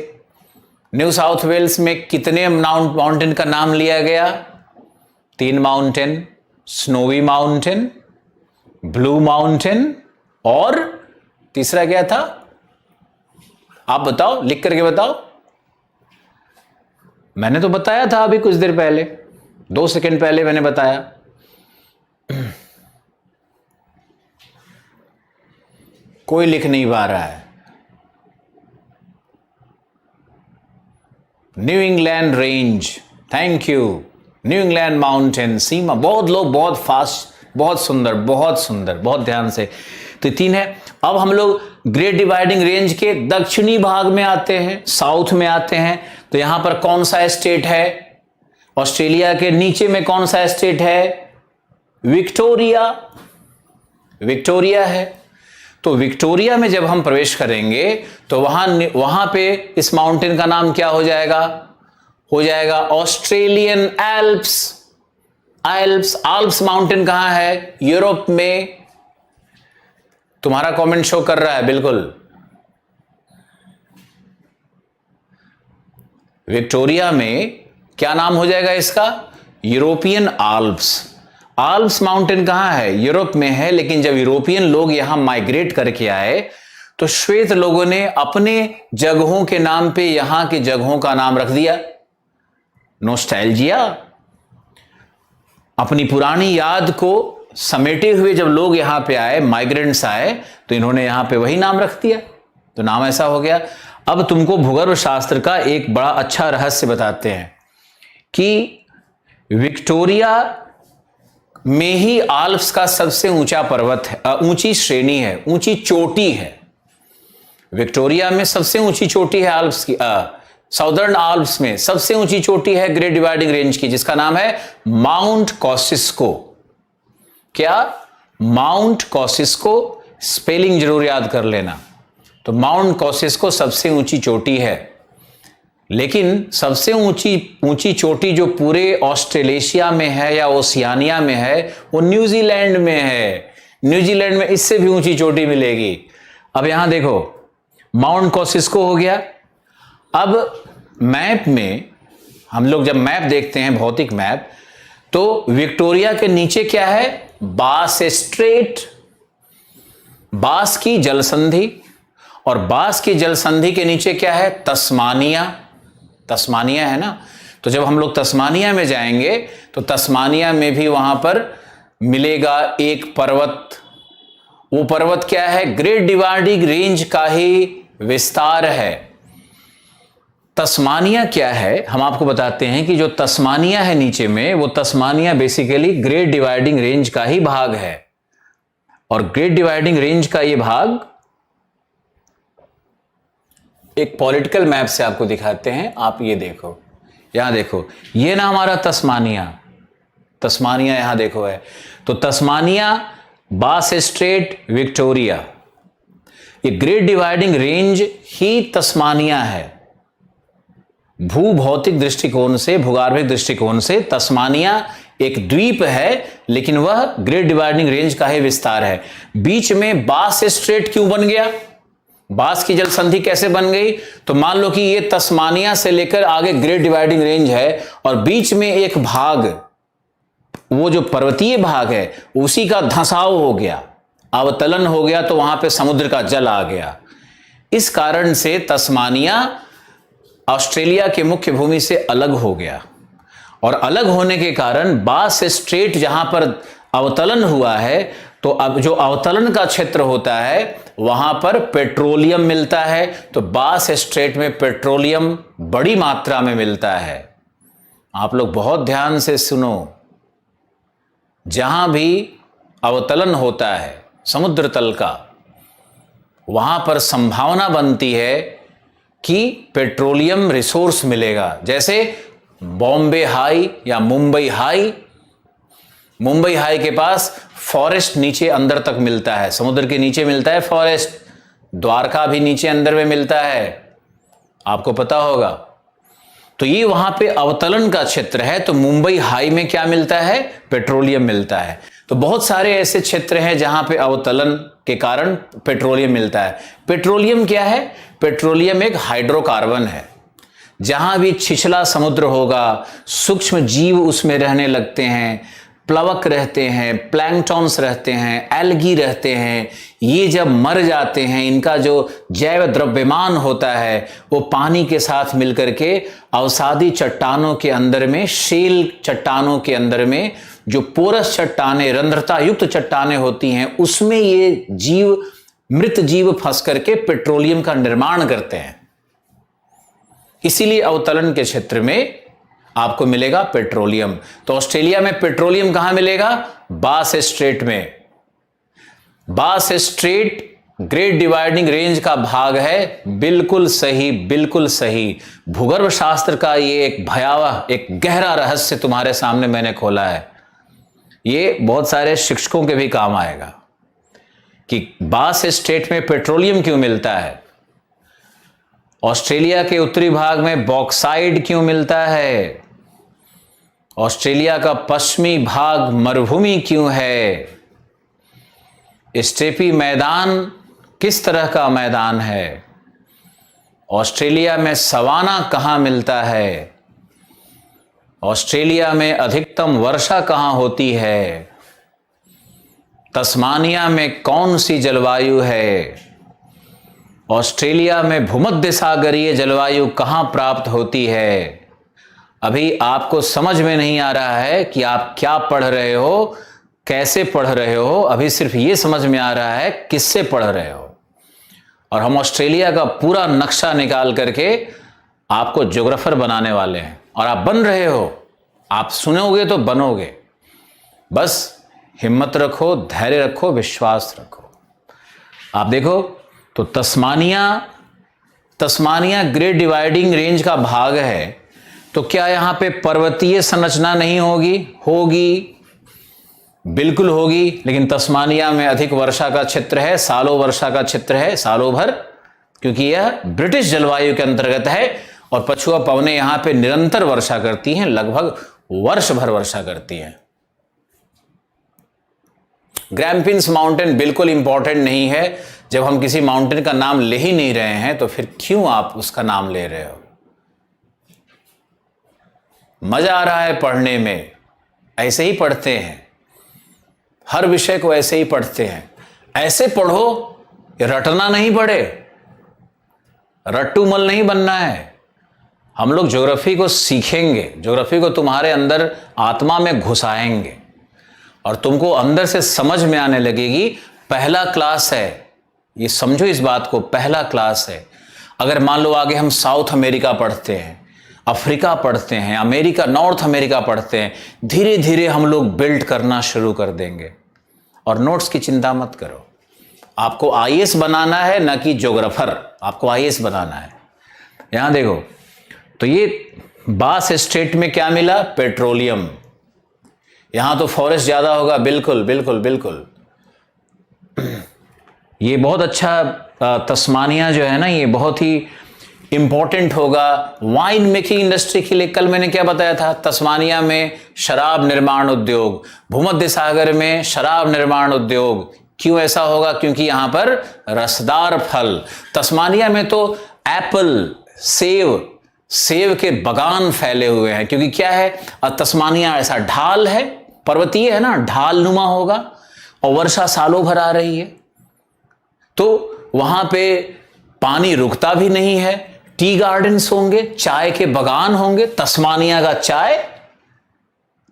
Speaker 1: न्यू साउथ वेल्स में कितने माउंटेन का नाम लिया गया? 3 mountain, snowy mountain, blue mountain और तीसरा क्या था? आप बताओ, लिख करके बताओ। मैंने तो बताया था अभी कुछ देर पहले, 2 सेकंड पहले मैंने बताया। कोई लिख नहीं पा रहा है। New England range, thank you. New England mountain, Seema. बहुत लोग बहुत फास्ट, बहुत सुंदर, बहुत सुंदर, बहुत ध्यान से। तो 3 है। अब हम लोग ग्रेट डिवाइडिंग रेंज के दक्षिणी भाग में आते हैं, साउथ में आते हैं। तो यहां पर कौन सा स्टेट है? ऑस्ट्रेलिया के नीचे में कौन सा स्टेट है? विक्टोरिया। विक्टोरिया है। तो विक्टोरिया में जब हम प्रवेश करेंगे तो वहां पे इस माउंटेन का नाम क्या हो जाएगा? हो जाएगा ऑस्ट्रेलियन एल्प्स। आल्प्स माउंटेन कहां है? यूरोप में। तुम्हारा कमेंट शो कर रहा है, बिल्कुल। विक्टोरिया में क्या नाम हो जाएगा इसका? European Alps. आल्प्स माउंटेन कहां है? यूरोप में है। लेकिन जब यूरोपियन लोग यहां माइग्रेट करके आए तो श्वेत लोगों ने अपने जगहों के नाम पे यहां की जगहों का नाम रख दिया नोस्टैल्जिया। अपनी पुरानी याद को समेटे हुए जब लोग यहां पे आए, माइग्रेंट्स आए, तो इन्होंने यहां पे वही नाम रख दिया, तो नाम ऐसा हो गया। अब तुमको भूगर्भ शास्त्र का एक बड़ा अच्छा रहस्य बताते हैं कि विक्टोरिया में ही आल्प्स का सबसे ऊंचा पर्वत है, ऊंची श्रेणी है, ऊंची चोटी है। विक्टोरिया में सबसे ऊंची चोटी है आल्प्स की, साउदर्न आल्प्स में सबसे ऊंची चोटी है ग्रेट डिवाइडिंग रेंज की, जिसका नाम है माउंट कॉसिस्को। क्या? माउंट कॉसिस्को। स्पेलिंग जरूर याद कर लेना। तो माउंट कॉसिस्को सबसे ऊंची चोटी है, लेकिन सबसे ऊंची चोटी जो पूरे ऑस्ट्रेलेशिया में है या ओशियानिया में है, वो न्यूजीलैंड में है। न्यूजीलैंड में इससे भी ऊंची चोटी मिलेगी। अब यहां देखो, माउंट कॉसिस्को हो गया। अब मैप में हम लोग जब मैप देखते हैं, भौतिक मैप, तो विक्टोरिया के नीचे क्या है? बास स्ट्रेट, बास की जलसंधि, और बास की जलसंधि के नीचे क्या है? तस्मानिया। तस्मानिया है ना। तो जब हम लोग तस्मानिया में जाएंगे तो तस्मानिया में भी वहां पर मिलेगा एक पर्वत। वो पर्वत क्या है? ग्रेट डिवाइडिंग रेंज का ही विस्तार है। तस्मानिया क्या है, हम आपको बताते हैं कि जो तस्मानिया है नीचे में, वो Tasmania basically great dividing range का ही भाग है। और ग्रेट डिवाइडिंग रेंज का ये भाग एक पॉलिटिकल मैप से आपको दिखाते हैं। आप ये देखो, यहां देखो, ये ना हमारा तस्मानिया, तस्मानिया यहां देखो है। तो तस्मानिया, बास स्ट्रेट, विक्टोरिया, ये ग्रेट डिवाइडिंग रेंज ही तस्मानिया है। भूभौतिक दृष्टिकोण से, भूगर्भिक दृष्टिकोण से तस्मानिया एक द्वीप है, लेकिन वह ग्रेट डिवाइडिंग रेंज का ही विस्तार है। बीच में बास स्ट्रेट क्यों बन गया? बास की जल संधि कैसे बन गई? तो मान लो कि ये तस्मानिया से लेकर आगे ग्रेट डिवाइडिंग रेंज है, और बीच में एक भाग, वो जो पर्वतीय भाग है, उसी का धंसाव हो गया, अवतलन हो गया, तो वहां पे समुद्र का जल आ गया। इस कारण से तस्मानिया ऑस्ट्रेलिया के मुख्य भूमि से अलग हो गया, और अलग होने के कारण बास स्ट्रेट जहां पर अवतलन हुआ है, तो अब जो अवतलन का क्षेत्र होता है वहां पर पेट्रोलियम मिलता है। तो बास स्ट्रेट में पेट्रोलियम बड़ी मात्रा में मिलता है। आप लोग बहुत ध्यान से सुनो, जहां भी अवतलन होता है समुद्र तल का, वहां पर संभावना बनती है कि पेट्रोलियम रिसोर्स मिलेगा। जैसे बॉम्बे हाई या मुंबई हाई, मुंबई हाई के पास फॉरेस्ट नीचे अंदर तक मिलता है, समुद्र के नीचे मिलता है फॉरेस्ट। द्वारका भी नीचे अंदर में मिलता है, आपको पता होगा। तो ये वहां पे अवतलन का क्षेत्र है। तो मुंबई हाई में क्या मिलता है? पेट्रोलियम मिलता है। तो बहुत सारे ऐसे क्षेत्र हैं जहां पे अवतलन के कारण पेट्रोलियम मिलता है। पेट्रोलियम क्या है? पेट्रोलियम एक हाइड्रोकार्बन है। जहां भी छिछला समुद्र होगा, सूक्ष्म जीव उसमें रहने लगते हैं, प्लवक रहते हैं, प्लैंकटॉन्स रहते हैं, एल्गी रहते हैं। ये जब मर जाते हैं, इनका जो जैव द्रव्यमान होता है वो पानी के साथ मिलकर के अवसादी चट्टानों के अंदर में, शेल चट्टानों के अंदर में, जो पोरस चट्टानें, रंध्रता युक्त चट्टानें होती हैं, उसमें ये जीव, मृत जीव फंस करके पेट्रोलियम का निर्माण करते हैं। इसीलिए अवतलन के क्षेत्र में आपको मिलेगा पेट्रोलियम। तो ऑस्ट्रेलिया में पेट्रोलियम कहां मिलेगा? बास स्ट्रेट में। बास स्ट्रेट ग्रेट डिवाइडिंग रेंज का भाग है। बिल्कुल सही, बिल्कुल सही। भूगर्भ शास्त्र का ये एक भयावह, एक गहरा रहस्य तुम्हारे सामने मैंने खोला है। ये बहुत सारे शिक्षकों के भी काम आएगा कि बास स्ट्रेट में पेट्रोलियम क्यों मिलता है, ऑस्ट्रेलिया के उत्तरी भाग में बॉक्साइड क्यों मिलता है, ऑस्ट्रेलिया का पश्चिमी भाग मरुभूमि क्यों है, स्टेपी मैदान किस तरह का मैदान है, ऑस्ट्रेलिया में सवाना कहां मिलता है, ऑस्ट्रेलिया में अधिकतम वर्षा कहां होती है, तस्मानिया में कौन सी जलवायु है, ऑस्ट्रेलिया में भूमध्य सागरीय जलवायु कहां प्राप्त होती है। अभी आपको समझ में नहीं आ रहा है कि आप क्या पढ़ रहे हो, कैसे पढ़ रहे हो, अभी सिर्फ ये समझ में आ रहा है किससे पढ़ रहे हो। और हम ऑस्ट्रेलिया का पूरा नक्शा निकाल करके आपको ज्योग्राफर बनाने वाले हैं, और आप बन रहे हो। आप सुनोगे तो बनोगे। बस हिम्मत रखो, धैर्य रखो, विश्वास रखो। आप देखो तो तस्मानिया ग्रेट डिवाइडिंग रेंज का भाग है, तो क्या यहां पे पर्वतीय संरचना नहीं होगी? होगी, बिल्कुल होगी। लेकिन तस्मानिया में अधिक वर्षा का क्षेत्र है, सालों वर्षा का क्षेत्र है, सालों भर, क्योंकि यह ब्रिटिश जलवायु के अंतर्गत है। और पछुआ पवनें यहां पे निरंतर वर्षा करती हैं, लगभग वर्ष भर वर्षा करती हैं। ग्रैम्पिन्स माउंटेन बिल्कुल इंपॉर्टेंट नहीं है। जब हम किसी माउंटेन का नाम ले ही नहीं रहे हैं तो फिर क्यों आप उसका नाम ले रहे हो? मजा आ रहा है पढ़ने में, ऐसे ही पढ़ते हैं, हर विषय को ऐसे ही पढ़ते हैं। ऐसे पढ़ो, रटना नहीं पड़े, रट्टू मल नहीं बनना है। हम लोग ज्योग्राफी को सीखेंगे, ज्योग्राफी को तुम्हारे अंदर आत्मा में घुसाएंगे और तुमको अंदर से समझ में आने लगेगी। पहला क्लास है, ये समझो इस बात को, पहला क्लास है। अगर मान लो आगे हम साउथ अमेरिका पढ़ते हैं, अफ्रीका पढ़ते हैं, अमेरिका, नॉर्थ अमेरिका पढ़ते हैं, धीरे धीरे हम लोग बिल्ड करना शुरू कर देंगे। और नोट्स की चिंता मत करो, आपको आईएएस बनाना है, ना कि ज्योग्राफर, आपको आईएएस बनाना है। यहां देखो तो ये बास स्टेट में क्या मिला? पेट्रोलियम। यहां तो फॉरेस्ट ज्यादा होगा, बिल्कुल बिल्कुल बिल्कुल। ये बहुत अच्छा तस्मानिया जो है ना, ये बहुत ही इंपॉर्टेंट होगा वाइन मेकिंग इंडस्ट्री के लिए। कल मैंने क्या बताया था? तस्मानिया में शराब निर्माण उद्योग, भूमध्य सागर में शराब निर्माण उद्योग। क्यों ऐसा होगा? क्योंकि यहां पर रसदार फल, तस्मानिया में तो एप्पल, सेब के बगान फैले हुए हैं। क्योंकि क्या है, तस्मानिया ऐसा ढाल है, पर्वतीय है ना, ढाल नुमा होगा, और वर्षा सालों भर आ रही है, तो वहां पे पानी रुकता भी नहीं है। टी गार्डन्स होंगे, चाय के बगान होंगे, तस्मानिया का चाय।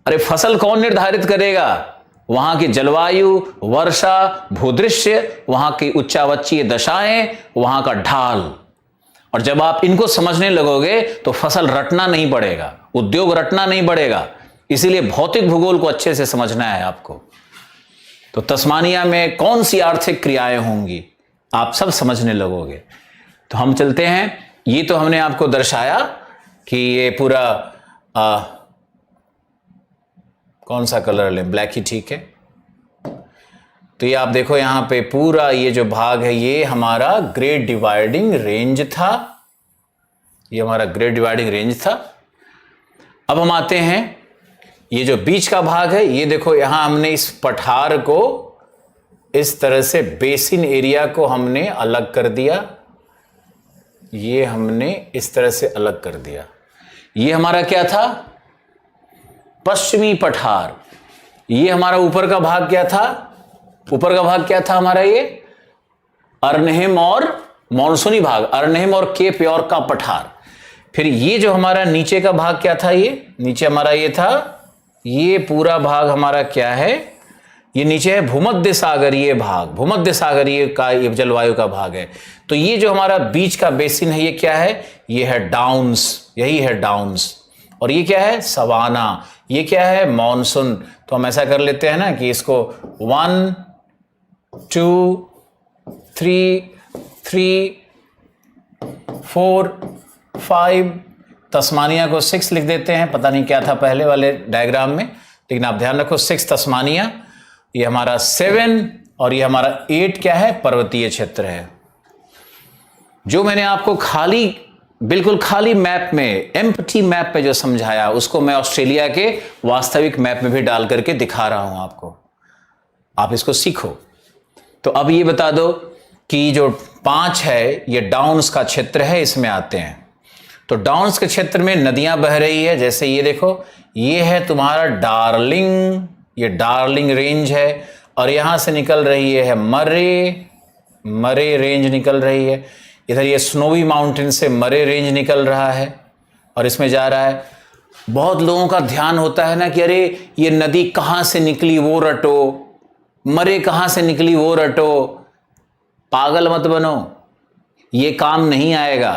Speaker 1: अरे फसल कौन निर्धारित करेगा? वहां की जलवायु, वर्षा, भूदृश्य, वहां की उच्चावच्चीय दशाएं, वहां का ढाल। और जब आप इनको समझने लगोगे तो फसल रटना नहीं पड़ेगा, उद्योग रटना नहीं पड़ेगा। इसीलिए भौतिक भूगोल को अच्छे से समझना है आपको। तो तस्मानिया में कौन सी आर्थिक क्रियाएं होंगी, आप सब समझने लगोगे। तो हम चलते हैं। ये तो हमने आपको दर्शाया कि ये पूरा कौन सा कलर लें, ब्लैक ही ठीक है। तो ये आप देखो यहां पे पूरा ये जो भाग है, ये हमारा ग्रेट डिवाइडिंग रेंज था। ये हमारा ग्रेट डिवाइडिंग रेंज था। अब हम आते हैं, ये जो बीच का भाग है, ये देखो यहां हमने इस पठार को इस तरह से, बेसिन एरिया को हमने अलग कर दिया। ये हमने इस तरह से अलग कर दिया। ये हमारा क्या था? पश्चिमी पठार। ये हमारा ऊपर का भाग क्या था? ऊपर का भाग क्या था हमारा? ये अर्नहेम और मॉनसूनी भाग, अर्नहेम और केप यॉर्क का पठार। फिर ये जो हमारा नीचे का भाग क्या था? ये नीचे हमारा ये था, ये पूरा भाग हमारा क्या है? ये नीचे है भूमध्य सागरीय भाग, भूमध्य सागरीय का ये जलवायु का भाग है। तो ये जो हमारा बीच का बेसिन है, ये क्या है? ये है डाउन्स, यही है डाउन्स। और ये क्या है? सवाना। ये क्या है? मॉनसून। तो हम ऐसा कर लेते हैं ना कि इसको 1 2 3 4 5, तस्मानिया को 6 लिख देते हैं। पता नहीं क्या था पहले वाले डायग्राम में, लेकिन आप ध्यान रखो 6 तस्मानिया, ये हमारा 7 और ये हमारा 8 क्या है? पर्वतीय क्षेत्र है। जो मैंने आपको खाली, बिल्कुल खाली मैप में, एम्प्टी मैप पे जो समझाया, उसको मैं ऑस्ट्रेलिया के वास्तविक मैप में भी डाल करके दिखा रहा हूं आपको। आप इसको सीखो। तो अब ये बता दो कि जो 5 है, ये डाउन्स का क्षेत्र है, इसमें आते हैं। तो डाउन्स के क्षेत्र में नदियां बह रही है। जैसे ये देखो, ये है तुम्हारा डार्लिंग, ये डार्लिंग रेंज है, और यहां से निकल रही है मरे रेंज निकल रही है। इधर ये स्नोवी माउंटेन से मरे रेंज निकल रहा है और इसमें जा रहा है। बहुत लोगों का ध्यान होता है ना कि अरे ये नदी कहाँ से निकली वो रटो, मरे कहाँ से निकली वो रटो। पागल मत बनो, ये काम नहीं आएगा।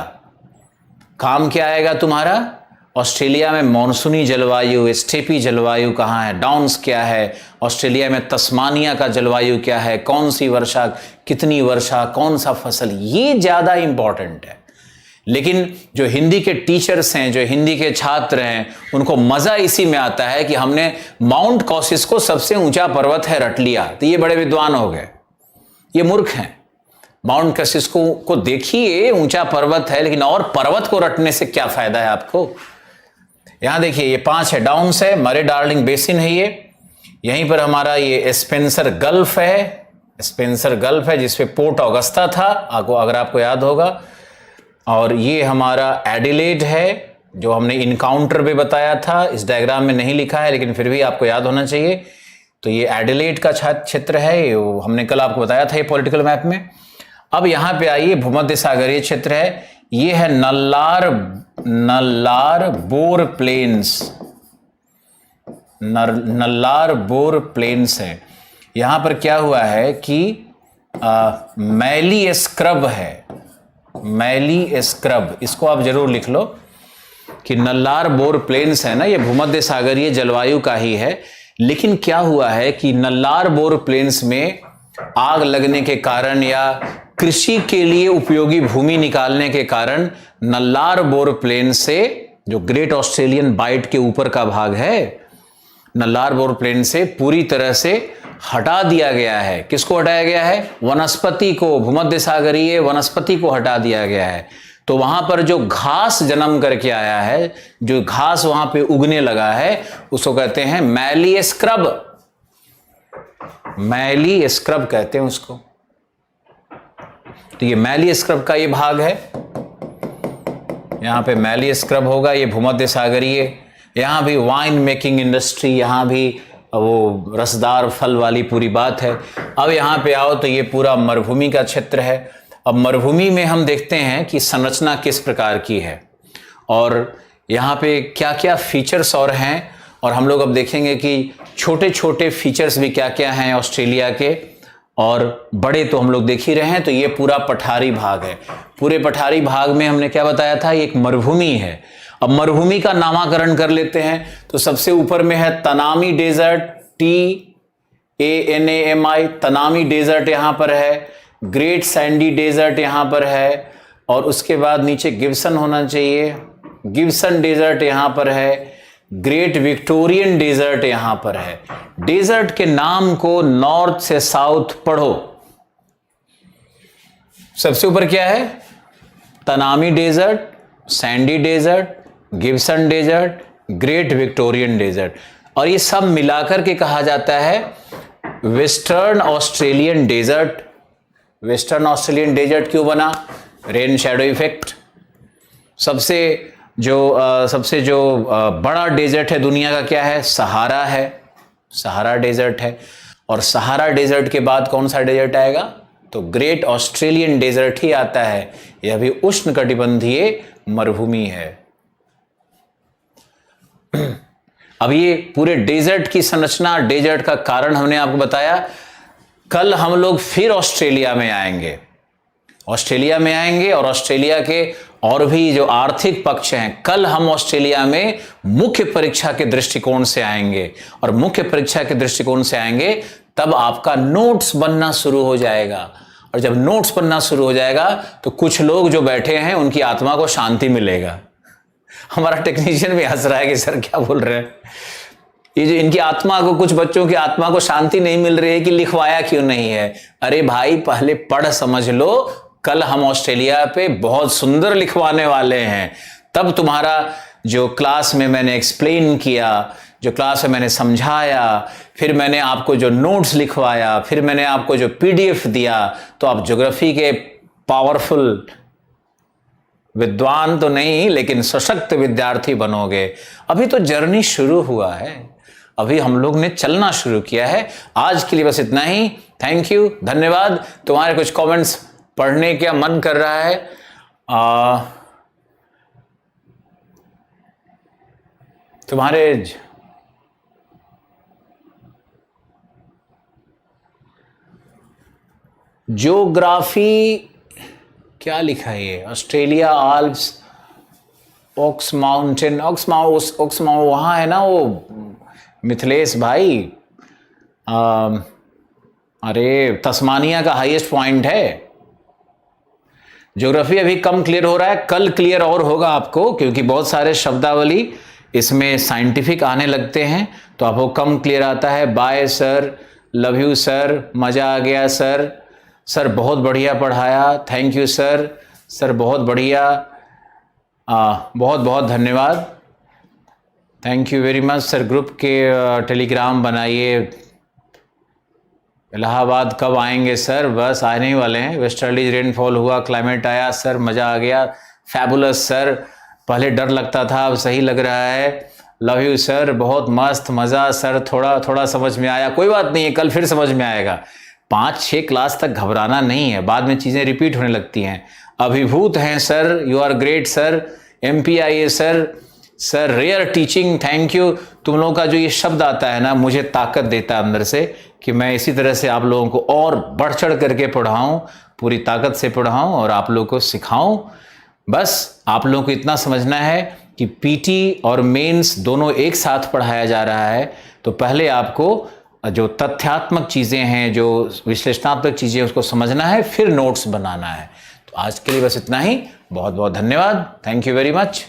Speaker 1: काम क्या आएगा तुम्हारा? ऑस्ट्रेलिया में मॉनसूनी जलवायु, स्टेपी जलवायु कहाँ है, डाउन्स क्या है, ऑस्ट्रेलिया में तस्मानिया का जलवायु क्या है, कौन सी वर्षा, कितनी वर्षा, कौन सा फसल, ये ज़्यादा इंपॉर्टेंट है। लेकिन जो हिंदी के टीचर्स हैं, जो हिंदी के छात्र हैं, उनको मज़ा इसी में आता है कि हमने माउंट कॉसिस को सबसे ऊंचा पर्वत है रट लिया, तो ये बड़े विद्वान हो गए। ये मूर्ख हैं। माउंट कॉसिस को देखिए, ऊंचा पर्वत है, लेकिन और पर्वत को रटने से क्या फायदा है आपको? यहां देखिए, ये 5 है, डाउन्स है, मरे डार्लिंग बेसिन है, ये यहीं पर हमारा ये स्पेंसर गल्फ है, स्पेंसर गल्फ है जिसपे पोर्ट ऑगस्टा था, अगर आपको याद होगा। और ये हमारा एडिलेड है जो हमने इनकाउंटर पे बताया था, इस डायग्राम में नहीं लिखा है लेकिन फिर भी आपको याद होना चाहिए। तो ये एडिलेड का क्षेत्र है, हमने कल आपको बताया था ये पॉलिटिकल मैप में। अब यहां पे आइए, भूमध्य सागरीय क्षेत्र है, ये है नल्लार बोर प्लेन्स, नल्लार बोर प्लेन्स है। यहां पर क्या हुआ है कि मैली स्क्रब है, मैली स्क्रब, इसको आप जरूर लिख लो कि नल्लार बोर प्लेन्स है ना, ये भूमध्य सागरीय जलवायु का ही है। लेकिन क्या हुआ है कि नल्लार बोर प्लेन्स में आग लगने के कारण या कृषि के लिए उपयोगी भूमि निकालने के कारण नल्लार बोर प्लेन से, जो ग्रेट ऑस्ट्रेलियन बाइट के ऊपर का भाग है, नल्लार बोर प्लेन से पूरी तरह से हटा दिया गया है। किसको हटाया गया है? वनस्पति को, भूमध्य सागरीय वनस्पति को हटा दिया गया है। तो वहां पर जो घास जन्म करके आया है, जो घास वहां पे उगने लगा है, उसको कहते हैं मैली स्क्रब, मैली स्क्रब कहते हैं उसको। तो ये मैली स्क्रब का ये भाग है, यहां पे मैली स्क्रब होगा, ये भूमध्य सागरीय। यहां भी वाइन मेकिंग इंडस्ट्री, यहां भी वो रसदार फल वाली पूरी बात है। अब यहां पे आओ तो ये पूरा मरुभूमि का क्षेत्र है। अब मरुभूमि में हम देखते हैं कि संरचना किस प्रकार की है और यहाँ पे क्या क्या फीचर्स और हैं, और हम लोग अब देखेंगे कि छोटे छोटे फीचर्स भी क्या क्या हैं ऑस्ट्रेलिया के, और बड़े तो हम लोग देख ही रहे हैं। तो ये पूरा पठारी भाग है। पूरे पठारी भाग में हमने क्या बताया था, एक मरुभूमि है। अब मरुभूमि का नामकरण कर लेते हैं। तो सबसे ऊपर में है Tanami desert, TANAMI, Tanami desert यहां पर है। ग्रेट सैंडी डेजर्ट यहां पर है, और उसके बाद नीचे गिब्सन होना चाहिए, गिब्सन डेजर्ट यहां पर है। ग्रेट विक्टोरियन डेजर्ट यहां पर है। डेजर्ट के नाम को नॉर्थ से साउथ पढ़ो। सबसे ऊपर क्या है? Tanami Desert, Sandy Desert, Gibson Desert, Great Victorian Desert, और ये सब मिलाकर के कहा जाता है Western Australian Desert. Western Australian Desert क्यों बना? Rain shadow effect. सबसे जो बड़ा डेजर्ट है दुनिया का क्या है? सहारा है, सहारा डेजर्ट है। और सहारा डेजर्ट के बाद कौन सा डेजर्ट आएगा? तो ग्रेट ऑस्ट्रेलियन डेजर्ट ही आता है। यह भी उष्णकटिबंधीय मरुभूमि है। अब ये पूरे डेजर्ट की संरचना, डेजर्ट का कारण हमने आपको बताया। कल हम लोग फिर ऑस्ट्रेलिया में आएंगे, ऑस्ट्रेलिया में आएंगे, और ऑस्ट्रेलिया के और भी जो आर्थिक पक्ष हैं, कल हम ऑस्ट्रेलिया में मुख्य परीक्षा के दृष्टिकोण से आएंगे। और मुख्य परीक्षा के दृष्टिकोण से आएंगे तब आपका नोट्स बनना शुरू हो जाएगा। और जब नोट्स बनना शुरू हो जाएगा तो कुछ लोग जो बैठे हैं उनकी आत्मा को शांति मिलेगा। हमारा टेक्नीशियन भी हंस रहा है कि सर क्या बोल रहे हैं, ये जो इनकी आत्मा को, कुछ बच्चों की आत्मा को शांति नहीं मिल रही है कि लिखवाया क्यों नहीं है। अरे भाई, पहले पढ़ समझ लो, कल हम ऑस्ट्रेलिया पे बहुत सुंदर लिखवाने वाले हैं। तब तुम्हारा जो क्लास में मैंने एक्सप्लेन किया, जो क्लास में मैंने समझाया, फिर मैंने आपको जो नोट्स लिखवाया, फिर मैंने आपको जो PDF दिया, तो आप ज्योग्राफी के पावरफुल विद्वान तो नहीं लेकिन सशक्त विद्यार्थी बनोगे। अभी तो जर्नी शुरू हुआ है, अभी हम लोग ने चलना शुरू किया है। आज के लिए बस इतना ही। थैंक यू, धन्यवाद। तुम्हारे कुछ कमेंट्स पढ़ने का मन कर रहा है। तुम्हारे ज्योग्राफी क्या लिखा है ये? Australia Alps, Oaks mountain, Oaks mount वहाँ है ना वो मिथिलेश भाई। अरे तस्मानिया का हाईएस्ट पॉइंट है। ज्योग्राफी अभी कम क्लियर हो रहा है, कल क्लियर और होगा आपको, क्योंकि बहुत सारे शब्दावली इसमें साइंटिफिक आने लगते हैं तो आपको कम क्लियर आता है। Bye sir, love you sir, मज़ा आ गया सर, सर बहुत बढ़िया पढ़ाया, थैंक यू सर, सर बहुत बढ़िया, बहुत बहुत धन्यवाद, thank you very much sir. Group के टेलीग्राम बनाइए। इलाहाबाद कब आएंगे सर? बस आने ही वाले हैं। वेस्टर्लीज रेनफॉल हुआ, क्लाइमेट आया सर, मज़ा आ गया, फैबुलस सर, पहले डर लगता था अब सही लग रहा है, लव यू सर, बहुत मस्त, मज़ा सर, थोड़ा थोड़ा समझ में आया, कोई बात नहीं है, कल फिर समझ में आएगा। 5-6 क्लास तक घबराना नहीं है, बाद में चीज़ें रिपीट होने लगती हैं। अभिभूत हैं sir, you are great sir, MPIA sir, sir rare teaching, thank you. तुम लोगों का जो ये शब्द आता है ना, मुझे ताकत देता है अंदर से कि मैं इसी तरह से आप लोगों को और बढ़ चढ़ करके पढ़ाऊँ, पूरी ताकत से पढ़ाऊँ और आप लोगों को सिखाऊँ। बस आप लोगों को इतना समझना है कि PT और मेंस दोनों एक साथ पढ़ाया जा रहा है, तो पहले आपको जो तथ्यात्मक चीज़ें हैं, जो विश्लेषणात्मक चीज़ें, उसको समझना है, फिर नोट्स बनाना है। तो आज के लिए बस इतना ही। बहुत बहुत धन्यवाद, थैंक यू वेरी मच।